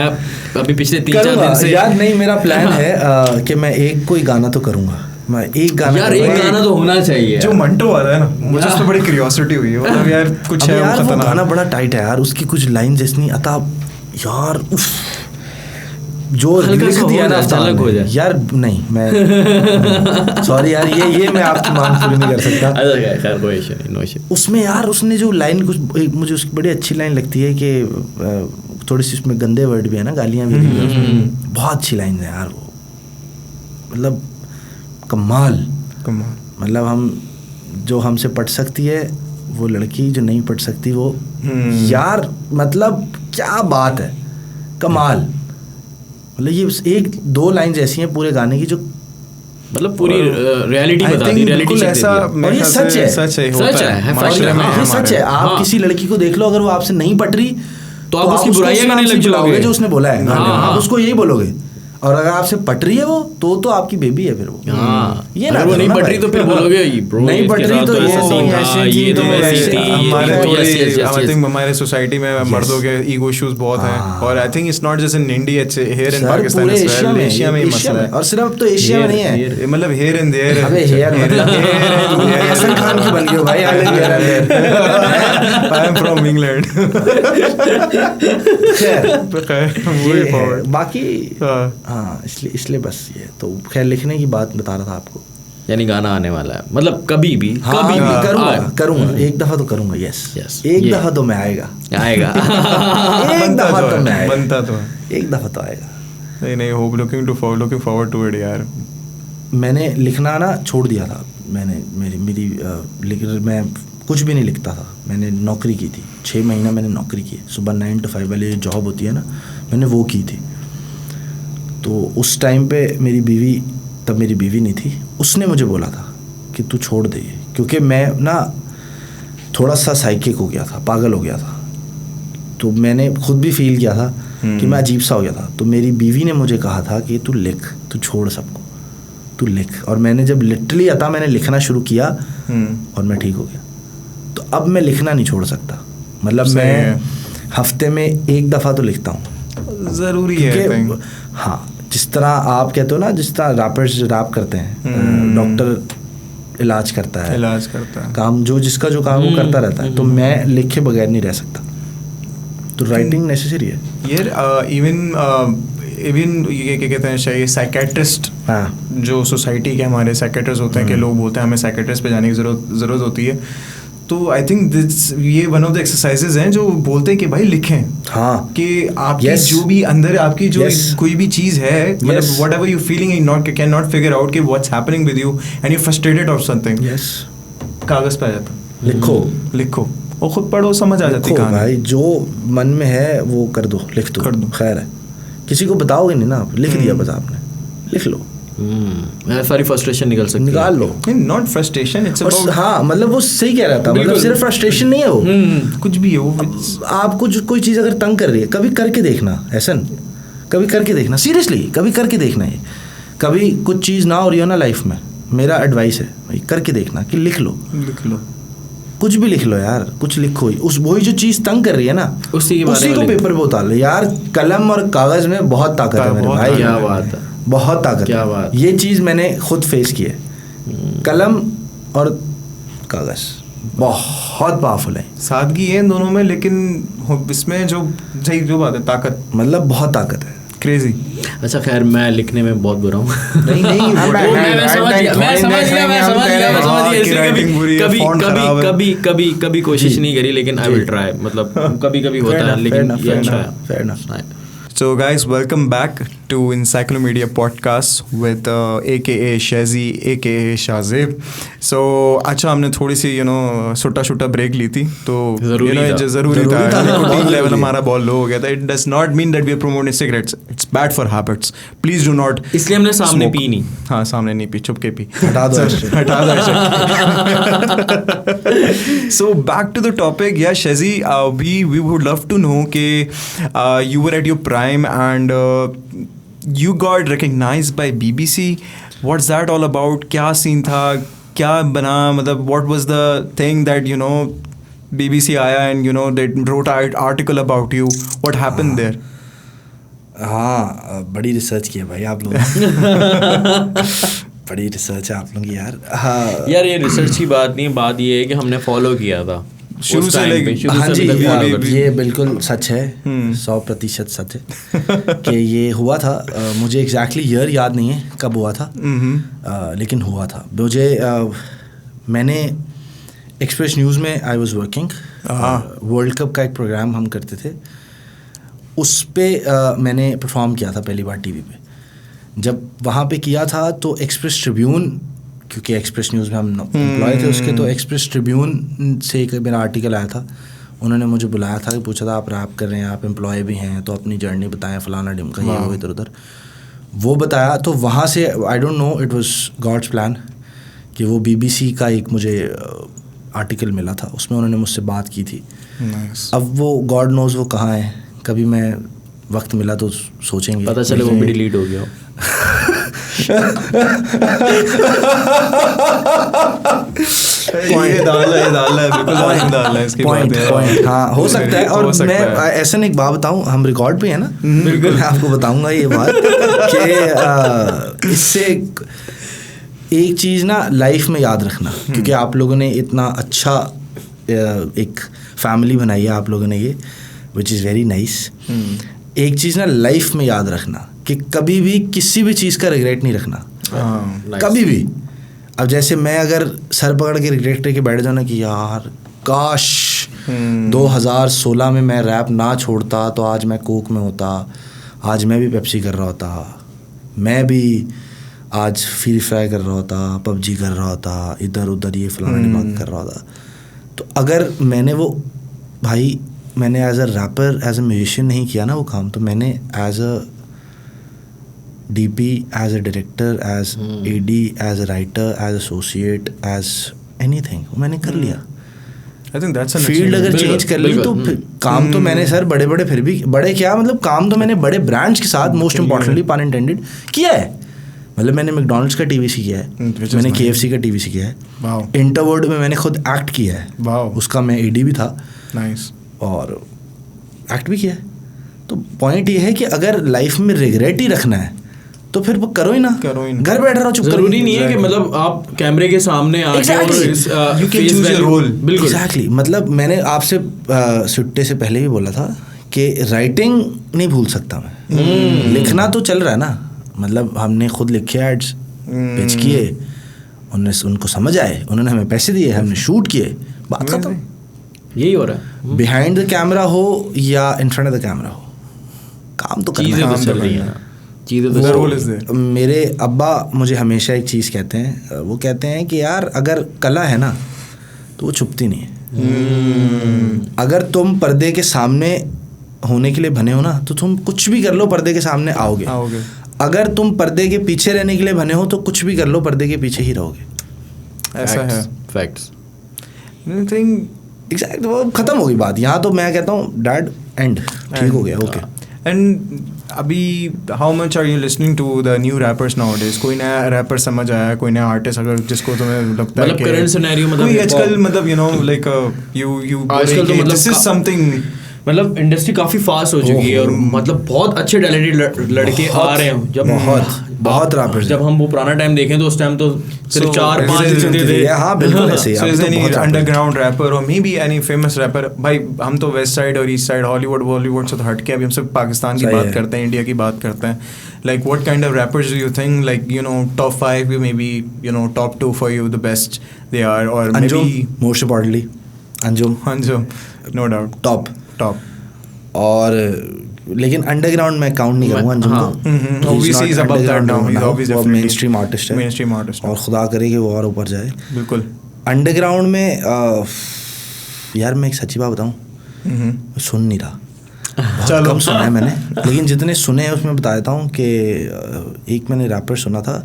अभी पिछले 3-4 दिन से यार नहीं, मेरा प्लान है कि मैं एक कोई गाना तो करूँगा, मैं एक गाना यार एक गाना तो होना चाहिए। जो मंटो वाला है ना, मुझे उस पर बड़ी क्यूरियोसिटी हुई है, मतलब यार कुछ अब है यार वो गाना खतरनाक। बड़ा टाइट है यार, उसकी कुछ लाइंस इतनी अता यार उफ, जो हल्का लिख सा दिया हो ना जाए, अफ्ताब झलक ने, हो जाए। यार नहीं मैं सॉरी यार, ये मैं आपकी मांग पूरी नहीं कर सकता। अच्छा खैर कोई इशू नहीं, नो इशू। उसमें यार उसने जो लाइन मुझे उसकी बड़ी अच्छी लाइन लगती है कि थोड़ी सी उसमें गंदे वर्ड भी है ना, गालियाँ भी दी हैं उसमें, बहुत अच्छी लाइन है यार वो, मतलब कमाल। मतलब हम जो हमसे पढ़ सकती है वो लड़की, जो नहीं पढ़ सकती वो, यार मतलब क्या बात है, कमाल। मतलब ये एक दो लाइंस ऐसी हैं पूरे गाने की जो मतलब पूरी रियलिटी बता दी, रियलिटी ऐसा, और ये सच है, सच है, सच है, माशरे में ये सच है। आप हाँ। किसी लड़की को देख लो, अगर वो आपसे नहीं पट रही तो आप उसकी उसको बुराइयां उस नाम करने से लग बुलाओगे जाओगे। जो उसने बोला है गाने में, हाँ। आप उसको यही बोलोगे। और अगर आपसे पट रही है वो तो आपकी बेबी है फिर वो। हाँ, ये अगर ना वो करो नहीं ना पट रही भाई। तो फिर बोलोगे bro, नहीं इसके पट रही साथ तो ऐसा वो सीन था, ऐसे ये तो थी, वैसी ऐसे थी, थी। हमारे yes, थोड़ी yes, yes, आई yes. थिंक हमारे सोसाइटी में मर्दों के ईगो इश्यूज बहुत हैं, और I think it's not just in India, it's here in sir Pakistan पूरे एज एशिया वेल। में, एशिया में ही मसला है, और सिर्फ तो एशिया में नहीं है, मतलब हियर एंड देयर। अबे हेयर मतलब हसन खान की बन गई हो भाई, आई एम फ्रॉम इंग्लैंड। खैर बाकी हाँ। हाँ, इसलिए बस ये तो खैर लिखने की बात बता रहा था आपको। यानी गाना आने वाला है, मतलब कभी भी करूँगा आए। एक दफ़ा तो करूँगा, यस Yes, एक ये। दफ़ा तो मैं आएगा, आएगा। एक दफ़ा तो मैं आएगा, बनता तो है, एक दफ़ा तो आएगा। नहीं hope looking forward to it यार। मैंने लिखना ना छोड़ दिया था, मैंने मैं कुछ भी नहीं लिखता था। मैंने नौकरी की थी, 6 महीना मैंने नौकरी की, सुबह 9 to 5 वाली जॉब होती है ना, मैंने वो की थी। तो उस टाइम पे मेरी बीवी नहीं थी, उसने मुझे बोला था कि तू छोड़ दे, क्योंकि मैं ना थोड़ा सा साइकिक हो गया था, पागल हो गया था। तो मैंने खुद भी फील किया था कि मैं अजीब सा हो गया था। तो मेरी बीवी ने मुझे कहा था कि तू लिख, तू छोड़ सबको, तू लिख। और मैंने जब लिटरली मैंने लिखना शुरू किया और मैं ठीक हो गया। तो अब मैं लिखना नहीं छोड़ सकता, मतलब मैं हफ्ते में एक दफ़ा तो लिखता हूँ, ज़रूरी है। हाँ, जिस तरह आप कहते हो ना, जिस तरह रैपर्स रैप करते हैं, डॉक्टर इलाज करता है, काम जो जिसका जो काम वो करता रहता है, तो मैं लिखे बगैर नहीं रह सकता। तो राइटिंग नेसेसरी है यार। इवन ये क्या कहते हैं, साइकेट्रिस्ट, जो सोसाइटी के हमारे साइकेट्रिस्ट होते हैं, कि लोग बोलते हैं हमें साइकेट्रिस्ट पे जाने की ज़रूरत होती है। तो आई थिंक ये वन ऑफ द एक्सरसाइजेज हैं जो बोलते हैं कि भाई लिखें, हाँ, कि आपकी जो भी अंदर आपकी जो कोई भी चीज़ है, मतलब whatever you feeling you can not figure out कि what's happening with you and you frustrated of something, कागज़ पे आ जाता, लिखो और खुद पढ़ो, समझ आ जाती है भाई। जो मन में है वो कर दो, लिख दो, खैर है, किसी को बताओगे नहीं ना, आप लिख दिया बस, आपने लिख लो, सारी फ्रस्ट्रेशन निकाल लो। नॉट फ्रस्ट्रेशन, इट्स अबाउट, हाँ, मतलब वो सही कह रहा था, मतलब सिर्फ फ्रस्ट्रेशन नहीं है वो, कुछ भी है वो। आपको कोई चीज़ अगर तंग कर रही है, कभी करके देखना, ऐसा कभी करके देखना, सीरियसली कभी करके देखना है। कभी कुछ चीज़ ना हो रही हो ना लाइफ में, मेरा एडवाइस है भाई, करके देखना कि लिख लो, कुछ भी लिख लो यार, कुछ लिखो, वही जो चीज़ तंग कर रही है ना, उसी को पेपर पे उतार लो यार। कलम और कागज़ में बहुत ताकत है मेरे भाई, क्या बात है, बहुत ताकत, क्या बात। ये चीज़ मैंने खुद फेस की है, कलम और कागज़ बहुत पावरफुल है, सादगी है इन दोनों में, लेकिन इसमें जो बात है, ताकत, मतलब बहुत ताकत है, क्रेजी। अच्छा खैर, मैं लिखने में बहुत बुरा हूँ। नहीं कभी कोशिश नहीं करी, लेकिन आई विल ट्राई, मतलब कभी होता है, लेकिन ये अच्छा है। So guys, welcome back. to Encyclomedia Podcast with AKA Shazi, AKA Shazib. So अच्छा हमने थोड़ी सी छोटा ब्रेक ली थी तो ज़रूरी था नीकोटीन लेवल हमारा बहुत लो हो गया था. It does not mean that we are promoting cigarettes. It's bad for habits. Please do not. इसलिए हमने सामने पी नहीं. हाँ सामने नहीं पी, चुप के पी. हटा दो. So back to the topic. Yeah, Shazi, we would love to know कि you were at your prime and you got recognized by BBC. What's that all about? क्या scene था, क्या बना, मतलब what was the thing that BBC आया and they wrote an article about you. What happened there? हाँ बड़ी research की है भाई आप लोगों बड़ी रिसर्च है आप लोगों की यार. हाँ यार ये रिसर्च की बात नहीं है, बात ये है कि हमने फॉलो किया था शुरू से लेके. हाँ जी ये बिल्कुल सच है, 100% सच है कि ये हुआ था. मुझे एग्जैक्टली ईयर याद नहीं है कब हुआ था, लेकिन हुआ था. मुझे मैंने एक्सप्रेस न्यूज़ में I was working. World cup का एक प्रोग्राम हम करते थे, उस पर मैंने परफॉर्म किया था पहली बार टीवी पे. जब वहाँ पे किया था तो एक्सप्रेस ट्रिब्यून, क्योंकि एक्सप्रेस न्यूज़ में हम एम्प्लॉय थे उसके, तो एक्सप्रेस ट्रिब्यून से एक मेरा आर्टिकल आया था. उन्होंने मुझे बुलाया था, पूछा था आप रैप कर रहे हैं, आप एम्प्लॉय भी हैं, तो अपनी जर्नी बताएं, फलाना ढिमका ये वो इधर उधर वो बताया. तो वहाँ से I don't know, it was God's plan कि वो BBC का एक मुझे आर्टिकल मिला था, उसमें उन्होंने मुझसे बात की थी. अब वो गॉड नोज़ वो कहाँ है, कभी मैं वक्त मिला तो सोचेंगे. पता चले वो भी डिलीट हो गया. पॉइंट हाँ हो सकता है. और मैं ऐसा नहीं, एक बात बताऊं, हम रिकॉर्ड पे है ना, बिल्कुल मैं आपको बताऊंगा ये बात कि इससे एक चीज़ ना लाइफ में याद रखना, क्योंकि आप लोगों ने इतना अच्छा एक फैमिली बनाई है आप लोगों ने, ये विच इज़ वेरी नाइस. एक चीज़ ना लाइफ में याद रखना कि कभी भी किसी भी चीज़ का रिग्रेट नहीं रखना, कभी भी. अब जैसे मैं अगर सर पकड़ के रिग्रेट करके बैठ जाऊँ ना कि यार काश 2016 में मैं रैप ना छोड़ता तो आज मैं कोक में होता, आज मैं भी पेप्सी कर रहा होता, मैं भी आज फ्री फायर कर रहा होता, PUBG कर रहा होता, इधर उधर ये फलाना दिमाग कर रहा होता. तो अगर मैंने वो भाई मैंने as a rapper as a musician नहीं किया ना वो काम, तो मैंने as a DP, as a director, as AD, as a writer, as associate, as anything मैंने कर लिया. I think that's फील्ड अगर चेंज कर ली तो काम तो मैंने सर बड़े फिर भी बड़े क्या मतलब काम तो मैंने बड़े ब्रांड्स के साथ मोस्ट इम्पॉर्टेंटली पन इंटेंडेड किया है. मतलब मैंने मैकडॉनल्ड्स का TVC किया है, मैंने KFC का TVC किया है, इंटरवर्ड में मैंने खुद एक्ट किया है, उसका मैं AD भी था, और एक्ट भी किया है. तो पॉइंट ये है कि अगर लाइफ में रिग्रेट ही रखना है तो फिर वो करो ही ना, घर बैठ रहो चुप. जरूरी नहीं है कि मतलब आप कैमरे के सामने आके you can choose your role. बिल्कुल एग्जैक्टली. मतलब मैंने आपसे सुट्टे से पहले भी बोला था कि राइटिंग नहीं भूल सकता मैं, लिखना तो चल रहा है ना. मतलब हमने खुद लिखे एड्स, पिच किए, उनको समझ आए, उन्होंने हमें पैसे दिए, हमने शूट किए, बात खत्म. यही हो रहा है. बिहाइंड द कैमरा हो या in front of the camera हो, काम तो करना है. चल रही है मेरे अब्बा मुझे हमेशा एक चीज़ कहते हैं, वो कहते हैं कि यार अगर कला है ना तो वो छुपती नहीं है. अगर तुम पर्दे के सामने होने के लिए बने हो ना तो तुम कुछ भी कर लो पर्दे के सामने आओगे. अगर तुम पर्दे के पीछे रहने के लिए बने हो तो कुछ भी कर लो पर्दे के पीछे ही रहोगे. ऐसा है. फैक्ट्स. एग्जैक्ट. वो खत्म होगी बात. यहाँ तो मैं कहता हूँ डैड एंड ठीक हो गया. ओके. एंड अभी how much are you listening to the new rappers nowadays? कोई नया रैपर समझ आया, कोई नया आर्टिस्ट अगर जिसको तुम्हें लगता है कि करंट सिनेरियो मतलब आजकल मतलब लाइक यू आजकल तो मतलब दिस इज समथिंग, मतलब इंडस्ट्री काफी फास्ट हो चुकी है और मतलब बहुत अच्छे टैलेंटेड लड़के आ रहे हैं. जब बहुत रैपर्स, जब हम वो पुराना टाइम देखें तो उस टाइम तो सिर्फ 4-5 दिखते थे. हाँ बिल्कुल ऐसे. So is any underground rapper और maybe any famous rapper? भाई हम तो वेस्ट साइड और ईस्ट साइड हॉलीवुड से हट के अभी हम सब पाकिस्तान की बात करते हैं, इंडिया की बात करते हैं. Like what kind of rappers do you think like top 5 maybe top 2 for you the best they are? और maybe most importantly Anjum no doubt top. और लेकिन अंडरग्राउंड मैं काउंट नहीं करूँगा अंजुम को। Obviously he's above that now. He's obviously वो definitely main stream artist है, mainstream artist. और खुदा करे कि वो और ऊपर जाए। बिल्कुल। अंडरग्राउंड में यार मैं एक सच्ची बात बताऊँ, सुन नहीं रहा, बहुत कम सुना है मैंने, लेकिन जितने सुने हैं उसमें बता देता हूँ कि एक मैंने रैपर सुना था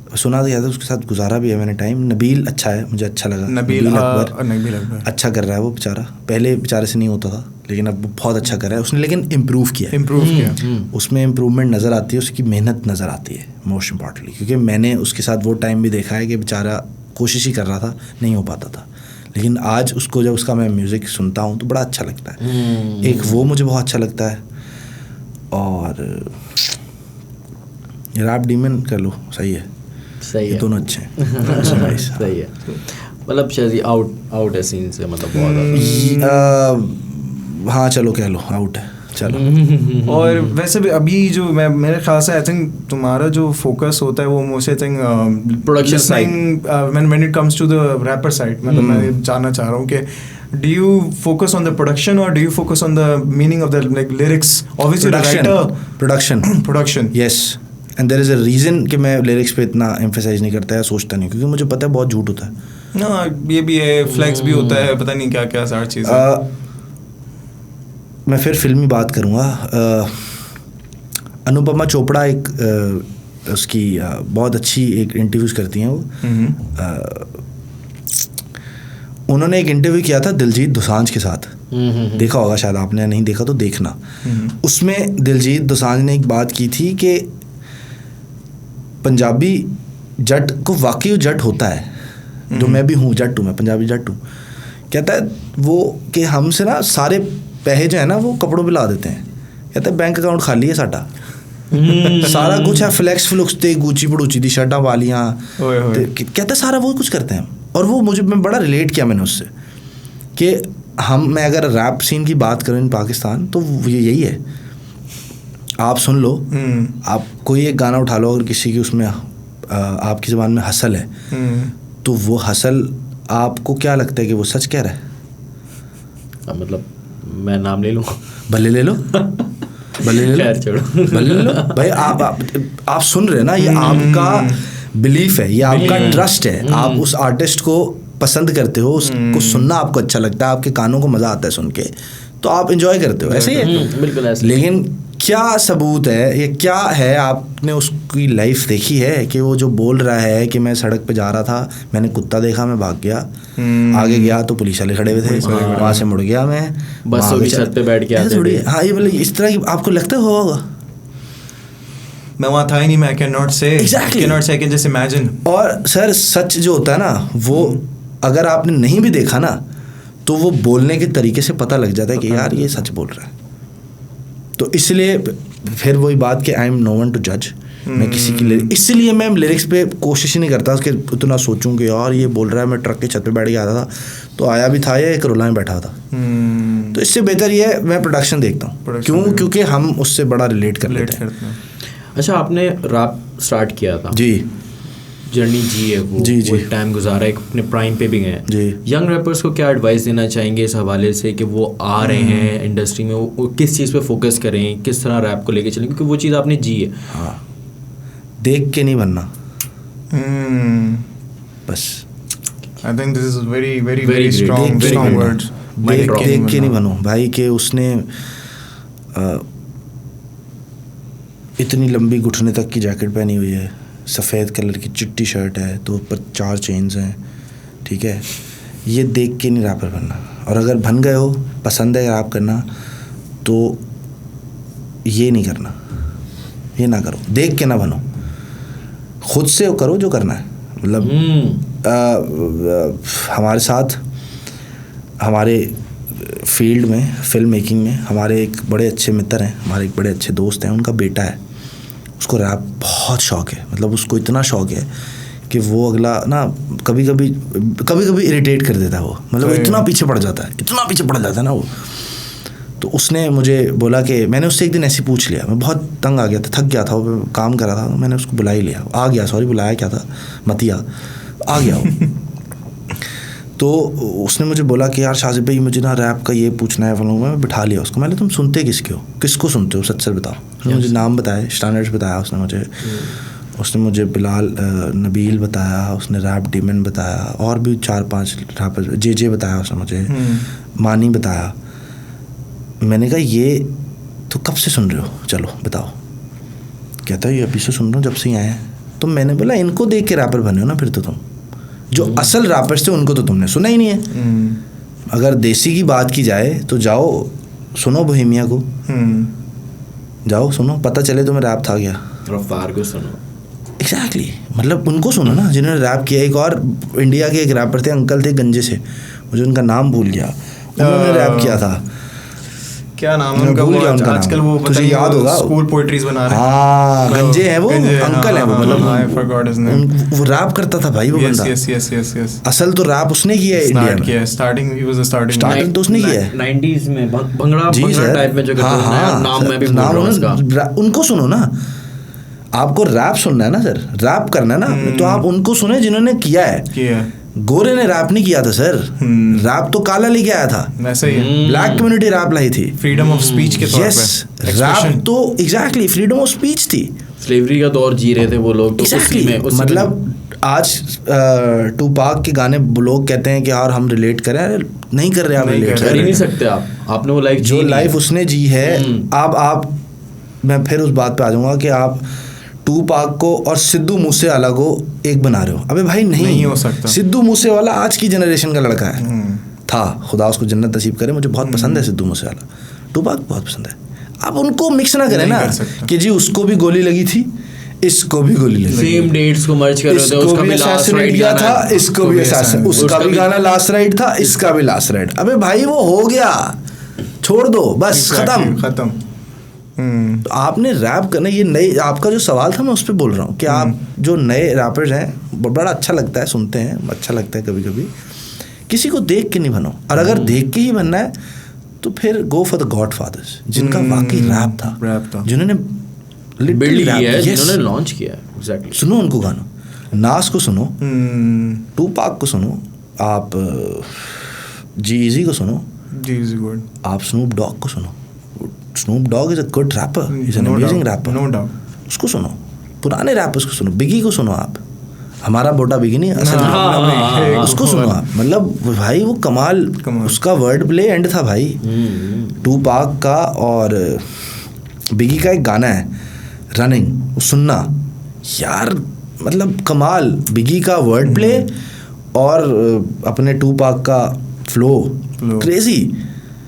तो उसके साथ गुजारा भी है मैंने टाइम। नबील अच्छा है, मुझे अच्छा लगा। नबील अकबर अच्छा कर रहा है वो बेचारा, पहले बेचारे से नहीं होता था लेकिन अब बहुत अच्छा कर रहा है उसने, लेकिन इम्प्रूव किया। उसमें इम्प्रूवमेंट नज़र आती है, उसकी मेहनत नज़र आती है मोस्ट इम्पॉर्टेंटली, क्योंकि मैंने उसके साथ वो टाइम भी देखा है कि बेचारा कोशिश ही कर रहा था, नहीं हो पाता था, लेकिन आज उसको जब उसका मैं म्यूज़िक सुनता हूँ तो बड़ा अच्छा लगता है। एक वो मुझे बहुत अच्छा लगता है, और रैप डीमन कर लो, सही है दोनों अच्छे हैं। सही है, मतलब शायद आउट है सीन से, मतलब बहुत ज़्यादा। हाँ चलो कह लो आउट है, चलो। और वैसे भी अभी जो मैं मेरे ख्याल से आई थिंक तुम्हारा जो फोकस होता है वो most I think production side, when it comes to the rapper side, मतलब मैं जानना चाह रहा हूँ कि do you focus on the production or do you focus on the meaning of the like lyrics? Obviously production yes, and there is a reason कि मैं lyrics पे इतना emphasize नहीं करता है, सोचता नहीं, क्योंकि मुझे पता है बहुत झूठ होता है ना, ये भी है, फ्लेक्स भी होता है, पता नहीं क्या क्या सारी चीज़ें। मैं फिर फिल्मी बात करूँगा। अनुपमा चोपड़ा एक उसकी बहुत अच्छी एक इंटरव्यूज़ करती हैं वो। उन्होंने एक इंटरव्यू किया था दिलजीत दोसांझ के साथ, देखा होगा शायद आपने, नहीं देखा तो देखना। उसमें दिलजीत दोसांझ ने एक बात की थी कि पंजाबी जट को वाकई जट होता है, जो मैं भी हूँ, जट हूँ मैं, पंजाबी जट हूँ। कहता है वो कि हमसे ना सारे पैसे जो है ना वो कपड़ों पे ला देते हैं। कहता है बैंक अकाउंट खाली है साडा, सारा कुछ है, फ्लैक्स फ्लुक्स ते गुची पड़ूची दी शर्टा वालियाँ, कहता है सारा वो कुछ करते हैं। और वो मैं बड़ा रिलेट किया मैंने उससे कि मैं अगर रैप सीन की बात करूँ इन पाकिस्तान तो यही है। आप सुन लो, आप कोई एक गाना उठा लो, अगर किसी की उसमें आपकी ज़बान में हसल है तो वो हसल आपको क्या लगता है कि वो सच कह रहा है? मतलब मैं नाम ले लूँ? भले ले लो भले ले लो भाई, आप सुन रहे ना, ये आपका बिलीफ है, ये आपका ट्रस्ट है, आप उस आर्टिस्ट को पसंद करते हो, उसको सुनना आपको अच्छा लगता है, आपके कानों को मज़ा आता है सुन के, तो आप एंजॉय करते हो, ऐसे ही है बिल्कुल ऐसे। लेकिन क्या सबूत है, ये क्या है, आपने उसकी लाइफ देखी है कि वो जो बोल रहा है कि मैं सड़क पे जा रहा था, मैंने कुत्ता देखा, मैं भाग गया, आगे गया तो पुलिस वाले खड़े हुए थे, वहाँ से मुड़ गया मैं, बसों की छत पे बैठ के आते थे। हाँ, ये मतलब इस तरह की आपको लगता होगा? मैं वहाँ था ही नहीं, मैं कैन नॉट से, आई कैन जस्ट इमेजिन। और सर सच जो होता है ना, वो अगर आपने नहीं भी देखा ना तो वो बोलने के तरीके से पता लग जाता है कि यार ये सच बोल रहा है। तो इसलिए फिर वही बात कि I am no one to जज, मैं किसी की इसलिए मैं लिरिक्स पे कोशिश ही नहीं करता कि उतना सोचूं कि यार ये बोल रहा है, मैं ट्रक के छत पे बैठ के आता था तो आया भी था या एक रोला में बैठा था। तो इससे बेहतर ये है मैं प्रोडक्शन देखता हूँ, क्योंकि हम उससे बड़ा रिलेट कर लेते हैं। अच्छा, आपने रैप स्टार्ट किया था जी, जर्नी जी है वो, जी टाइम गुजारा है, अपने प्राइम पे भी गए जी। यंग रैपर्स को क्या एडवाइस देना चाहेंगे इस हवाले से कि वो आ रहे हैं इंडस्ट्री में, वो किस चीज़ पे फोकस करें, किस तरह रैप को लेके चलें, क्योंकि वो चीज़ आपने जी है। हाँ, देख के नहीं बनना बस। I think this is very very very strong words. देख के नहीं बनो भाई कि उसने इतनी लंबी घुटने तक की जैकेट पहनी हुई है, सफ़ेद कलर की चिट्टी शर्ट है, तो ऊपर 4 चेन्स हैं, ठीक है, ये देख के नहीं रैपर बनना। और अगर बन गए हो, पसंद है रैप करना, तो ये नहीं करना, ये ना करो, देख के ना बनो, खुद से करो जो करना है। मतलब हमारे साथ हमारे फील्ड में, फिल्म मेकिंग में हमारे एक बड़े अच्छे मित्र हैं, हमारे एक बड़े अच्छे दोस्त हैं, उनका बेटा है, उसको रैप बहुत शौक़ है। मतलब उसको इतना शौक़ है कि वो अगला ना कभी कभी इरिटेट कर देता है वो, मतलब इतना पीछे पड़ जाता है ना वो। तो उसने मुझे बोला कि मैंने उससे एक दिन ऐसे पूछ लिया, मैं बहुत तंग आ गया था, थक गया था, वो काम कर रहा था, तो मैंने उसको बुला ही लिया, आ गया, सॉरी बुलाया क्या था, मतिया आ गया वो। तो उसने मुझे बोला कि यार शाजिब भाई मुझे ना रैप का ये पूछना है फलों में। मैं बिठा लिया उसको, मैंने तुम सुनते किसके हो, किसको सुनते हो, सच सच बताओ। उसने मुझे नाम बताए, स्टैंडर्ड्स बताया उसने मुझे बिलाल नबील बताया, उसने रैप डीमन बताया, और भी 4-5 रैपर, जे बताया उसने मुझे, मानी बताया। मैंने कहा ये तो कब से सुन रहे हो, चलो बताओ। कहता है ये अभी से सुन रहा हूँ, जब से ही आए हैं। तो मैंने बोला इनको देख के रैपर बने हो ना फिर तो तुम, जो असल रैपर्स थे उनको तो तुमने सुना ही नहीं है। अगर देसी की बात की जाए तो जाओ सुनो बोहेमिया को, जाओ सुनो, पता चले तुम्हें रैप था क्या। रफ्तार को सुनो। एग्जैक्टली मतलब उनको सुनो ना जिन्होंने रैप किया। एक और इंडिया के एक रैपर थे, अंकल थे गंजे से, मुझे उनका नाम भूल गया, उन्होंने रैप किया था। क्या नाम है उनका? वो आजकल वो तुझे याद होगा, स्कूल पोएट्रीज बना रहे हैं। हाँ गंजे हैं वो, अंकल है वो, मतलब I forgot his name. वो रैप करता था भाई वो बंदा। yes. असल तो रैप उसने किया है इंडिया में। स्टार्टिंग तो उसने किया है 90s में भंगड़ा टाइप में जो करते हैं, नाम में भी भूल रहा हूं उसका। उनको सुनो ना, आपको रैप सुनना है ना सर, रैप करना है ना, तो आप उनको सुने जिन्होंने किया है। गोरे ने रैप नहीं किया था सर, रैप तो काला लेके आया था, वैसे ही ब्लैक कम्युनिटी रैप लाई थी, फ्रीडम ऑफ स्पीच के तौर पे। यस, रैप तो एग्जैक्टली फ्रीडम ऑफ स्पीच थी। स्लेवरी का दौर जी रहे थे वो लोग, तो exactly. मतलब आज टूपाक के गाने लोग कहते हैं कि यार हम रिलेट करें, नहीं कर रहे, आप रिलेट कर ही नहीं सकते। आपने वो लाइफ जो लाइफ उसने जी है, आप मैं फिर उस बात पे आ जाऊंगा कि आप टूपाक को और सिद्धू मूसेवाला को एक बना रहे हो। अबे भाई नहीं हो सकता। सिद्धू मूसेवाला आज की जनरेशन का लड़का है, था, खुदा उसको जन्नत नसीब करे, मुझे बहुत पसंद है सिद्धू मूसेवाला, टूपाक बहुत पसंद है। आप उनको मिक्स ना करें ना कि जी उसको भी गोली लगी थी, इसको भी गोली लगी, सेम डेट्स को मर्ज कर रहे थे, उसका भी असैसिनेट किया था, इसको भी असैसिनेट, उसका भी गाना लास्ट राइड था, इसका भी लास्ट राइड। अबे भाई वो हो गया, छोड़ दो बस, खत्म। तो आपने रैप करना, ये नई, आपका जो सवाल था मैं उस पर बोल रहा हूँ कि आप जो नए रैपर्स हैं, बड़ा अच्छा लगता है, सुनते हैं, अच्छा लगता है कभी कभी, किसी को देख के नहीं बनो, और अगर देख के ही बनना है तो फिर go for the godfathers, जिनका वाकई रैप था, जिन्होंने बिल्ड किया है, जिन्होंने लॉन्च किया है। एग्जैक्टली, सुनो उनको गाना, नास को सुनो, टूपाक को सुनो, आप जी-इज़ी को सुनो, आप स्नूप डॉग को सुनो। Snoop Dogg is a good rapper, is an amazing rapper, no doubt. उसको सुनो, पुराने रैपर्स को सुनो, बिगी को सुनो आप, हमारा बोटा बिगी नहीं, असल उसको सुनो आप। मतलब भाई वो कमाल, उसका वर्ड प्ले एंड था भाई। टूपाक का और बिगी का एक गाना है रनिंग, सुनना यार, मतलब कमाल, बिगी का वर्ड प्ले और अपने टूपाक का flow crazy.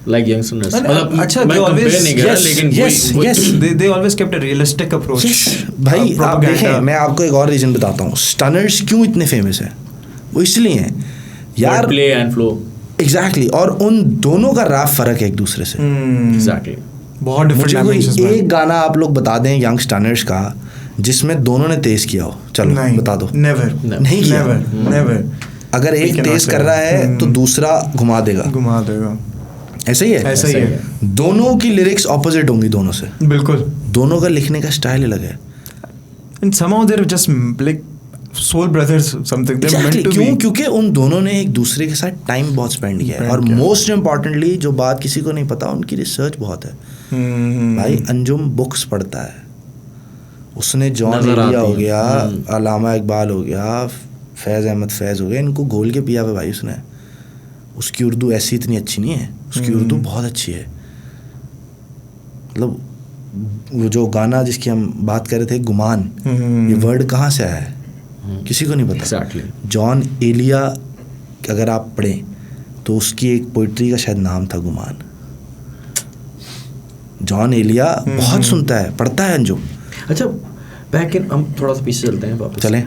Like young sinners. अच्छा, they always kept a realistic approach. भाई आप देखें, मैं आपको एक और रीजन बताता हूँ, स्टनर्स क्यों इतने फेमस है, वो इसलिए हैं यार, प्ले एंड फ्लो। एग्जैक्टली, और उन दोनों का रैप फर्क है एक दूसरे से। एग्जैक्टली, बहुत डिफरेंट डायमेंशंस में। एक गाना आप लोग बता दें यंग स्टनर्स का जिसमें दोनों ने तेज किया हो, चलो बता दो। नहीं किया, नेवर। अगर एक तेज कर रहा है तो दूसरा घुमा देगा। ऐसा ही है। दोनों की लिरिक्स ऑपोजिट होंगी दोनों से, बिल्कुल। दोनों का लिखने का स्टाइल अलग है। And somehow they're just like soul brothers, something they're meant to be. क्योंकि उन दोनों ने एक दूसरे के साथ टाइम बहुत स्पेंड किया है, और मोस्ट इम्पॉर्टेंटली जो बात किसी को नहीं पता, उनकी रिसर्च बहुत है। भाई अंजुम बुक्स पढ़ता है, उसने जॉन एलिया हो गया, अलामा इकबाल हो गया, फैज़ अहमद फैज़ हो गया, इनको घोल के पिया हुआ भाई उसने। उसकी उर्दू ऐसी इतनी अच्छी नहीं है, उसकी उर्दू बहुत अच्छी है। मतलब वो जो गाना जिसकी हम बात कर रहे थे, गुमान, ये वर्ड कहाँ से आया है किसी को नहीं पता। Exactly. जॉन एलिया अगर आप पढ़ें तो उसकी एक पोइट्री का शायद नाम था गुमान। जॉन एलिया बहुत सुनता है, पढ़ता है अंजुम। अच्छा, बैक इन, हम थोड़ा सा पीछे चलते हैं वापस। चलें।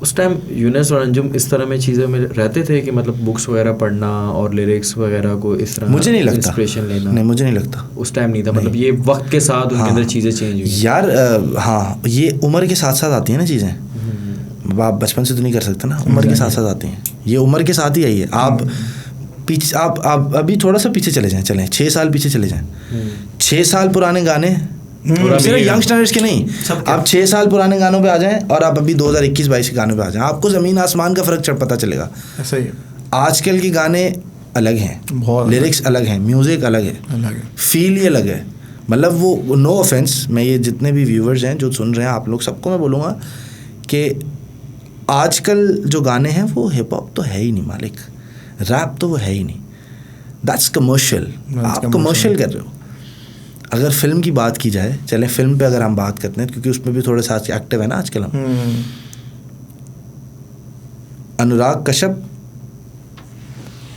उस टाइम यूनिस और अंजुम इस तरह में चीज़ें में रहते थे कि मतलब बुक्स वगैरह पढ़ना और लिरिक्स वगैरह को इस तरह, मुझे नहीं लगता, इंस्पिरेशन लेना, नहीं मुझे नहीं लगता उस टाइम नहीं था। मतलब ये वक्त के साथ उनके अंदर चीज़ें चेंज हुई यार। हाँ, ये उम्र के साथ साथ आती है ना चीज़ें, आप बचपन से तो नहीं कर सकते ना, उम्र के साथ साथ आती हैं, ये उम्र के साथ ही आई है। आप पीछे, आप अभी थोड़ा सा पीछे चले जाएं, 6 साल पीछे चले जाएं, 6 साल पुराने गाने, सिर्फ यंगस्टर्स के नहीं, आप 6 साल पुराने गानों पे आ जाएं और आप अभी 2021-22 के गानों पे आ जाएं, आपको ज़मीन आसमान का फ़र्क पता चलेगा। ऐसा ही आजकल के गाने अलग हैं, लिरिक्स अलग हैं, म्यूज़िक अलग है, फील ही अलग है। मतलब वो नो ऑफेंस, मैं ये जितने भी व्यूवर्स हैं जो सुन रहे हैं, आप लोग सबको मैं बोलूँगा कि आजकल जो गाने हैं वो हिप हॉप तो है ही नहीं मालिक, रैप तो वो है ही नहीं, दैट्स कमर्शियल। आप कमर्शियल कर रहे हो। अगर फिल्म की बात की जाए, चलें फिल्म पे अगर हम बात करते हैं, क्योंकि उसमें भी थोड़े सा एक्टिव है ना आजकल हम। अनुराग कश्यप,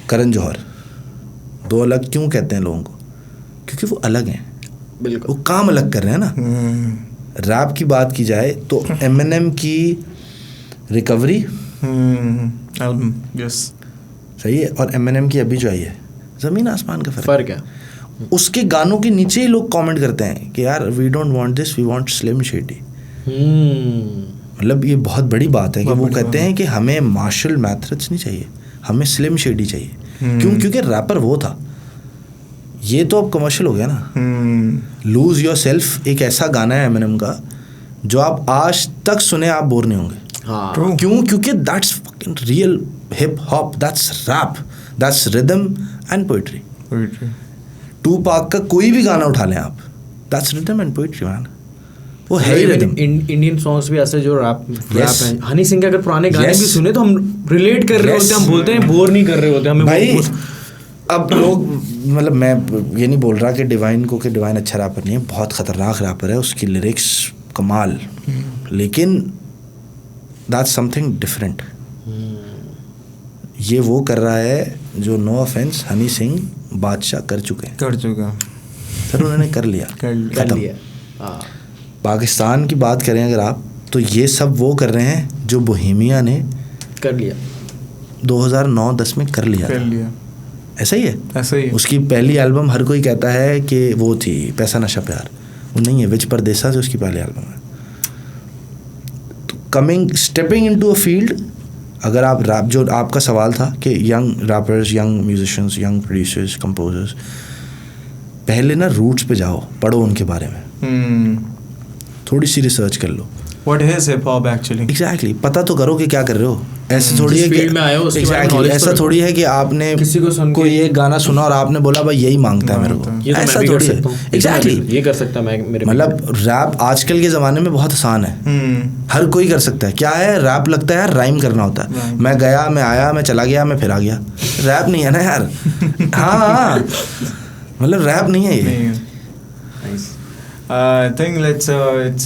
करण जौहर, दो अलग क्यों कहते हैं लोगों को? क्योंकि वो अलग हैं, बिल्कुल, वो काम अलग कर रहे हैं ना। रैप की बात की जाए तो एमिनेम की रिकवरी एल्बम, यस, सही है, और एमिनेम की अभी जो आई है, ज़मीन आसमान का फ़र्क है। उसके गानों के नीचे ही लोग कमेंट करते हैं कि यार we don't want this, we want Slim Shady. मतलब ये बहुत बड़ी बात है कि वो कहते हैं कि हमें मार्शल मैथड्स नहीं चाहिए, हमें स्लिम शेडी चाहिए। क्यों? क्योंकि रैपर वो था, ये तो अब कमर्शियल हो गया ना। लूज योर सेल्फ एक ऐसा गाना है एमिनेम का जो आप आज तक सुने आप बोर नहीं होंगे। हाँ। क्यों? क्योंकि that's fucking real hip hop, that's rap, that's rhythm and poetry. Tupac का कोई भी गाना उठा लें आप, that's rhythm and poetry man, वो है ही रिदम। इंडियन सॉन्ग्स भी ऐसे जो रैप हैं। हनी सिंह के अगर पुराने गाने भी सुने तो हम रिलेट कर रहे होते हैं, हम बोलते हैं बोर नहीं कर रहे होते हमें भाई। अब लोग, मतलब मैं ये नहीं बोल रहा कि डिवाइन अच्छा रैपर नहीं है, बहुत ख़तरनाक रैपर है, उसकी लिरिक्स कमाल, लेकिन दैट्स समथिंग डिफरेंट। ये वो कर रहा है जो, नो ऑफेंस, हनी सिंह बादशाह कर चुके हैं, सर उन्होंने कर लिया। पाकिस्तान की बात करें अगर आप, तो ये सब वो कर रहे हैं जो बोहेमिया ने कर लिया 2009-10 में कर लिया। ऐसा ही है। उसकी पहली एल्बम हर कोई कहता है कि वो थी पैसा नशा प्यार, वो नहीं है, विच परदेसा से उसकी पहली एल्बम है। तो स्टेपिंग इनटू अ फील्ड, अगर आप रैप, जो आपका सवाल था कि young rappers, young musicians, young producers, composers, पहले ना रूट्स पे जाओ, पढ़ो उनके बारे में, थोड़ी सी रिसर्च कर लो। What is hip hop actually? Exactly, पता तो करो कि क्या कर रहे हो। ऐसे थोड़ी है कि exactly, ऐसा थोड़ी है कि आपने किसी को सुन कोई एक गाना सुना और आपने बोला भाई यही मांगता है मेरे को, ऐसा थोड़ी है। Exactly, ये कर सकता मैं, मेरे मतलब रैप आजकल के ज़माने में बहुत आसान है, हर कोई कर सकता है। क्या है रैप? लगता है यार राइम करना होता है, मैं गया, मैं आया, मैं चला गया, मैं फिर आ गया। रैप नहीं है ना यार। हाँ, मतलब रैप नहीं है ये। I think let's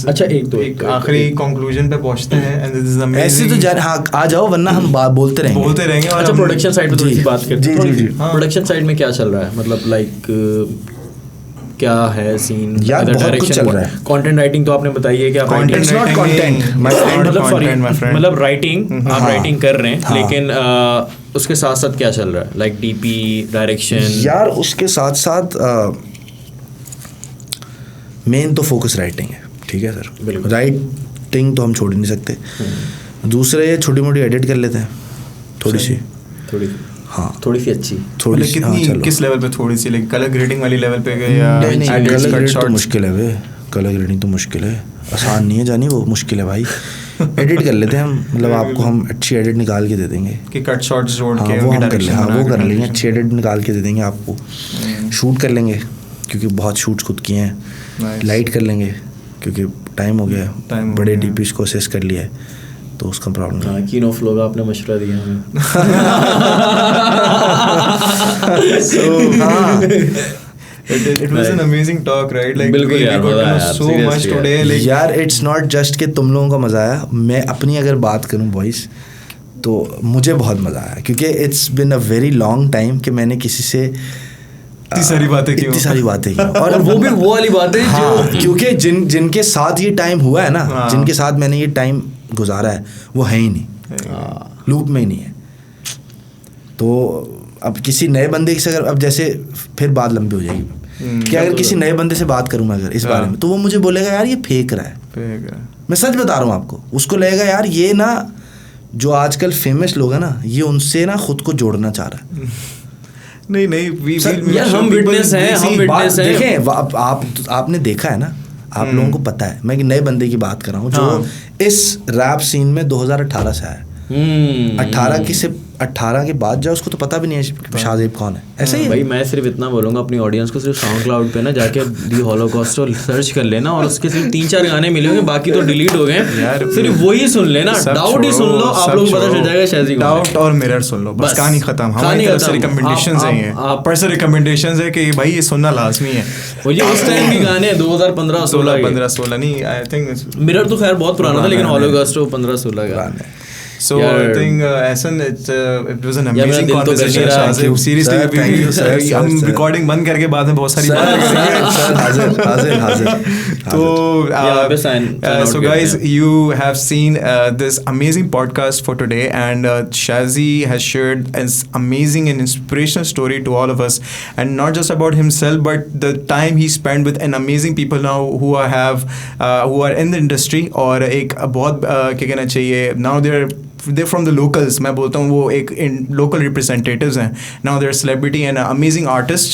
अच्छा एक आखिरी कंक्लूजन पे पहुंचते हैं, and this is amazing। ऐसे तो जान, हाँ आ जाओ, वरना हम बोलते रहेंगे। और अच्छा प्रोडक्शन साइड पे थोड़ी सी बात करते हैं। जी। प्रोडक्शन साइड में क्या चल रहा है, मतलब लाइक क्या है सीन? यार बहुत कुछ चल रहा है। कंटेंट राइटिंग तो आपने बताई है कि आप मतलब राइटिंग आप राइटिंग कर रहे हैं, लेकिन उसके साथ साथ क्या चल रहा है, लाइक डीपी, डायरेक्शन? यार उसके साथ साथ मेन तो फोकस राइटिंग है, ठीक है सर। राइटिंग तो हम छोड़ ही नहीं सकते। दूसरे छोटी मोटी एडिट कर लेते हैं, थोड़ी सी अच्छी, थोड़ी सी। कितनी, किस लेवल पे थोड़ी सी? लाइक कलर ग्रेडिंग वाली लेवल पे गए या? नहीं, कलर ग्रेडिंग तो मुश्किल है वे, कलर ग्रेडिंग तो मुश्किल है, आसान नहीं है जानी, वो मुश्किल है भाई। एडिट कर लेते हैं हम, मतलब आपको हम अच्छी एडिट निकाल के दे देंगे कि कट शॉट्स जोड़ के वो हम कर लेंगे। हाँ वो कर लेंगे, अच्छी एडिट निकाल के दे देंगे आपको। शूट कर लेंगे क्योंकि बहुत शूट्स खुद किए हैं। लाइट कर लेंगे क्योंकि टाइम हो गया, बड़े डीपीज को असेस कर लिया है, तो उसका प्रॉब्लम नहीं। कीन ऑफ लोग आपने मशवरा दिया हमें। It was an amazing talk, right? Like बिल्कुल we got to know so much today. Like यार it's not just कि तुम लोगों को मज़ा आया, मैं अपनी अगर बात करूँ बॉयज़, तो मुझे बहुत मज़ा आया, क्योंकि it's been a very long time कि मैंने किसी से इतनी सारी बातें की और वो भी वो वाली बातें जो, क्योंकि जिनके साथ ये टाइम हुआ है ना, जिनके साथ मैंने ये टाइम गुजारा है, वो है ही नहीं, लूप में ही नहीं है। तो अब किसी नए बंदे से अगर, अब जैसे फिर बात लंबी हो जाएगी कि अगर किसी नए बंदे से बात करूँ अगर इस बारे में, तो वो मुझे बोलेगा यार ये फेंक रहा है। मैं सच बता रहा हूँ आपको, उसको लगेगा यार ये ना जो आजकल फेमस लोग हैं ना, ये उनसे ना खुद को जोड़ना चाह रहा है। नहीं यार हम विटनेस हैं। देखें आपने देखा है ना, आप लोगों को पता है, मैं नए बंदे की बात कर रहा हूँ जो इस रैप सीन में 2018 से आया। 18 के बाद जाए उसको तो पता भी नहीं है शाहजेब कौन है, ऐसे ही भाई मैं सिर्फ इतना बोलूंगा अपनी ऑडियंस को, सिर्फ साउंड क्लाउड पे ना जाके दी हॉलोकॉस्ट सर्च कर लेना और उसके सिर्फ 3-4 गाने मिलेंगे, बाकी तो डिलीट हो गए, सिर्फ वही सुन लेना, डाउट ही सुन लो, आप लोग को पता चल जाएगा शायजी कौन है। डाउट और मिरर सुन लो, बस कहानी खत्म। हमारी तरफ से रिकमेंडेशंस हैं, ये पर्सनल रिकमेंडेशंस है कि भाई ये सुनना लाजमी है। वो ये उस टाइम की गाने 2015-16 नहीं, आई थिंक मिरर तो खैर बहुत पुराना था, लेकिन हॉलोकॉस्ट 15-16 का। So I think Ahsan, it was an amazing conversation. Shahzeb, seriously, thank you, sir, हम sir. recording बंद करके बाद में बहुत सारी बातें करेंगे। तो so guys, you have seen this amazing podcast for today, and Shazi has shared an amazing and inspirational story to all of us, and not just about himself, but the time he spent with an amazing people now who are in the industry, और एक बहुत क्या कहना चाहिए, now they're from the locals, मैं बोलता हूँ वो एक local representatives हैं, now they're celebrity and amazing artists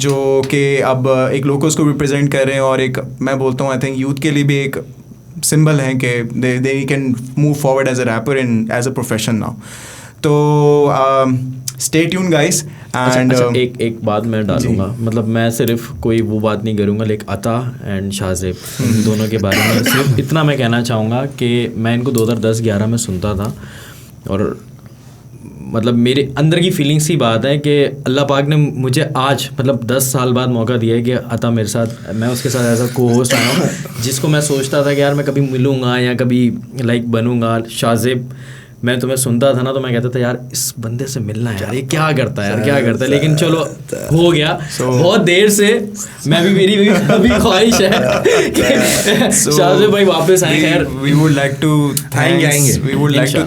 जो कि अब एक locals को represent कर रहे हैं, और एक मैं बोलता हूँ I think youth के लिए भी एक symbol है कि they can move forward as a rapper and as a profession now. तो stay tuned guys. And एक बात मैं डालूंगा, मतलब मैं सिर्फ कोई वो बात नहीं करूंगा, लेकिन अता एंड शाहजेब दोनों के बारे में सिर्फ इतना मैं कहना चाहूँगा कि मैं इनको 2010-11 में सुनता था, और मतलब मेरे अंदर की फीलिंग्स ही बात है कि अल्लाह पाक ने मुझे आज मतलब 10 साल बाद मौका दिया है कि अता मेरे साथ, मैं उसके साथ ऐसा को होस्ट आया हूँ, जिसको मैं सोचता था कि यार मैं कभी मिलूँगा या कभी लाइक बनूँगा। शाहजेब मैं तुम्हें सुनता था ना तो मैं कहता था यार इस बंदे से मिलना है यार, ये क्या करता है यार, क्या करता है, लेकिन चलो हो गया। बहुत देर से मैं भी, मेरी भी ख्वाहिश है कि शाहजेब भाई वापस आए। खैर we would like to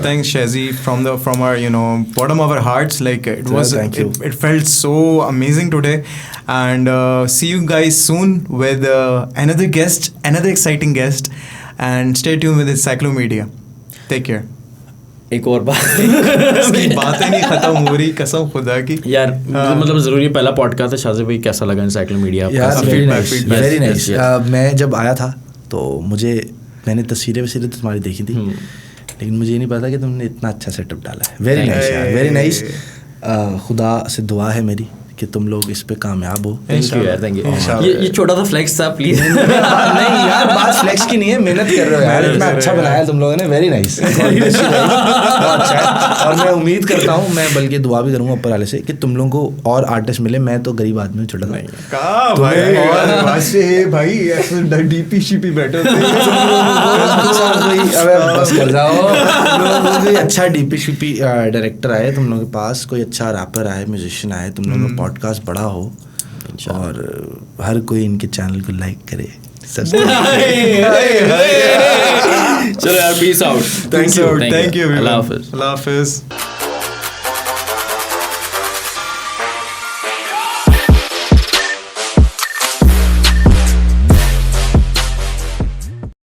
thank Shazi from our bottom of our hearts, like it felt so amazing today, and see you guys soon with another exciting guest, and stay tuned with Encyclomedia. Take care. एक और बात बातें नहीं खत्म हो रही कसम खुदा की यार, मतलब जरूरी पहला पॉडकास्ट है। शाहजेब भाई कैसा लगा Encyclomedia? Very nice. मैं जब आया था तो मैंने तस्वीरें तो तुम्हारी देखी थी, लेकिन मुझे ये नहीं पता कि तुमने इतना अच्छा सेटअप डाला है। वेरी नाइस यार, वेरी नाइस। खुदा से दुआ है मेरी कि तुम लोग इस पे कामयाब हो। थैंक यू यार, थैंक यू। ये छोटा सा फ्लेक्स था प्लीज। नहीं यार, बात फ्लेक्स की नहीं है, मेहनत कर रहे हो यार, इतना अच्छा बनाया तुम लोगों ने। वेरी नाइस, बहुत अच्छा है। और मैं उम्मीद करता हूँ, मैं बल्कि दुआ भी करूँगा ऊपर वाले से कि तुम लोगों को और आर्टिस्ट मिले। मैं तो गरीब आदमी हूँ, छोटा भाई डीपी शिपी बैठे अच्छा डीपी शिपी डायरेक्टर आए तुम लोगों के पास, कोई अच्छा रैपर आए, म्यूजिशियन आए, तुम लोगों का पॉडकास्ट बड़ा हो और हर कोई इनके चैनल को लाइक करे, चलो यार, peace out. Thank you. Allah Hafiz.